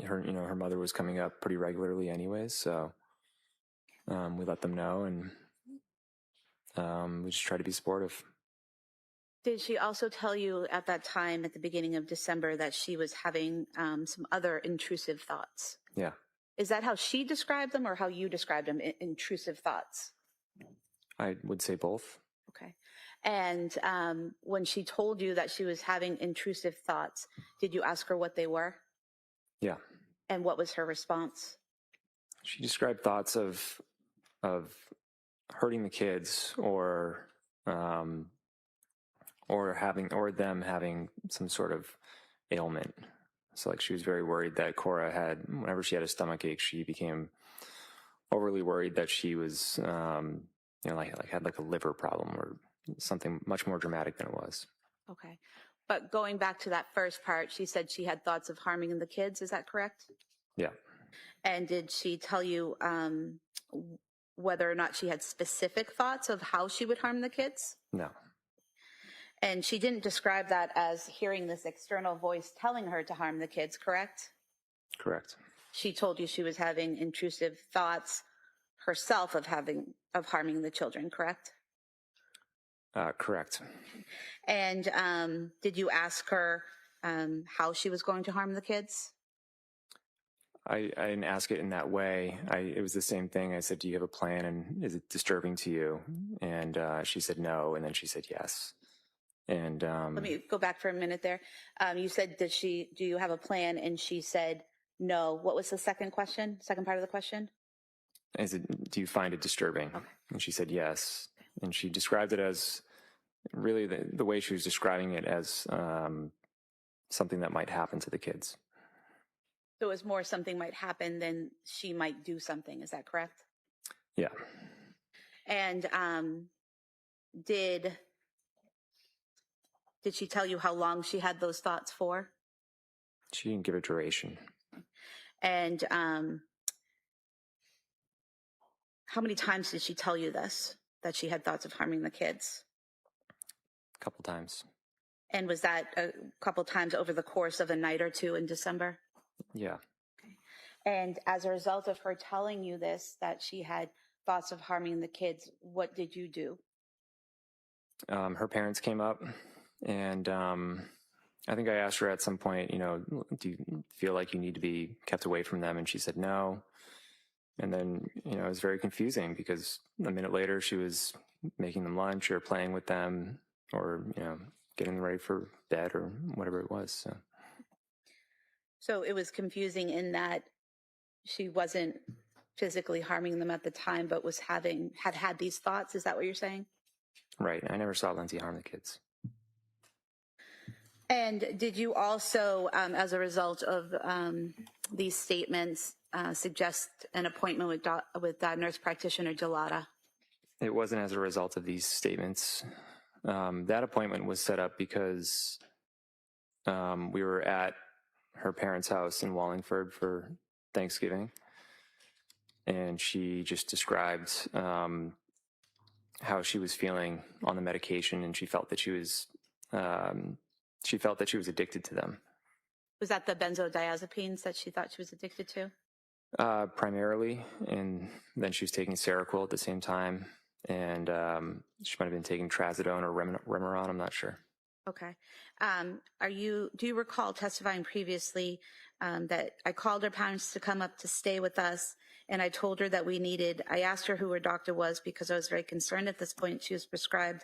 her mother was coming up pretty regularly anyways, so we let them know, and we just try to be supportive. Did she also tell you at that time, at the beginning of December, that she was having some other intrusive thoughts? Yeah. Is that how she described them or how you described them, intrusive thoughts? I would say both. Okay. And when she told you that she was having intrusive thoughts, did you ask her what they were? Yeah. And what was her response? She described thoughts of hurting the kids, or them having some sort of ailment. So like she was very worried that Cora had, whenever she had a stomach ache, she became overly worried that she was, like had like a liver problem or something much more dramatic than it was. Okay. But going back to that first part, she said she had thoughts of harming the kids. Is that correct? Yeah. And did she tell you whether or not she had specific thoughts of how she would harm the kids? No. And she didn't describe that as hearing this external voice telling her to harm the kids, correct? Correct. She told you she was having intrusive thoughts herself of harming the children, correct? Correct. And did you ask her how she was going to harm the kids? I didn't ask it in that way. It was the same thing. I said, do you have a plan, and is it disturbing to you? And she said no, and then she said yes. And let me go back for a minute there. You said, do you have a plan? And she said no. What was the second part of the question? I said, do you find it disturbing? Okay. And she said yes. And she described it as really the way she was describing it as something that might happen to the kids. So it was more something might happen than she might do something. Is that correct? Yeah. And did she tell you how long she had those thoughts for? She didn't give a duration. And how many times did she tell you this, that she had thoughts of harming the kids? A couple times. And was that a couple times over the course of a night or two in December? Yeah. And as a result of her telling you this, that she had thoughts of harming the kids, what did you do? Her parents came up, and I think I asked her at some point, do you feel like you need to be kept away from them? And she said no. And then, it was very confusing because a minute later she was making them lunch or playing with them or, getting them ready for bed or whatever it was. So it was confusing in that she wasn't physically harming them at the time, but had these thoughts. Is that what you're saying? Right. I never saw Lindsay harm the kids. And did you also, as a result of these statements, suggest an appointment with nurse practitioner Gelada? It wasn't as a result of these statements. That appointment was set up because we were at her parents' house in Wallingford for Thanksgiving, and she just described how she was feeling on the medication, and she felt that she was addicted to them. Was that the benzodiazepines that she thought she was addicted to? Primarily, and then she was taking Seroquel at the same time, and she might have been taking Trazodone or Remeron, I'm not sure. Okay. Do you recall testifying previously that I called her parents to come up to stay with us, and I told her that I asked her who her doctor was because I was very concerned at this point. She was prescribed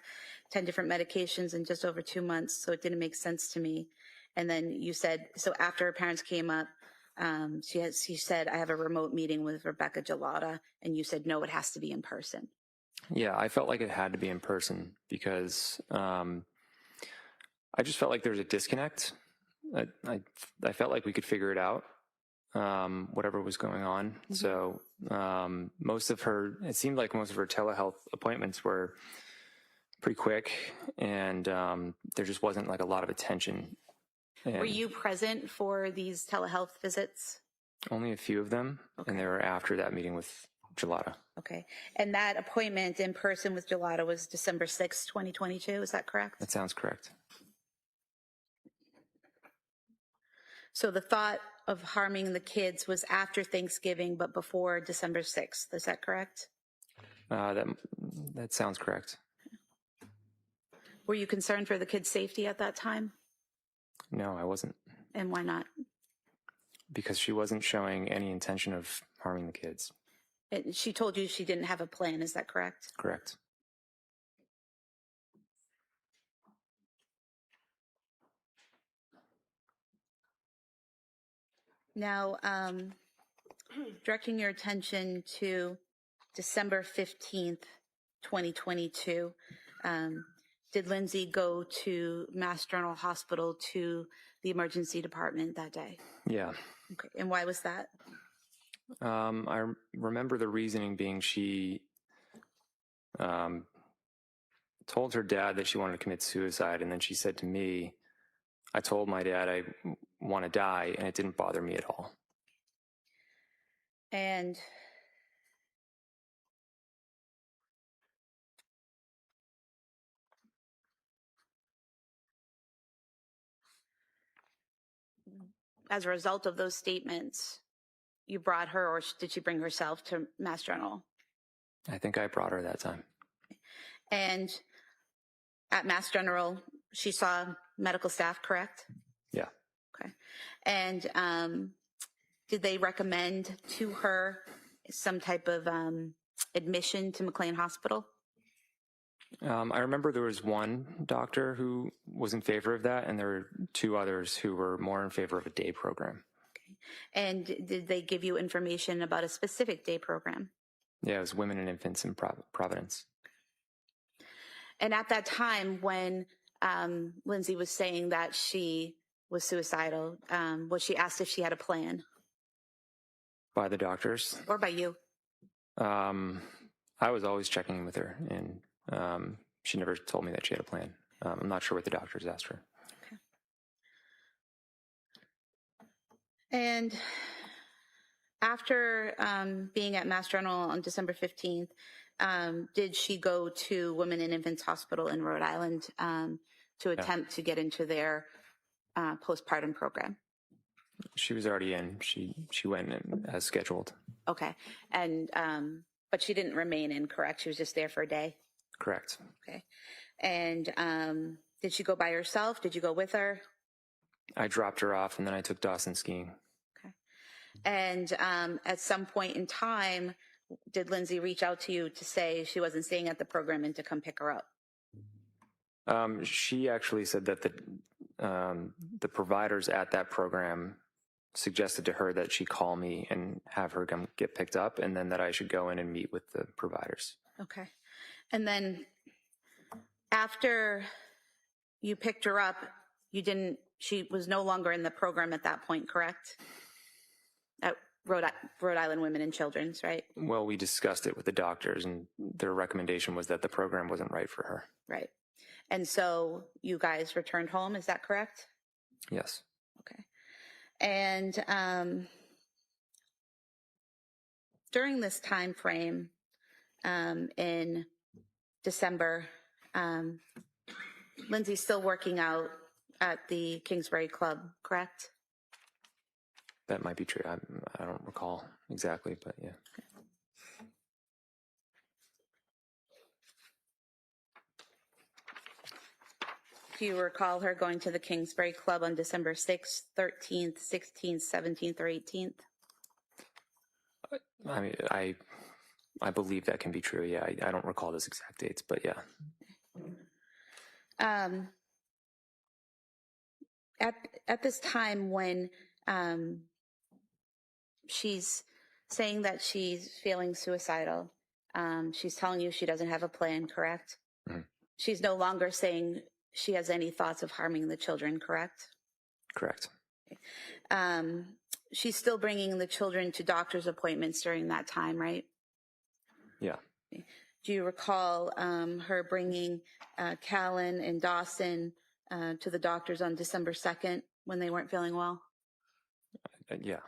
10 different medications in just over 2 months, so it didn't make sense to me. And then you said, so after her parents came up, she said, I have a remote meeting with Rebecca Gelada, and you said, no, it has to be in person. Yeah, I felt like it had to be in person because I just felt like there was a disconnect. I felt like we could figure it out, whatever was going on. Mm-hmm. So it seemed like most of her telehealth appointments were pretty quick, and there just wasn't like a lot of attention. Were you present for these telehealth visits? Only a few of them, okay. And they were after that meeting with Gelada. Okay. And that appointment in person with Gelada was December 6, 2022. Is that correct? That sounds correct. So the thought of harming the kids was after Thanksgiving, but before December 6th. Is that correct? That sounds correct. Were you concerned for the kids' safety at that time? No, I wasn't. And why not? Because she wasn't showing any intention of harming the kids. And she told you she didn't have a plan. Is that correct? Correct. Now, directing your attention to December 15th, 2022, did Lindsay go to Mass General Hospital to the emergency department that day? Yeah. Okay. And why was that? I remember the reasoning being she told her dad that she wanted to commit suicide, and then she said to me, I told my dad I want to die, and it didn't bother me at all. And as a result of those statements, you brought her, or did she bring herself to Mass General? I think I brought her that time. And at Mass General, she saw medical staff, correct? Yeah. Okay. And did they recommend to her some type of admission to McLean Hospital? I remember there was one doctor who was in favor of that, and there were two others who were more in favor of a day program. Okay. And did they give you information about a specific day program? Yeah, it was Women and Infants in Providence. And at that time, when Lindsay was saying that she was suicidal, was she asked if she had a plan, By the doctors. or by you? I was always checking in with her, and she never told me that she had a plan. I'm not sure what the doctors asked her. Okay. And after being at Mass General on December 15th, did she go to Women and Infants Hospital in Rhode Island to attempt to get into their postpartum program? She was already in. She went in as scheduled. Okay. And but she didn't remain in, correct? She was just there for a day? Correct. Okay. And did she go by herself? Did you go with her? I dropped her off, and then I took Dawson skiing. Okay. And at some point in time, did Lindsay reach out to you to say she wasn't staying at the program and to come pick her up? She actually said that the providers at that program suggested to her that she call me and have her come get picked up, and then that I should go in and meet with the providers. Okay. And then after you picked her up, she was no longer in the program at that point, correct? At Rhode Island Women and Children's, right? Well, we discussed it with the doctors, and their recommendation was that the program wasn't right for her. Right. And so you guys returned home, is that correct? Yes. Okay. And during this time frame in December, Lindsay's still working out at the Kingsbury Club, correct? That might be true. I don't recall exactly, but yeah. Do you recall her going to the Kingsbury Club on December 6th, 13th, 16th, 17th, or 18th? I mean, I believe that can be true. Yeah, I don't recall those exact dates, but yeah. At this time when she's saying that she's feeling suicidal, she's telling you she doesn't have a plan, correct? Mm-hmm. She's no longer saying she has any thoughts of harming the children, correct? Correct. She's still bringing the children to doctor's appointments during that time, right? Yeah. Do you recall her bringing Callan and Dawson to the doctors on December 2nd when they weren't feeling well? Yeah.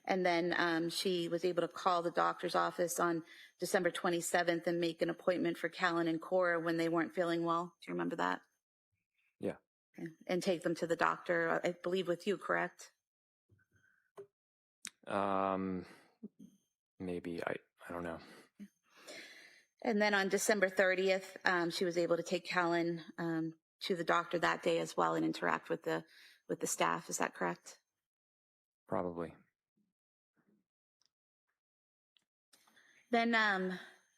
And then she was able to call the doctor's office on December 27th and make an appointment for Callan and Cora when they weren't feeling well. Do you remember that? Yeah. Okay. And take them to the doctor, I believe with you, correct? Maybe. I don't know. And then on December 30th, she was able to take Callan to the doctor that day as well and interact with the staff. Is that correct? Probably. Then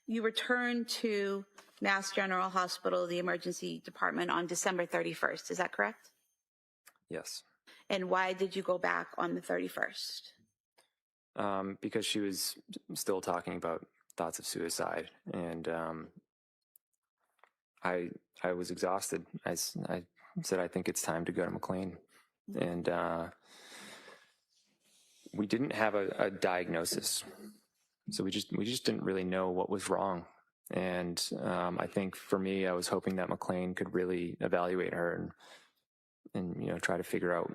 you returned to Mass General Hospital, the emergency department, on December 31st. Is that correct? Yes. And why did you go back on the 31st? Because she was still talking about thoughts of suicide, and I was exhausted. I said, I think it's time to go to McLean, and we didn't have a diagnosis, so we just didn't really know what was wrong. And I think for me, I was hoping that McLean could really evaluate her and try to figure out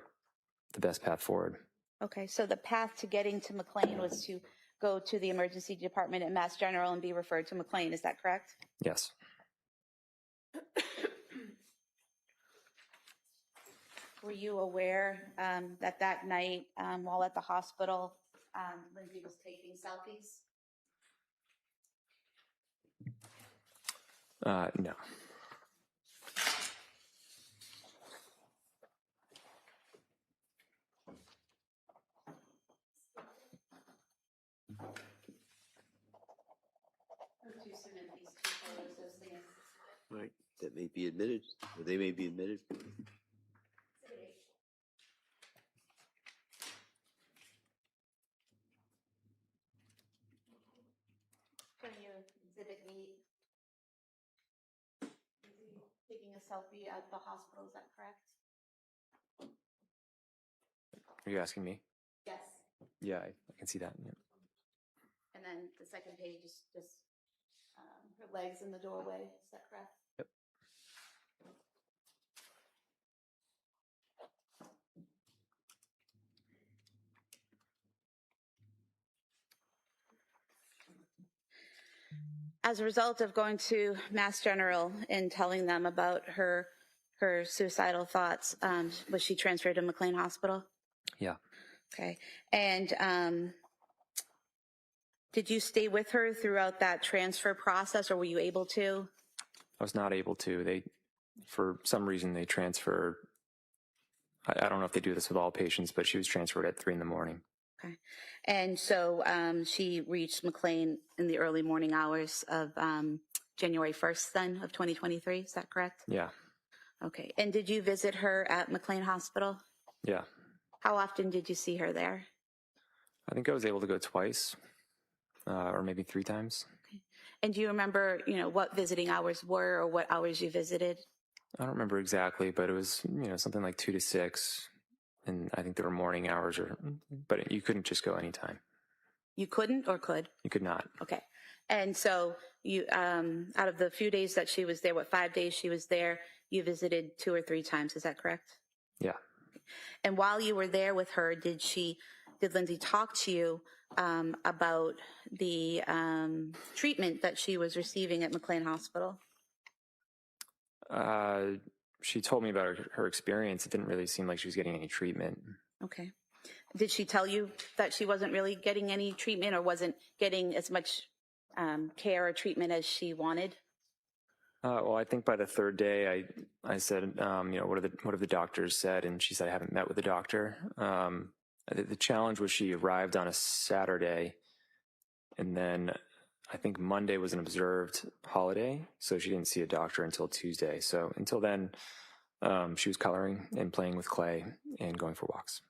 the best path forward. Okay, so the path to getting to McLean was to go to the emergency department at Mass General and be referred to McLean. Is that correct? Yes. Were you aware that night while at the hospital, Lindsay was taking selfies? No. Right, that may be admitted, or they may be admitted. Can you exhibit me a selfie at the hospital, is that correct? Are you asking me? Yes. Yeah, I can see that. Yeah. And then the second page is just her legs in the doorway, is that correct? Yep. As a result of going to Mass General and telling them about her suicidal thoughts, was she transferred to McLean Hospital? Yeah. Okay. And did you stay with her throughout that transfer process, or were you able to? I was not able to. For some reason, they transfer. I don't know if they do this with all patients, but she was transferred at 3 a.m. Okay. And so she reached McLean in the early morning hours of January 1st, then, of 2023. Is that correct? Yeah. Okay. And did you visit her at McLean Hospital? Yeah. How often did you see her there? I think I was able to go twice, or maybe 3 times. Okay. And do you remember, what visiting hours were or what hours you visited? I don't remember exactly, but it was, something like 2 to 6. And I think there were morning hours, but you couldn't just go anytime. You couldn't or could? You could not. Okay. And so you, out of the few days that she was there, 5 days she was there, you visited 2 or 3 times. Is that correct? Yeah. And while you were there with her, did Lindsay talk to you about the treatment that she was receiving at McLean Hospital? She told me about her experience. It didn't really seem like she was getting any treatment. Okay. Did she tell you that she wasn't really getting any treatment or wasn't getting as much care or treatment as she wanted? Well, I think by the 3rd day, I said, what have the doctors said? And she said, I haven't met with the doctor. The challenge was she arrived on a Saturday, and then I think Monday was an observed holiday, so she didn't see a doctor until Tuesday. So until then, she was coloring and playing with clay and going for walks.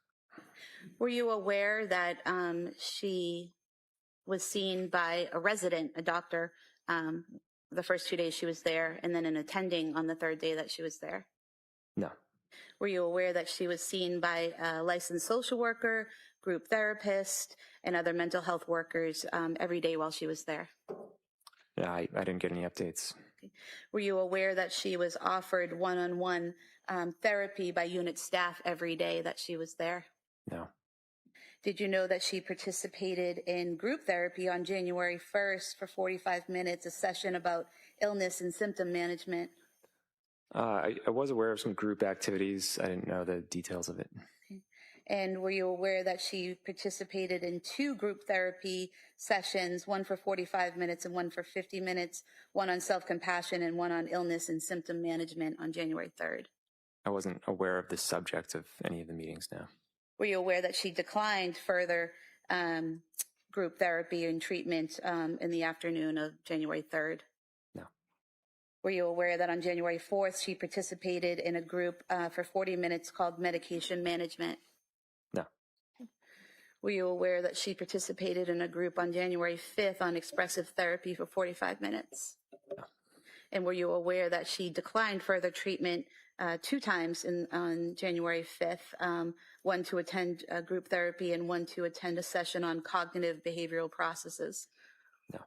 Were you aware that she was seen by a resident, a doctor, the first 2 days she was there, and then an attending on the 3rd day that she was there? No. Were you aware that she was seen by a licensed social worker, group therapist, and other mental health workers every day while she was there? Yeah, I didn't get any updates. Okay. Were you aware that she was offered one-on-one therapy by unit staff every day that she was there? No. Did you know that she participated in group therapy on January 1st for 45 minutes, a session about illness and symptom management? I was aware of some group activities. I didn't know the details of it. Okay. And were you aware that she participated in 2 group therapy sessions, one for 45 minutes and one for 50 minutes, one on self-compassion and one on illness and symptom management on January 3rd? I wasn't aware of the subject of any of the meetings now. Were you aware that she declined further group therapy and treatment in the afternoon of January 3rd? No. Were you aware that on January 4th, she participated in a group for 40 minutes called medication management? No. Were you aware that she participated in a group on January 5th on expressive therapy for 45 minutes? No. And were you aware that she declined further treatment 2 times on January 5th, one to attend group therapy and one to attend a session on cognitive behavioral processes? No.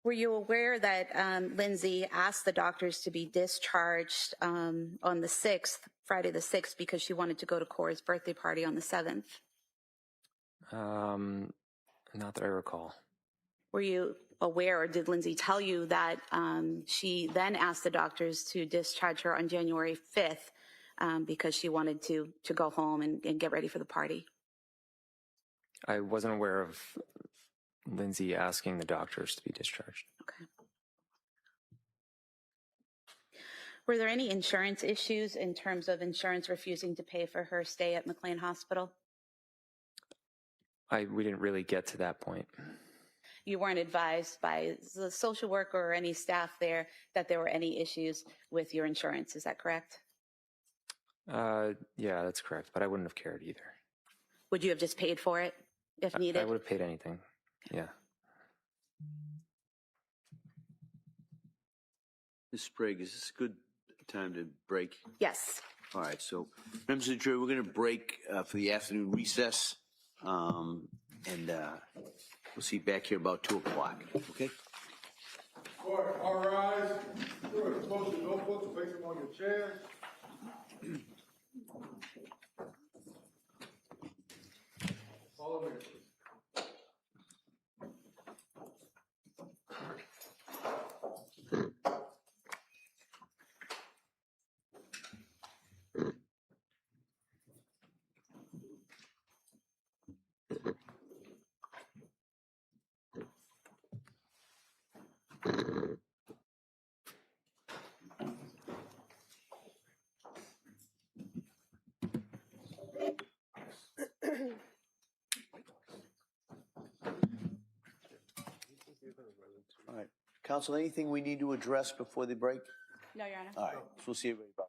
Were you aware that Lindsay asked the doctors to be discharged on the 6th, Friday the 6th, because she wanted to go to Cora's birthday party on the 7th? Not that I recall. Were you aware, or did Lindsay tell you that she then asked the doctors to discharge her on January 5th because she wanted to go home and get ready for the party? I wasn't aware of Lindsay asking the doctors to be discharged. Okay. Were there any insurance issues in terms of insurance refusing to pay for her stay at McLean Hospital? We didn't really get to that point. You weren't advised by the social worker or any staff there that there were any issues with your insurance, is that correct? Yeah, that's correct, but I wouldn't have cared either. Would you have just paid for it if needed? I would have paid anything. Yeah. Ms. Sprague, is this a good time to break? Yes. All right, so members of the jury, we're going to break for the afternoon recess, and we'll see you back here about 2 o'clock, okay? Court, all rise. Good. Close your notebooks, place them on your chairs. Follow me, please. All right. Counsel, anything we need to address before the break? No, Your Honor. All right, so we'll see everybody about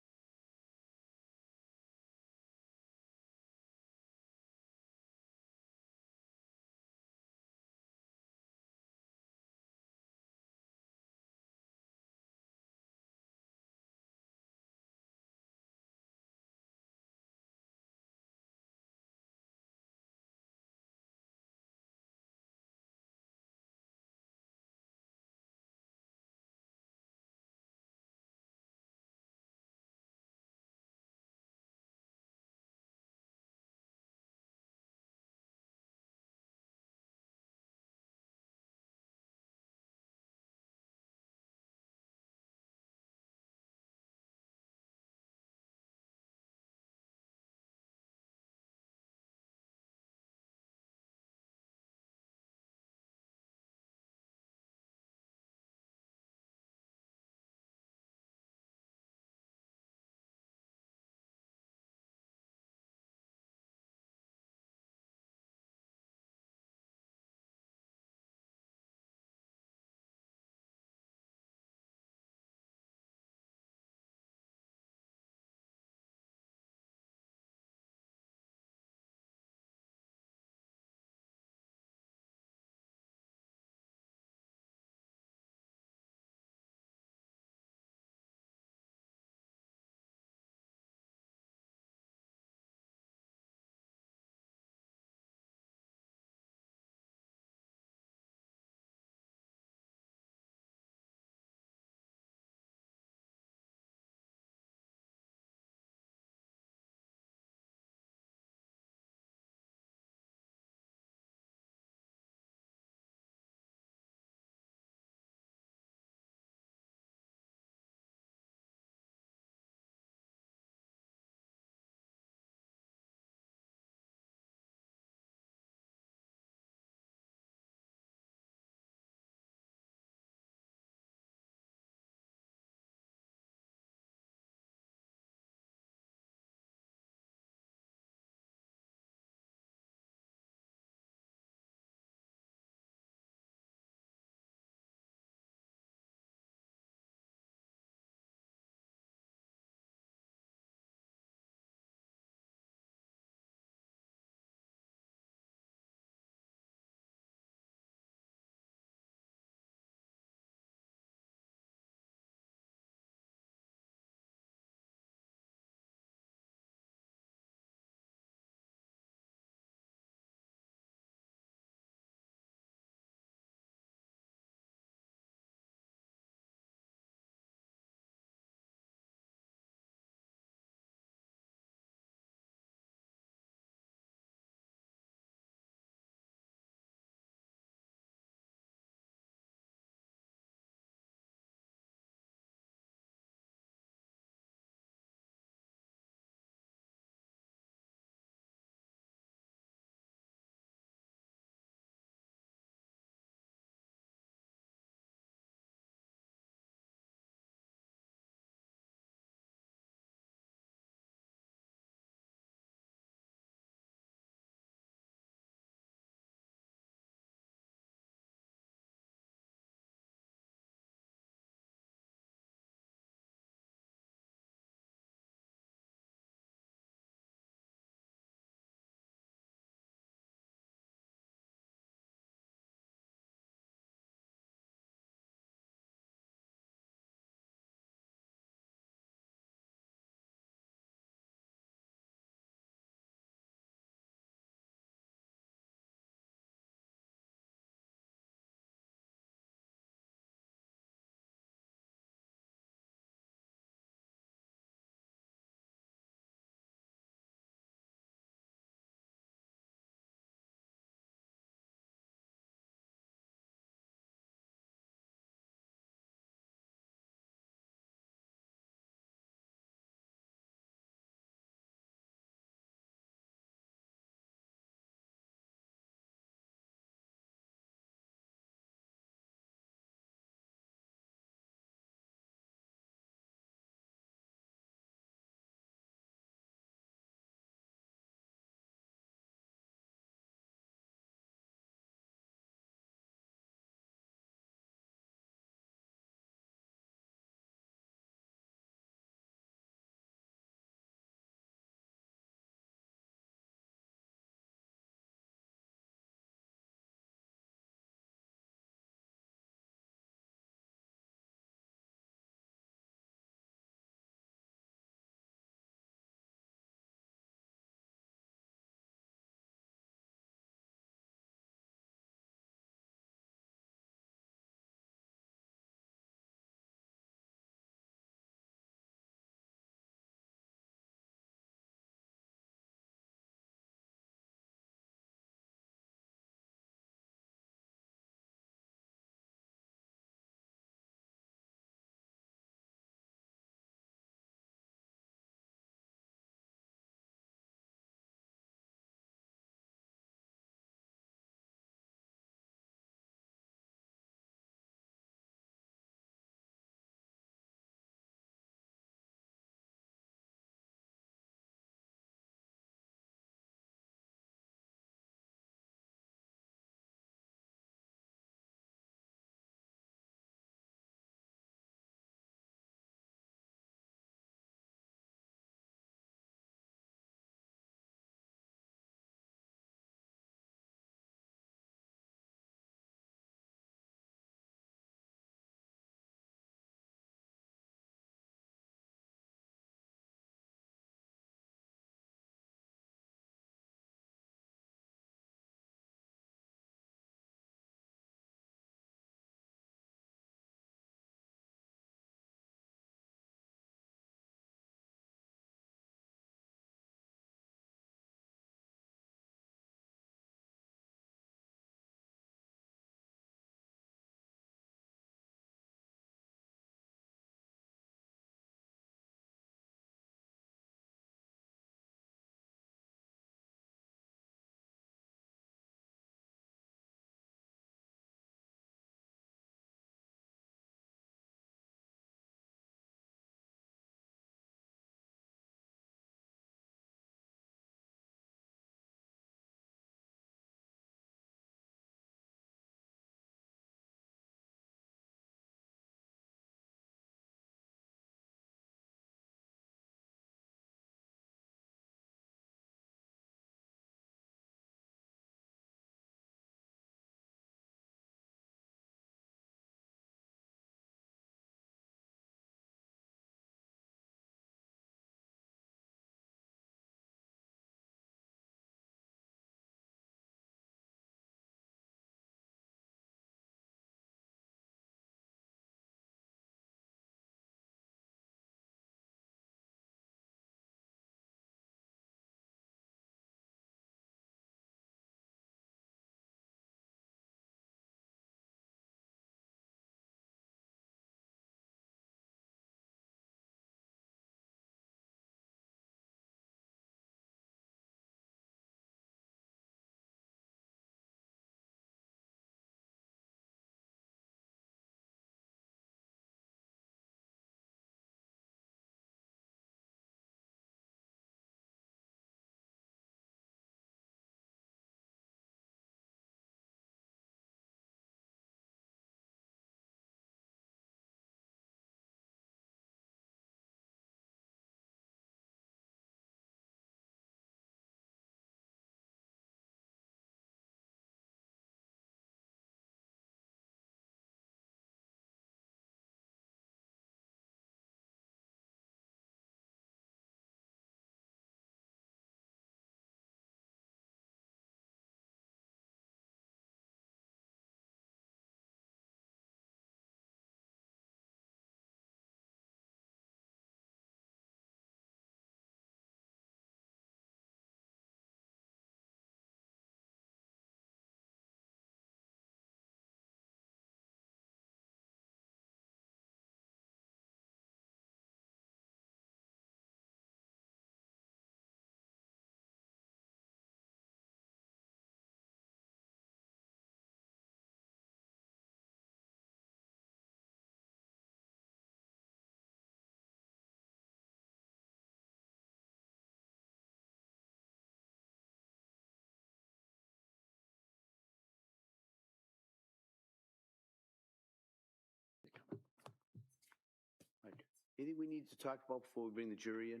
Anything we need to talk about before we bring the jury in?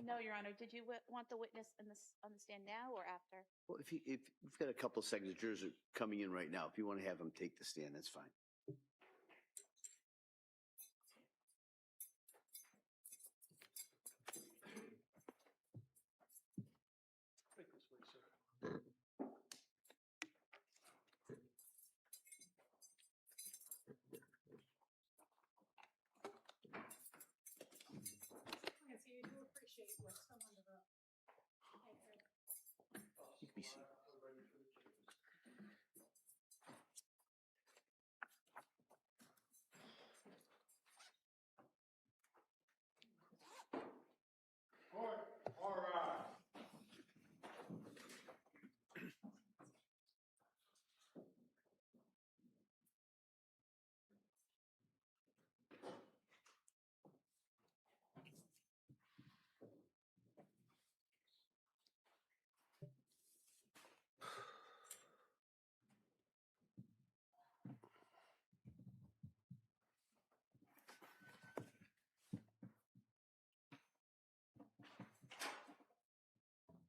No, Your Honor. Did you want the witness on the stand now or after? Well, if we've got a couple of seconds, the jurors are coming in right now. If you want to have them take the stand, that's fine. Right this way, sir. Nancy, you do appreciate what's still under the. You can be seated. Court, all rise.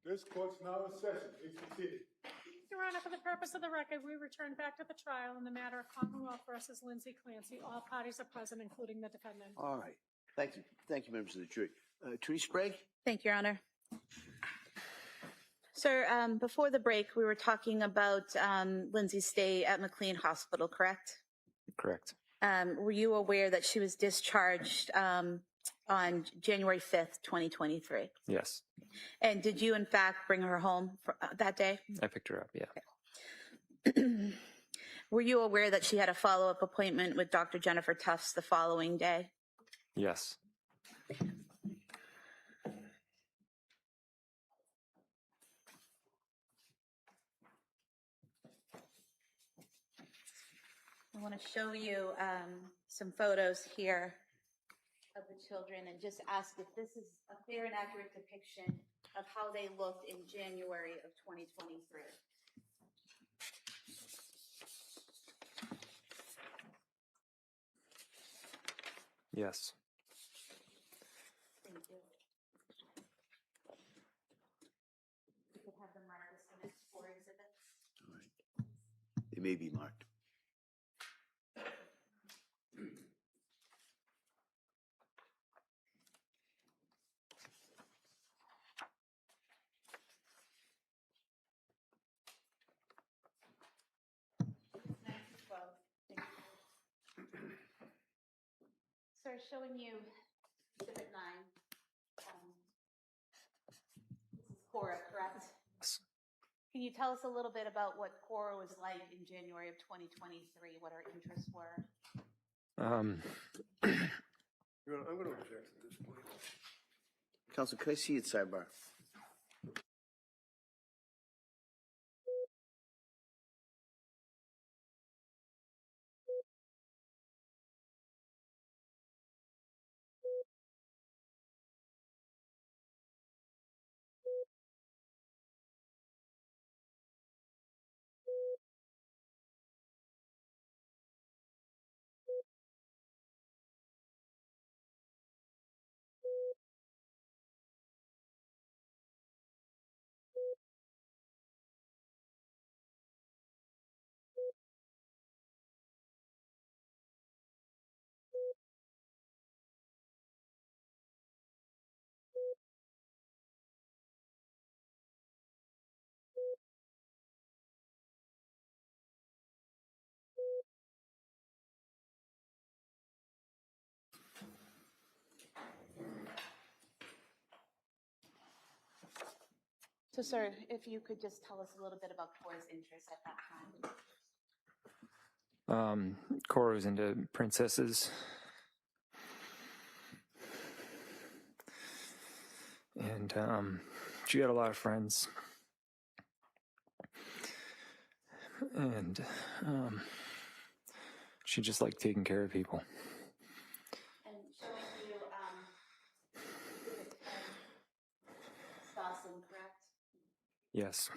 This court's now in session. Please be seated. Your Honor, for the purpose of the record, we return back to the trial in the matter of Commonwealth versus Lindsay Clancy. All parties are present, including the defendant. All right. Thank you. Thank you, members of the jury. Attorney Sprague? Thank you, Your Honor. Sir, before the break, we were talking about Lindsay's stay at McLean Hospital, correct? Correct. Were you aware that she was discharged on January 5th, 2023? Yes. And did you, in fact, bring her home that day? I picked her up. Yeah. Were you aware that she had a follow-up appointment with Dr. Jennifer Tufts the following day? Yes. I want to show you some photos here of the children and just ask if this is a fair and accurate depiction of how they looked in January of 2023. Yes. Thank you. You could have them mark this the next 4 exhibits. All right. They may be marked. So showing you exhibit 9. This is Cora, correct? Yes. Can you tell us a little bit about what Cora was like in January of 2023, what her interests were? Your Honor, I'm going to object at this point. Counsel, can I see it sidebar? So, sir, if you could just tell us a little bit about Cora's interests at that time. Cora was into princesses. And she had a lot of friends. And she just liked taking care of people. And showing you exhibit 10, Dawson, correct? Yes.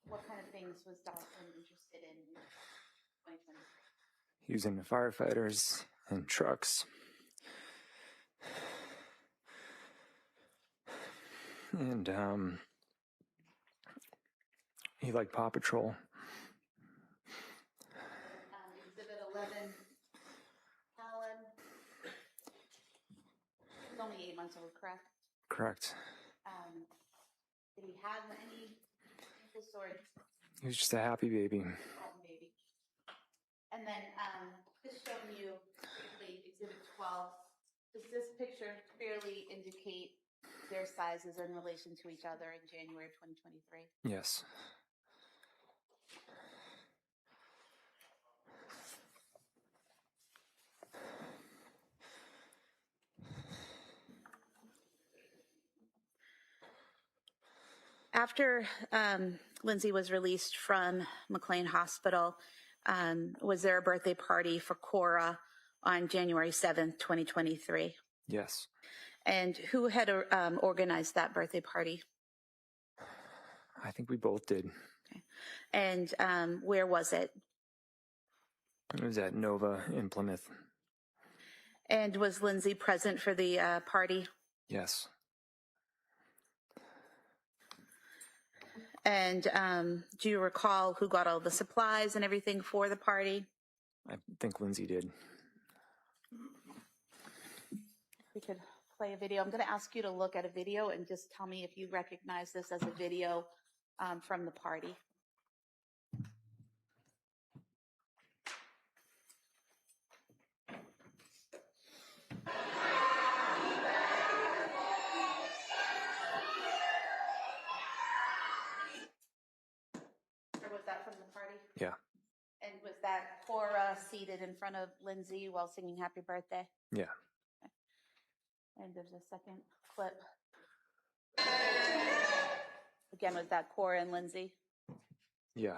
What kind of things was Dawson interested in 2023? He was into firefighters and trucks And he liked Paw Patrol. Exhibit 11, Alan. He's only 8 months old, correct? Correct. Did he have any interest or He was just a happy baby. baby? And then just showing you briefly Exhibit 12. Does this picture clearly indicate their sizes in relation to each other in January of 2023? Yes. After Lindsay was released from McLean Hospital, was there a birthday party for Cora on January 7th, 2023? Yes. And who had organized that birthday party? I think we both did. Okay. And where was it? It was at Nova in Plymouth. And was Lindsay present for the party? Yes. And do you recall who got all the supplies and everything for the party? I think Lindsay did. We could play a video. I'm going to ask you to look at a video and just tell me if you recognize this as a video from the party. Or was that from the party? Yeah. And was that Cora seated in front of Lindsay while singing Happy Birthday? Yeah. And there's a second clip. Again, was that Cora and Lindsay? Yeah.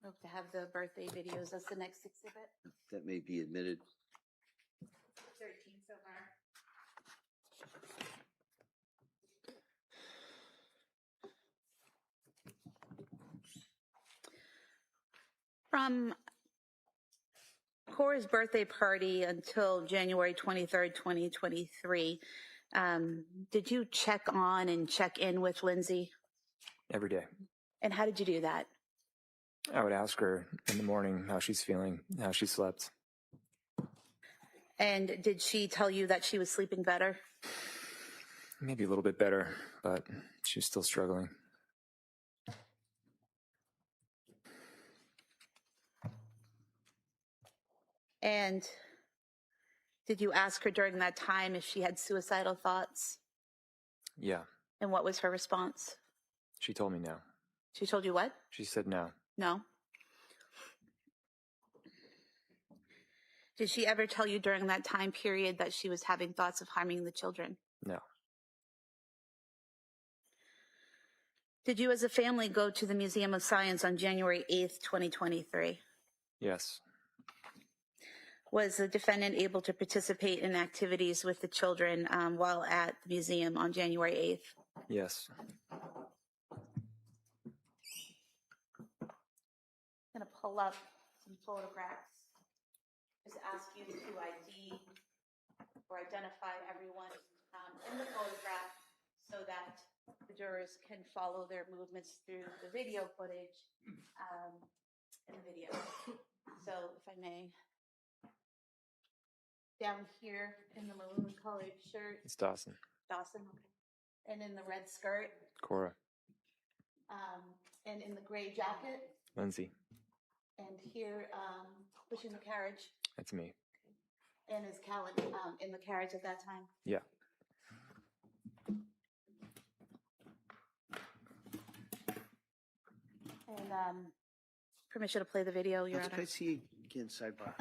Hope to have the birthday videos. That's the next exhibit. That may be admitted. 13 so far. From Cora's birthday party until January 23rd, 2023, did you check on and check in with Lindsay? Every day. And how did you do that? I would ask her in the morning how she's feeling, how she slept. And did she tell you that she was sleeping better? Maybe a little bit better, but she's still struggling. And did you ask her during that time if she had suicidal thoughts? Yeah. And what was her response? She told me no. She told you what? She said no. No. Did she ever tell you during that time period that she was having thoughts of harming the children? No. Did you as a family go to the Museum of Science on January 8th, 2023? Yes. Was the defendant able to participate in activities with the children while at the museum on January 8th? Yes. I'm going to pull up some photographs. Just ask you to ID or identify everyone in the photograph so that the jurors can follow their movements through the video footage in the video. So if I may, down here in the maroon colored shirt, It's Dawson. Dawson, okay. And in the red skirt, Cora. and in the gray jacket, Lindsay. and here pushing the carriage. That's me. And is Callan in the carriage at that time? Yeah. And permission to play the video, Your Can Honor. I see again sidebar?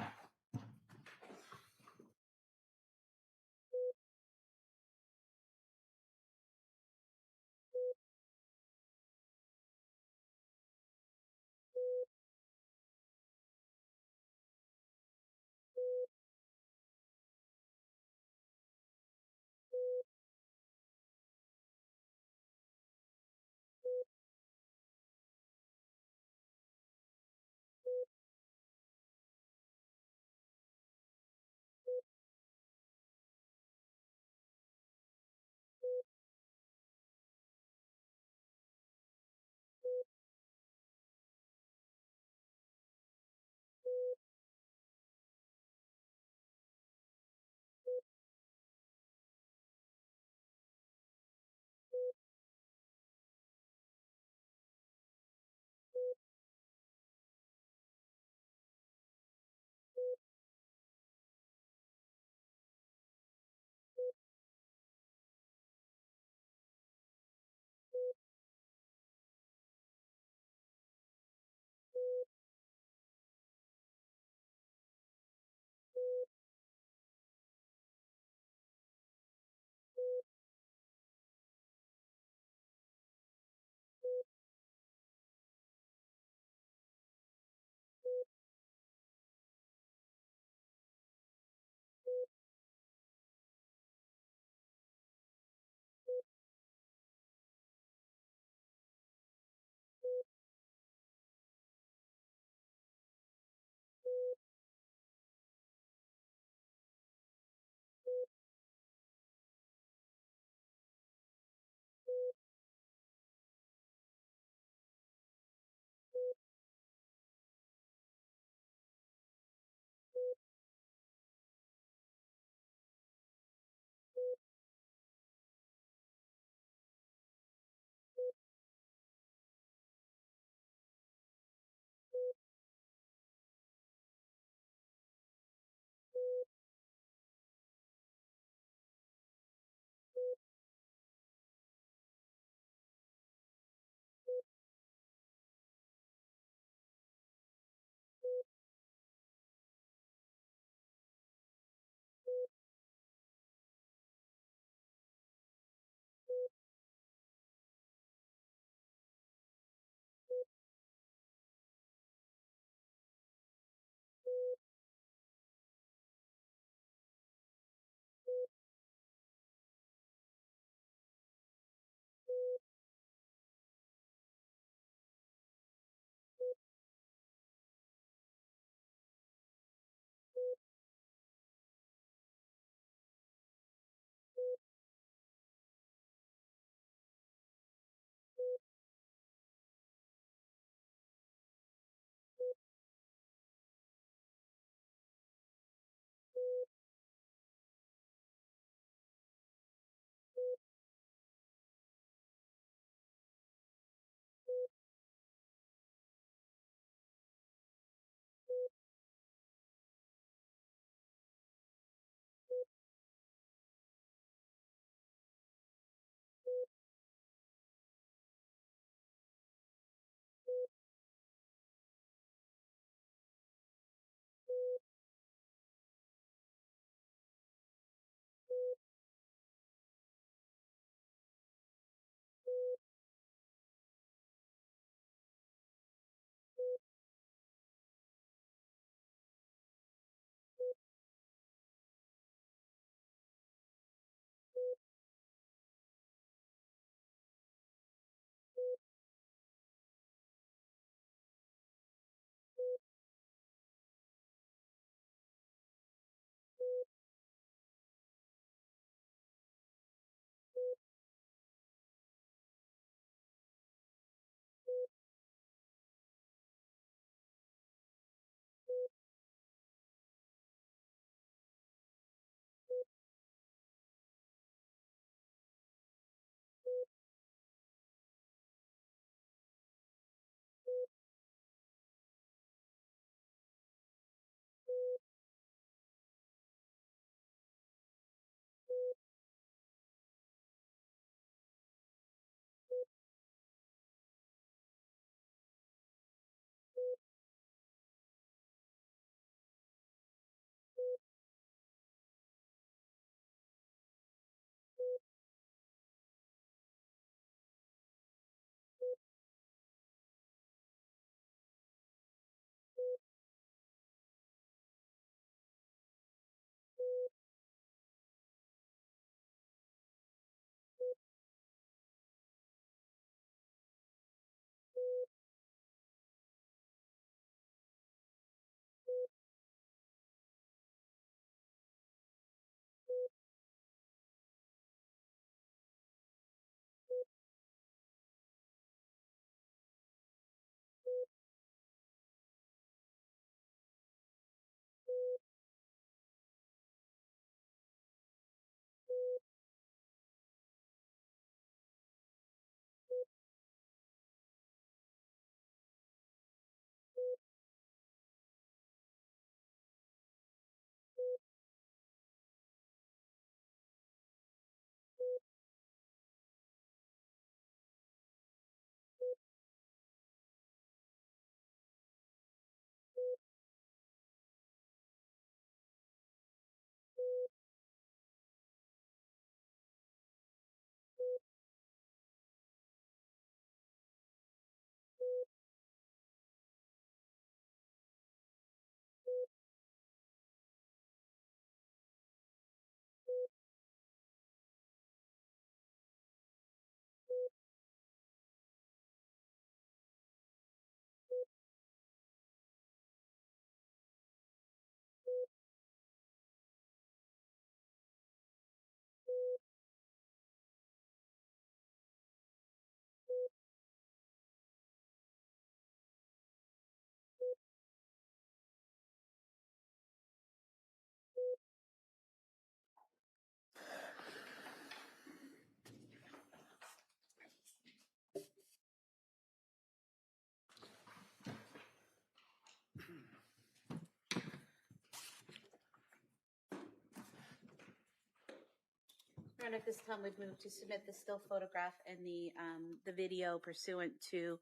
Your Honor, at this time, we've moved to submit the still photograph and the video pursuant to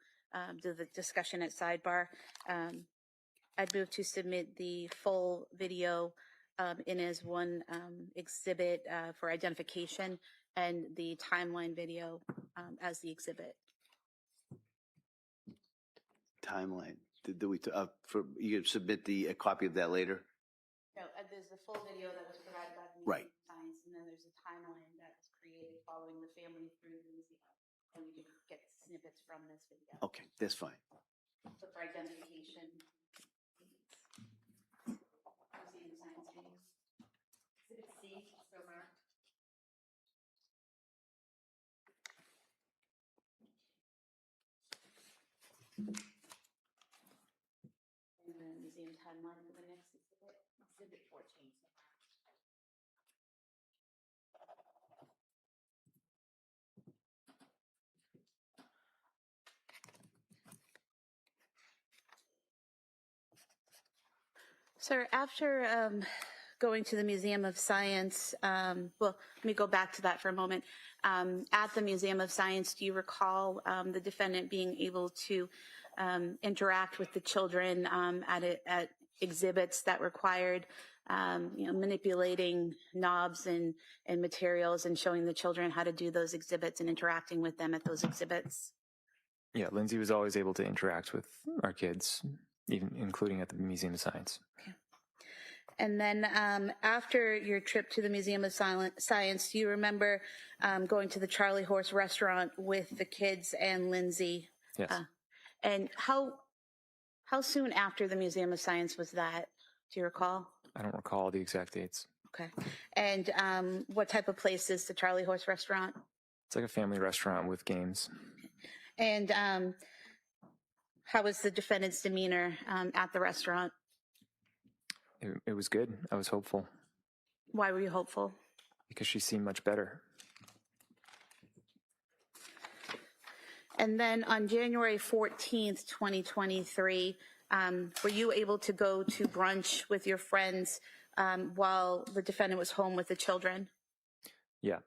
the discussion at sidebar. I'd move to submit the full video in as one exhibit for identification and the timeline video as the exhibit. Timeline. Do we, you can submit a copy of that later? No, there's the full video that was provided by the Right. Museum of Science, and then there's a timeline that was created following the family through the museum. And you can get snippets from this video. Okay, that's fine. So for identification, Museum of Science video. Exhibit C, so marked. And then museum timeline for the next exhibit, exhibit 14. So marked. Sir, after going to the Museum of Science, well, let me go back to that for a moment. At the Museum of Science, do you recall the defendant being able to interact with the children at exhibits that required, manipulating knobs and materials and showing the children how to do those exhibits and interacting with them at those exhibits? Yeah, Lindsay was always able to interact with our kids, even including at the Museum of Science. And then after your trip to the Museum of Science, do you remember going to the Charlie Horse restaurant with the kids and Lindsay? Yes. And how soon after the Museum of Science was that? Do you recall? I don't recall the exact dates. Okay. And what type of place is the Charlie Horse restaurant? It's like a family restaurant with games. And how was the defendant's demeanor at the restaurant? It was good. I was hopeful Why were you hopeful? because she seemed much better. And then on January 14th, 2023, were you able to go to brunch with your friends while the defendant was home with the children? Yeah.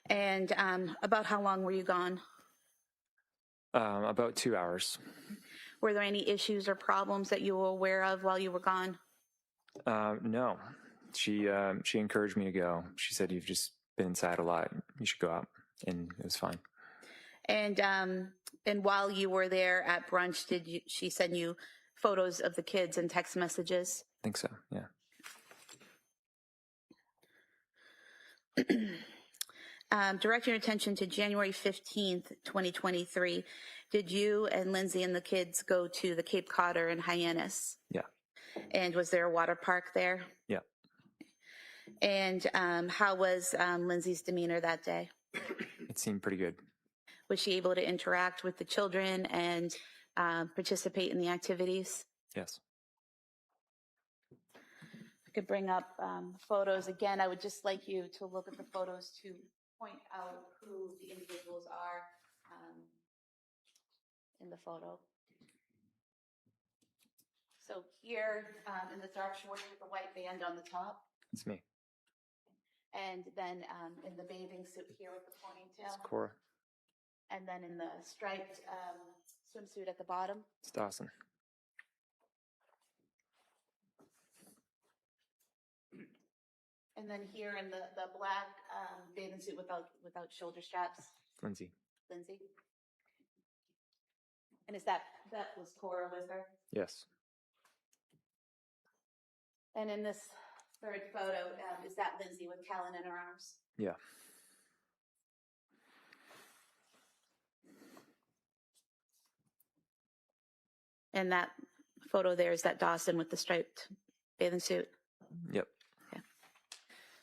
And about how long were you gone? About 2 hours. Were there any issues or problems that you were aware of while you were gone? No. She encouraged me to go. She said, "You've just been inside a lot. You should go out." And it was fine. And while you were there at brunch, she send you photos of the kids and text messages? I think so, yeah. Direct your attention to January 15th, 2023. Did you and Lindsay and the kids go to the Cape Codder in Hyannis? Yeah. And was there a water park there? Yeah. And how was Lindsay's demeanor that day? It seemed pretty good. Was she able to interact with the children and participate in the activities? Yes. I could bring up photos. Again, I would just like you to look at the photos to point out who the individuals are in the photo. So here in the dark shorts with the white band on the top, It's me. and then in the bathing suit here with the It's ponytail, Cora. and then in the striped swimsuit at the bottom. It's Dawson. And then here in the black bathing suit without shoulder straps, Lindsay. Lindsay. And that was Cora with her? Yes. And in this third photo, is that Lindsay with Callan in her arms? Yeah. And that photo there, is that Dawson with the striped bathing suit? Yep. Okay.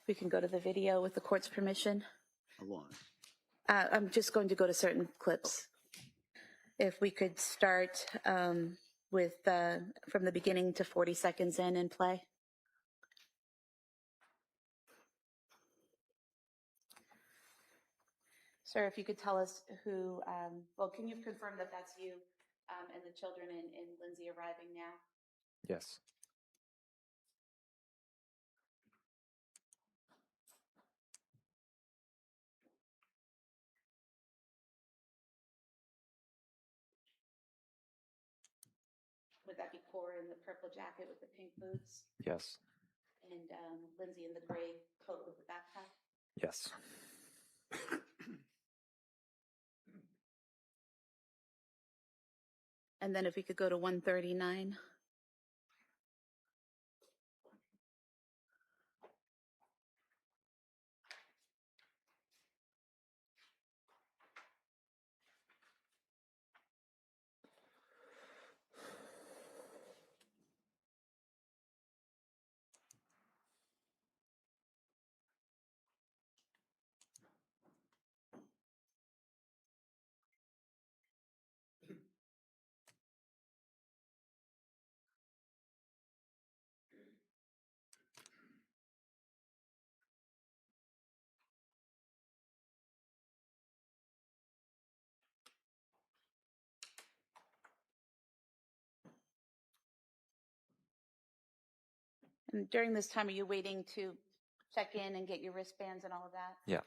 We can go to the video with the court's permission. How long? I'm just going to go to certain clips. If we could start with from the beginning to 40 seconds in and play. Sir, if you could tell us who, well, can you confirm that that's you and the children and Lindsay arriving now? Yes. that be Cora in the purple jacket with the pink boots, Yes. and Lindsay in the gray coat with the backpack? Yes. And then if we could go to 139. And during this time, are you waiting to check in and get your wristbands and all of that? Yeah.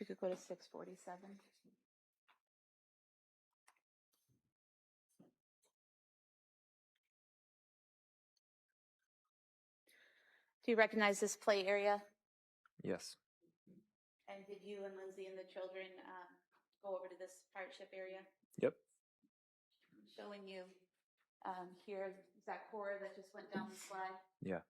We could go to 647. Do you recognize this play area? Yes. And did you and Lindsay and the children go over to this pirate ship area? Yep. Showing you here, is that Cora that just went down the slide? Yeah.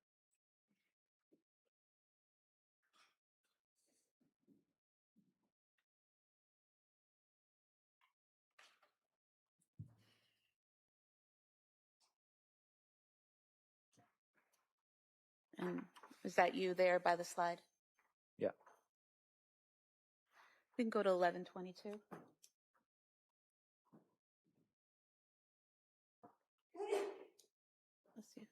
And is that you there by the slide? Yeah. We can go to 1122. Let's see.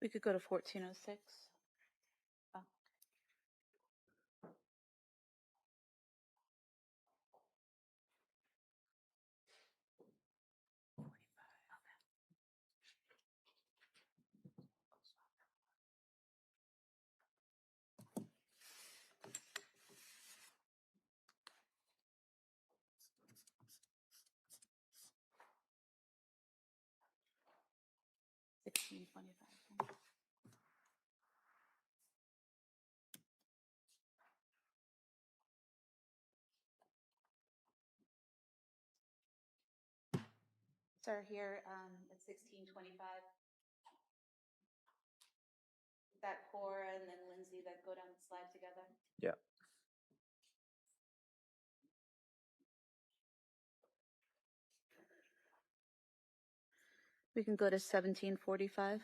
We could go to 1406. Oh. $16.25. Sir, here at 1625. that Cora and then Lindsay that go down the slide together? Yeah. We can go to 1745.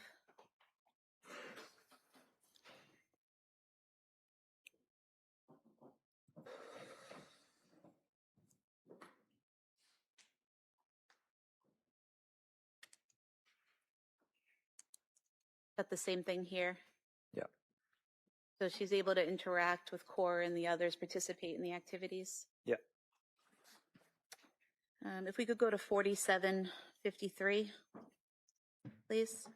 Got the same thing here. Yeah. So she's able to interact with Cora and the others, participate in the activities. Yeah. If we could go to 4753, please.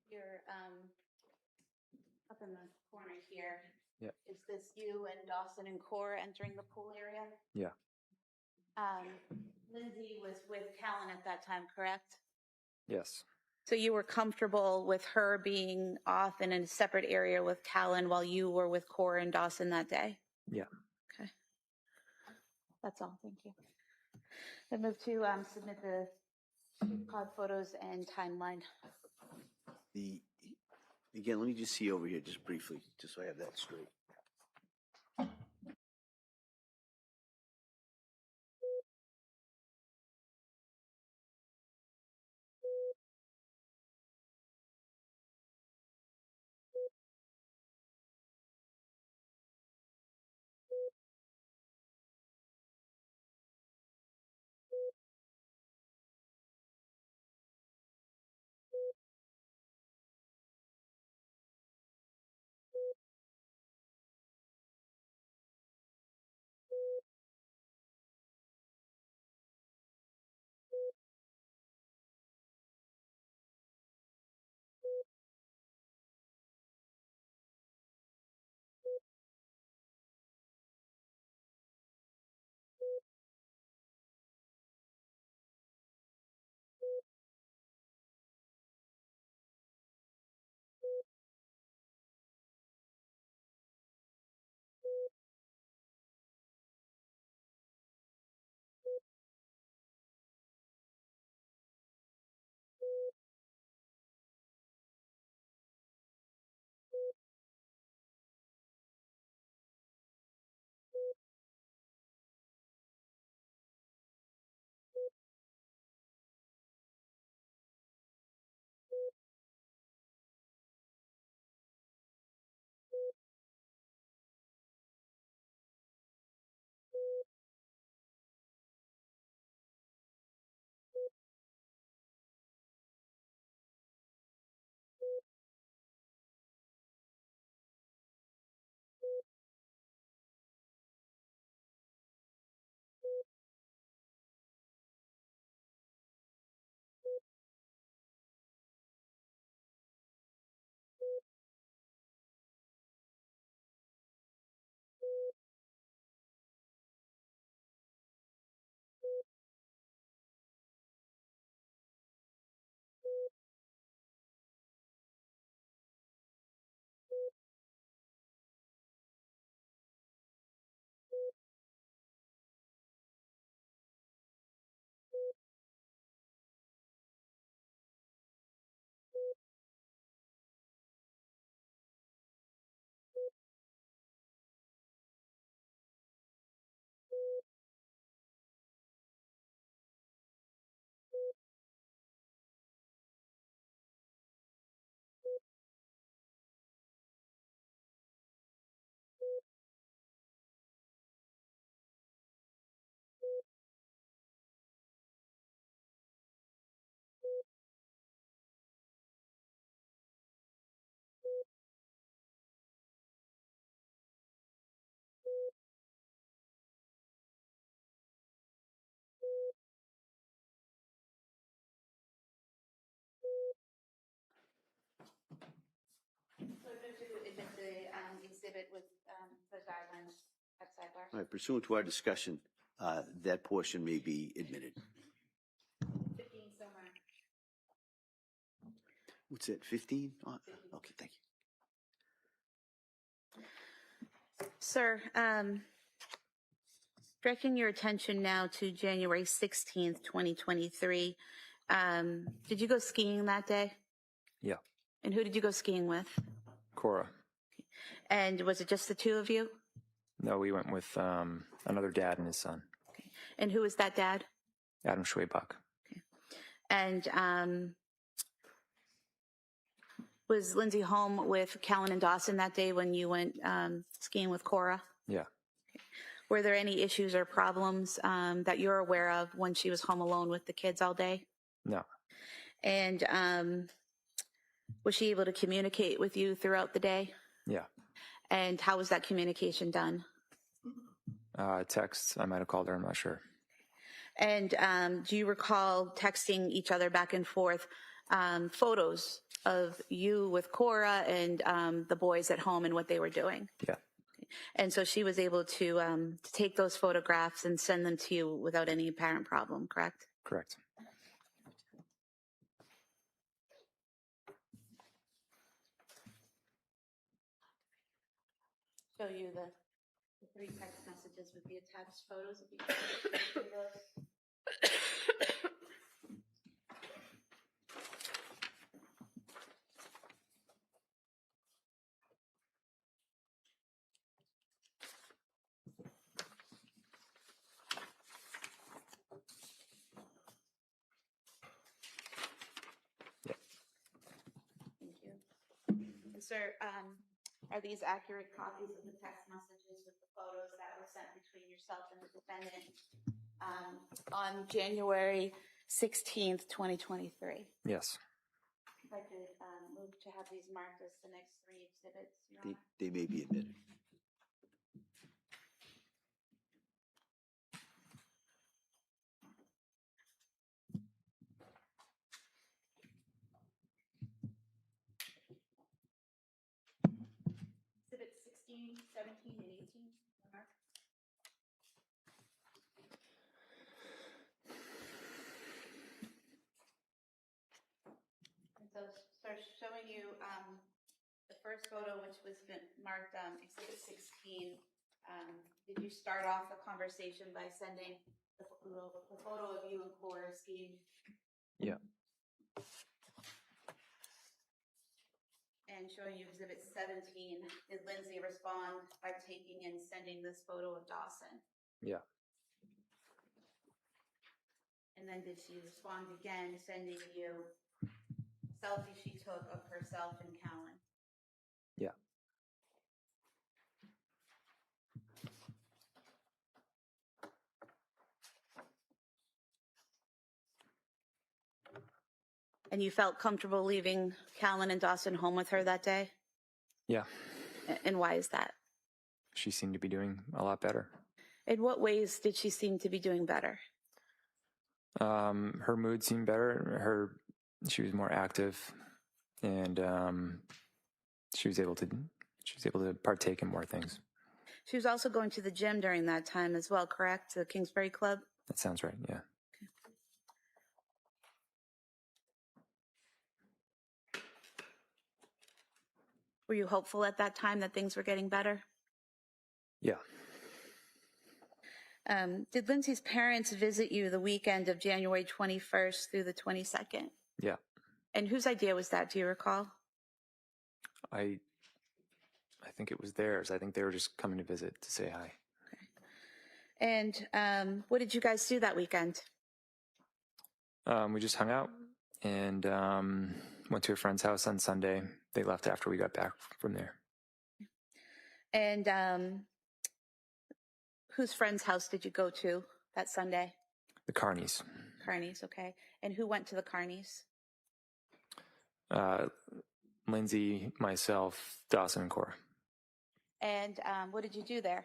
You're up in the corner here. Yeah. Is this you and Dawson and Cora entering the pool area? Yeah. Lindsay was with Callan at that time, correct? Yes. So you were comfortable with her being off in a separate area with Callan while you were with Cora and Dawson that day? Yeah. Okay. That's all. Thank you. I move to submit the pod photos and timeline. Again, let me just see over here just briefly, just so I have that straight. Exhibit with the guidelines at sidebar. All right, pursuant to our discussion, that portion may be admitted. 15 somewhere. What's it, 15? Okay, thank you. Sir, directing your attention now to January 16th, 2023. Did you go skiing that day? Yeah. And who did you go skiing with? Cora. And was it just the two of you? No, we went with another dad and his son, And who was that dad? Adam Schwabach. And was Lindsay home with Callan and Dawson that day when you went skiing with Cora? Yeah. Were there any issues or problems that you're aware of when she was home alone with the kids all day? No. And was she able to communicate with you throughout the day? Yeah. And how was that communication done? Texts. I might have called her. I'm not sure. And do you recall texting each other back and forth photos of you with Cora and the boys at home and what they were doing? Yeah. And so she was able to take those photographs and send them to you without any apparent problem, correct? Correct. Show you the 3 text messages with the attached photos. If you can see those. Thank you. And sir, are these accurate copies of the text messages with the photos that were sent between yourself and the defendant on January 16th, 2023? Yes. If I could move to have these marked as the next 3 exhibits, Your Honor. They may be admitted. Exhibits 16, 17, and 18. Your Honor. And so, sir, showing you the first photo, which was marked Exhibit 16. Did you start off the conversation by sending the photo of you and Cora skiing? Yeah. And showing you Exhibit 17, did Lindsay respond by taking and sending this photo of Dawson? Yeah. And then did she respond again, sending you a selfie she took of herself and Callan? Yeah. And you felt comfortable leaving Callan and Dawson home with her that day? Yeah. And why is that? She seemed to be doing a lot better. In what ways did she seem to be doing better? Her mood seemed better. She was more active, and she was able to partake in more things. She was also going to the gym during that time as well, correct? The Kingsbury Club? That sounds right. Yeah. Were you hopeful at that time that things were getting better? Yeah. Did Lindsay's parents visit you the weekend of January 21st through the 22nd? Yeah. And whose idea was that? Do you recall? I think it was theirs. I think they were just coming to visit to say hi. Okay. And what did you guys do that weekend? We just hung out and went to a friend's house on Sunday. They left after we got back from there. And whose friend's house did you go to that Sunday? The Carneys. Carneys, okay. And who went to the Carneys? Lindsay, myself, Dawson, and Cora. And what did you do there?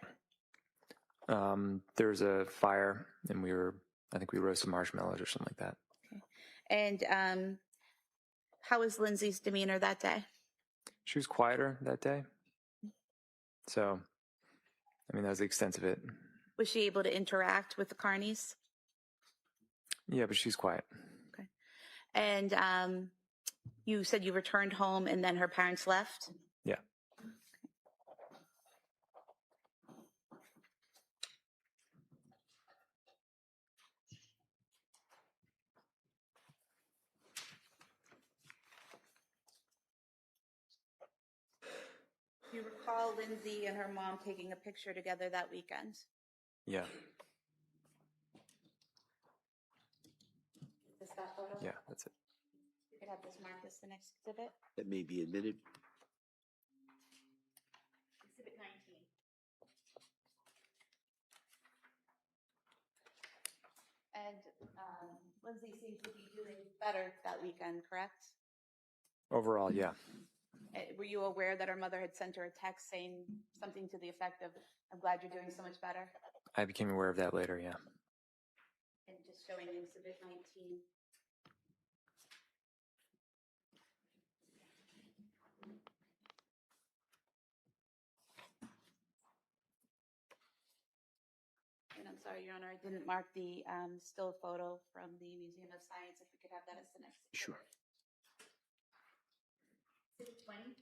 There was a fire, and I think we roasted marshmallows or something like that. Okay. And how was Lindsay's demeanor that day? She was quieter that day. So, I mean, that was the extent of it. Was she able to interact with the Carneys? Yeah, but she's quiet. Okay. And you said you returned home and then her parents left? Yeah. recall Lindsay and her mom taking a picture together that weekend? Yeah. Is this that photo? Yeah, that's it. You could have this marked as the next exhibit. That may be admitted. Exhibit 19. And Lindsay seemed to be doing better that weekend, correct? Overall, yeah. Were you aware that her mother had sent her a text saying something to the effect of, "I'm glad you're doing so much better"? I became aware of that later, yeah. And just showing exhibit 19. And I'm sorry, Your Honor, I didn't mark the still photo from the Museum of Science. If we could have that as the next. Sure. Exhibit 20. Thank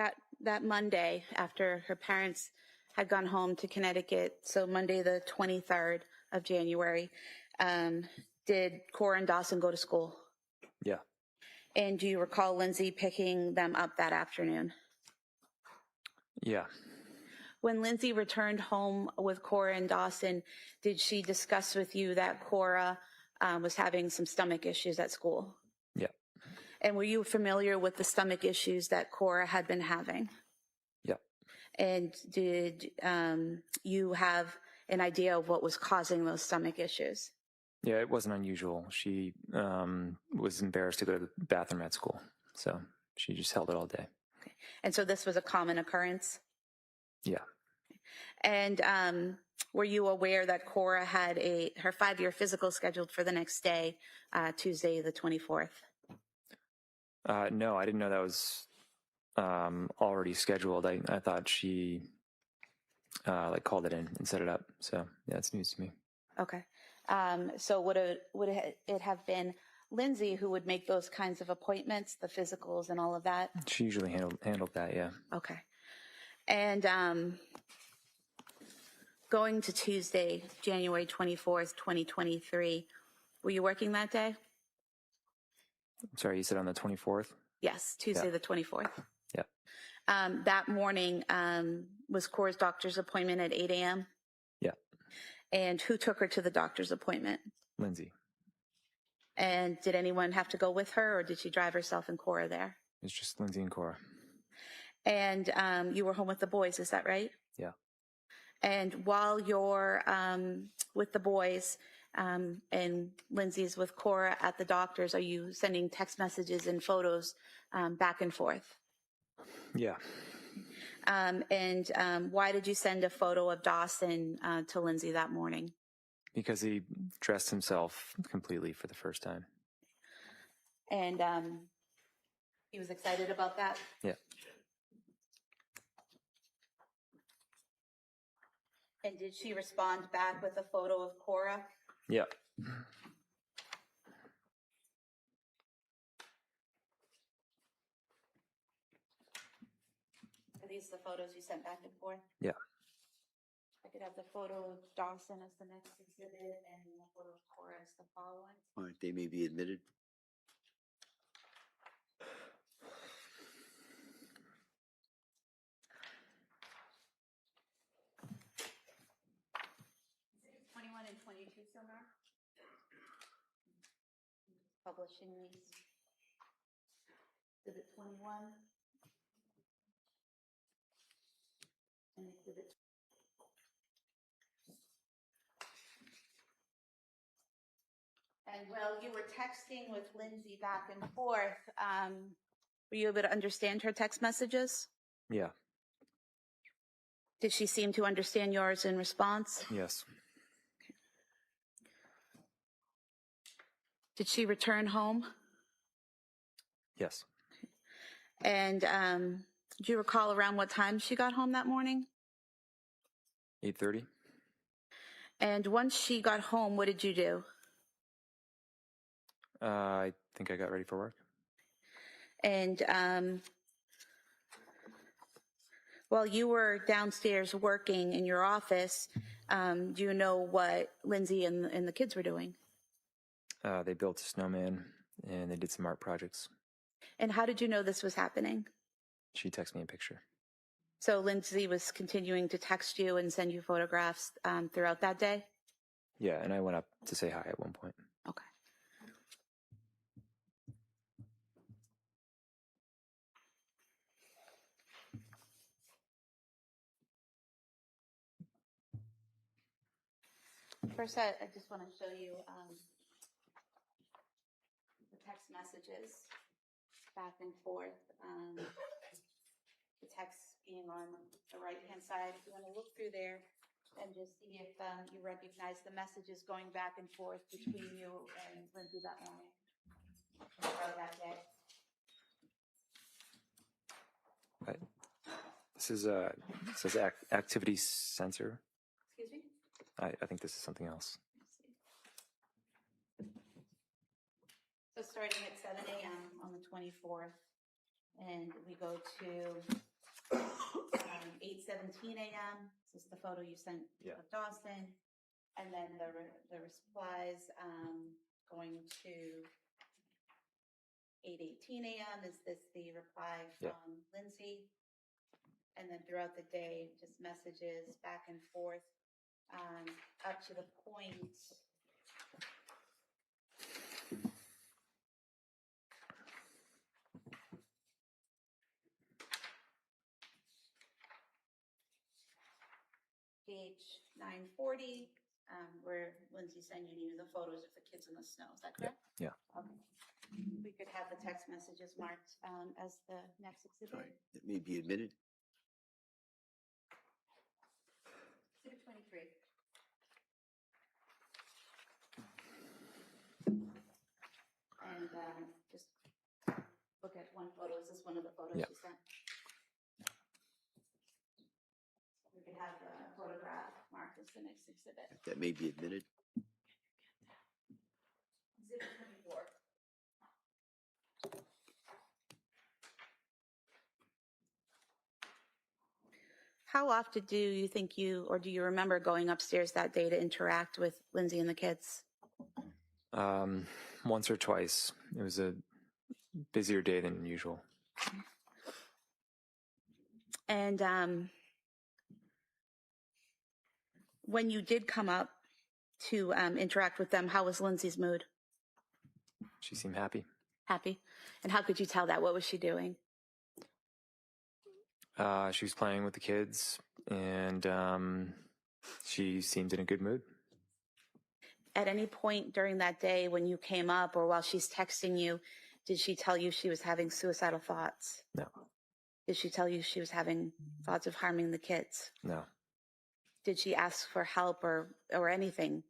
you. That Monday, after her parents had gone home to Connecticut, so Monday the 23rd of January, did Cora and Dawson go to school? Yeah. And do you recall Lindsay picking them up that afternoon? Yeah. When Lindsay returned home with Cora and Dawson, did she discuss with you that Cora was having some stomach issues at school? Yeah. And were you familiar with the stomach issues that Cora had been having? Yeah. And did you have an idea of what was causing those stomach issues? Yeah, it wasn't unusual. She was embarrassed to go to the bathroom at school, so she just held it all day. Okay. And so this was a common occurrence? Yeah. And were you aware that Cora had her 5-year physical scheduled for the next day, Tuesday the 24th? No, I didn't know that was already scheduled. I thought she called it in and set it up. So yeah, it's news to me. Okay. So would it have been Lindsay who would make those kinds of appointments, the physicals and all of that? She usually handled that, yeah. Okay. And going to Tuesday, January 24th, 2023, were you working that day? I'm sorry, you said on the 24th? Yes, Tuesday Yeah. the 24th. Yeah. That morning was Cora's doctor's appointment at 8 a.m.? Yeah. And who took her to the doctor's appointment? Lindsay. And did anyone have to go with her, or did she drive herself and Cora there? It's just Lindsay and Cora. And you were home with the boys, is that right? Yeah. And while you're with the boys and Lindsay's with Cora at the doctor's, are you sending text messages and photos back and forth? Yeah. And why did you send a photo of Dawson to Lindsay that morning? Because he dressed himself completely for the first time. And he was excited about that? Yeah. And did she respond back with a photo of Cora? Yeah. Are these the photos you sent back and forth? Yeah. I could have the photo of Dawson as the next exhibit and the photo of Cora as the following. All right, they may be admitted. Exhibits 21 and 22, Silmar. Publishing these. Exhibit 21. And exhibit. And while you were texting with Lindsay back and forth, were you able to understand her text messages? Yeah. Did she seem to understand yours in response? Yes. Did she return home? Yes. And do you recall around what time she got home that morning? 8:30. And once she got home, what did you do? I think I got ready for work. And While you were downstairs working in your office, do you know what Lindsay and the kids were doing? They built a snowman and they did some art projects. And how did you know this was happening? She texted me a picture. So Lindsay was continuing to text you and send you photographs throughout that day? Yeah, and I went up to say hi at one point. Okay. First, I just want to show you the text messages back and forth. The text being on the right-hand side. If you want to look through there and just see if you recognize the messages going back and forth between you and Lindsay that morning or that day. This is it says activity sensor. Excuse me? I think this is something else. So starting at 7 a.m. on the 24th, and we go to 8:17 a.m. This is the photo you sent of Dawson, and then the replies going to 8:18 a.m. Is this the reply from Lindsay? And then throughout the day, just messages back and forth up to the point. Page 940, where Lindsay's sending you the photos of the kids in the snow. Is that correct? Yeah. Okay. We could have the text messages marked as the next exhibit. All right, that may be admitted. Exhibit 23. And just look at one photo. Is this one of the photos you sent? We could have the photograph marked as the next exhibit. That may be admitted. Exhibit 24. How often do you think or do you remember going upstairs that day to interact with Lindsay and the kids? Once or twice. It was a busier day than usual. And when you did come up to interact with them, how was Lindsay's mood? She seemed happy. Happy? And how could you tell that? What was she doing? She was playing with the kids, and she seemed in a good mood. At any point during that day when you came up or while she's texting you, did she tell you she was having suicidal thoughts? No. Did she tell you she was having thoughts of harming the kids? No. Did she ask for help or anything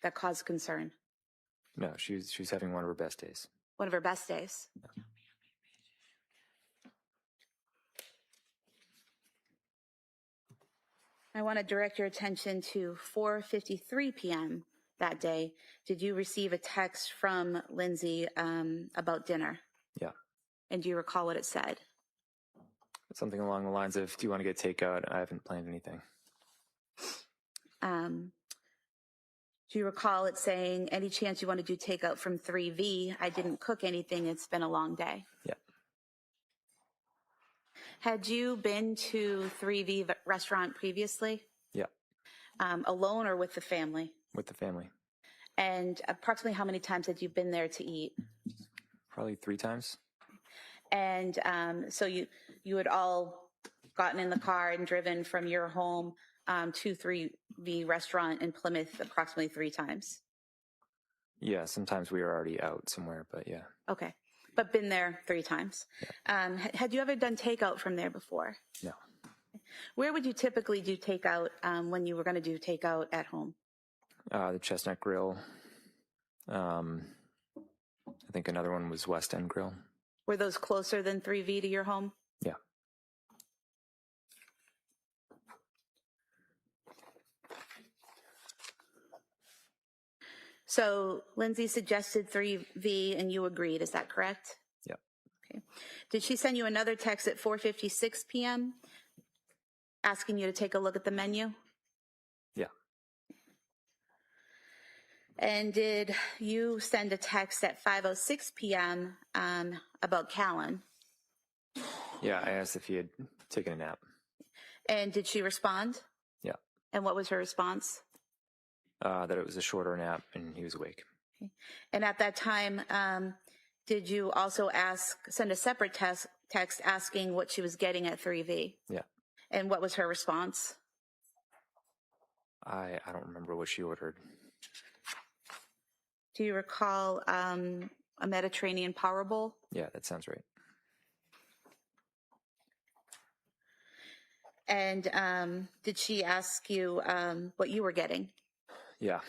that caused concern? No, she was having one of her best days. One of her best days? Yeah. I want to direct your attention to 4:53 p.m. that day. Did you receive a text from Lindsay about dinner? Yeah. And do you recall what it said? Something along the lines of, do you want to get takeout? I haven't planned anything. Do you recall it saying, any chance you want to do takeout from 3V? I didn't cook anything. It's been a long day. Yeah. Had you been to 3V restaurant previously? Yeah. Alone or with the family? With the family. And approximately how many times had you been there to eat? Probably 3 times. And so you had all gotten in the car and driven from your home to 3V restaurant in Plymouth approximately 3 times? Yeah, sometimes we were already out somewhere, but yeah. Okay, but been there 3 times. Yeah. Had you ever done takeout from there before? No. Where would you typically do takeout when you were going to do takeout at home? The Chestnut Grill. I think another one was West End Grill. Were those closer than 3V to your home? Yeah. So Lindsay suggested 3V and you agreed, is that correct? Yeah. Okay. Did she send you another text at 4:56 p.m.? asking you to take a look at the menu? Yeah. And did you send a text at 5:06 p.m. About Callan? Yeah, I asked if he had taken a nap. And did she respond? Yeah. And what was her response? That it was a shorter nap and he was awake. And at that time, did you also send a separate text asking what she was getting at 3V? Yeah. And what was her response? I don't remember what she ordered. Do you recall a Mediterranean power bowl? Yeah, that sounds right. And did she ask you what you were getting? Yeah.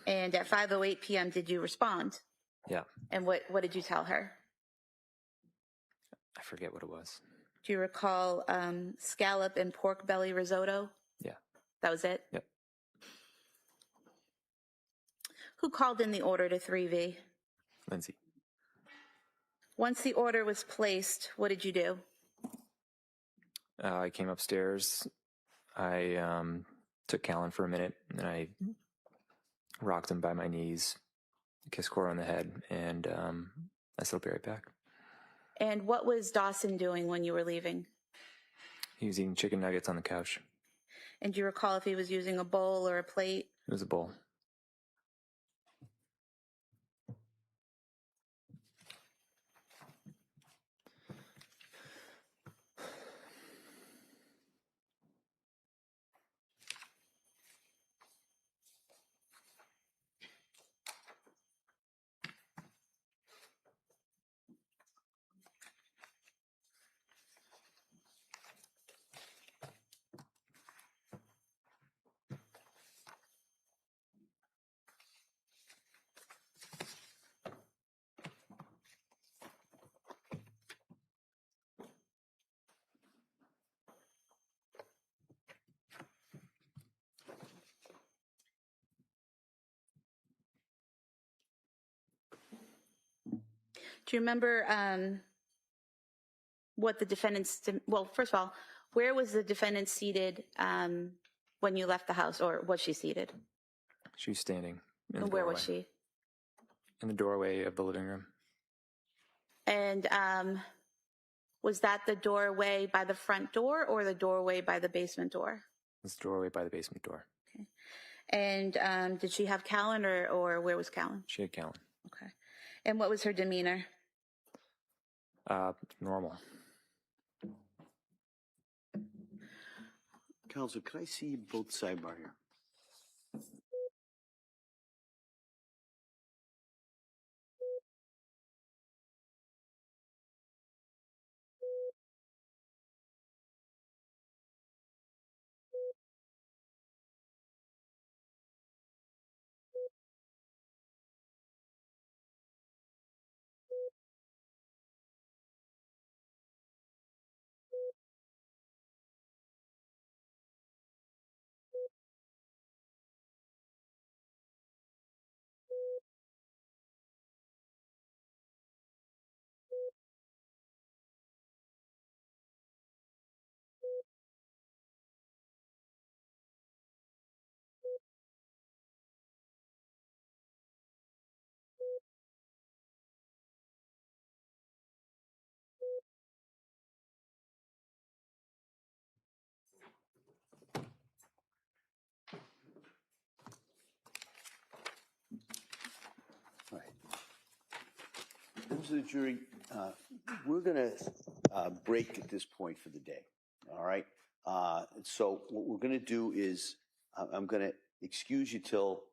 And at 5:08 p.m., did you respond? Yeah. And what did you tell her? I forget what it was. Do you recall scallop and pork belly risotto? Yeah. That was it? Yep. Who called in the order to 3V? Lindsay. Once the order was placed, what did you do? I came upstairs. I took Callan for a minute, and then I rocked him by my knees, kissed Cora on the head, and I said, I'll be right back. And what was Dawson doing when you were leaving? He was eating chicken nuggets on the couch. And do you recall if he was using a bowl or a plate? It was a bowl. Do you remember what the defendant's, well, first of all, where was the defendant seated when you left the house, or was she seated? She was standing in the And where doorway. was she? In the doorway of the living room. And was that the doorway by the front door or the doorway by the basement door? It was the doorway by the basement door. Okay. And did she have Callan, or where was Callan? She had Callan. Okay. And what was her demeanor? Normal. Counselor, can I see both sidebar here? All right. Members of the jury, we're going to break at this point for the day. All right. So what we're going to do is I'm going to excuse you till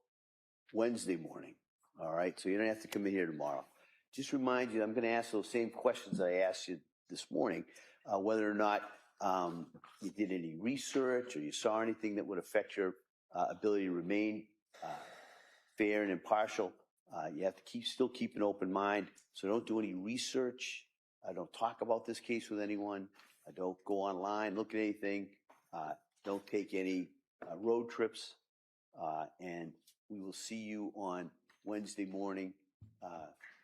Wednesday morning. All right. So you don't have to come in here tomorrow. Just remind you, I'm going to ask those same questions I asked you this morning, whether or not you did any research or you saw anything that would affect your ability to remain fair and impartial. You have to still keep an open mind. So don't do any research. Don't talk about this case with anyone. Don't go online, look at anything. Don't take any road trips. And we will see you on Wednesday morning.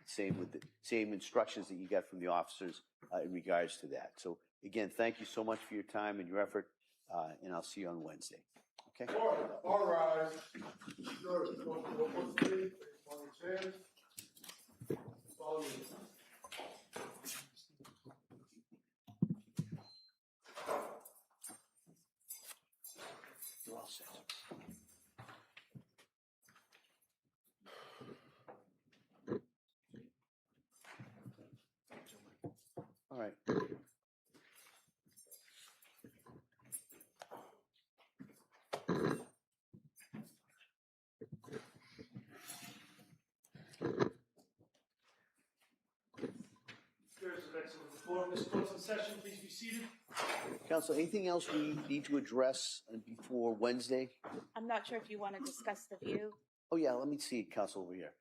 Same with the same instructions that you got from the officers in regards to that. So again, thank you so much for your time and your effort. and I'll see you on Wednesday. Okay? Court, all rise. Jurors, supposed to notebooks, please, face on your chairs. Follow me. You're all set. All right. Jurors of excellent report. This court's in session. Please be seated. Counsel, anything else we need to address before Wednesday? I'm not sure if you want to discuss the view. Oh, yeah, let me see Counsel over here.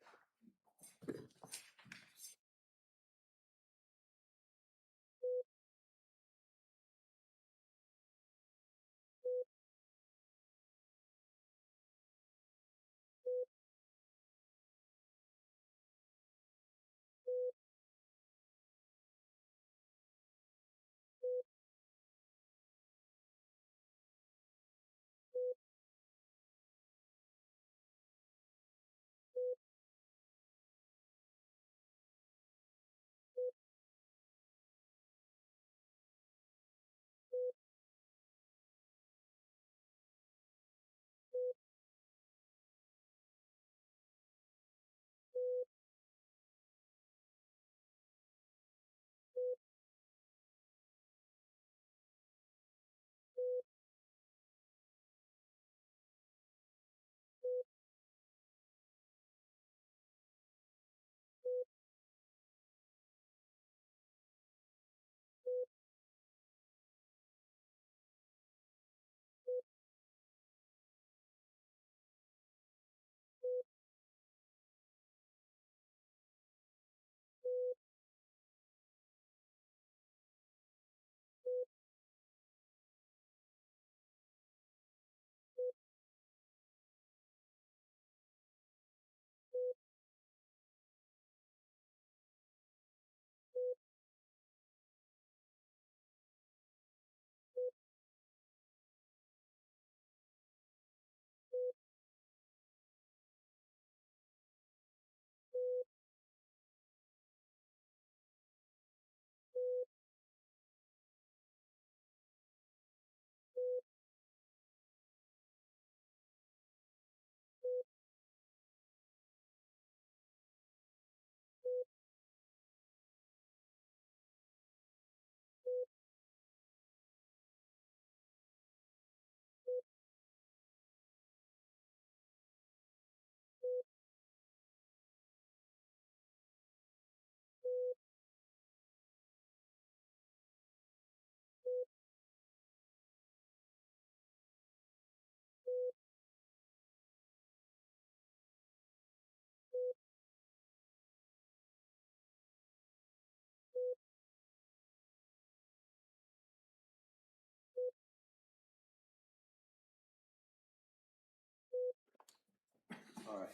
All right.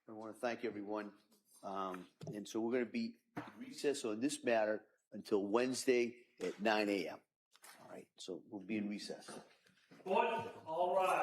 I want to thank everyone. And so we're going to be in recess on this matter until Wednesday at 9 a.m. All right, so we'll be in recess. Court, all rise.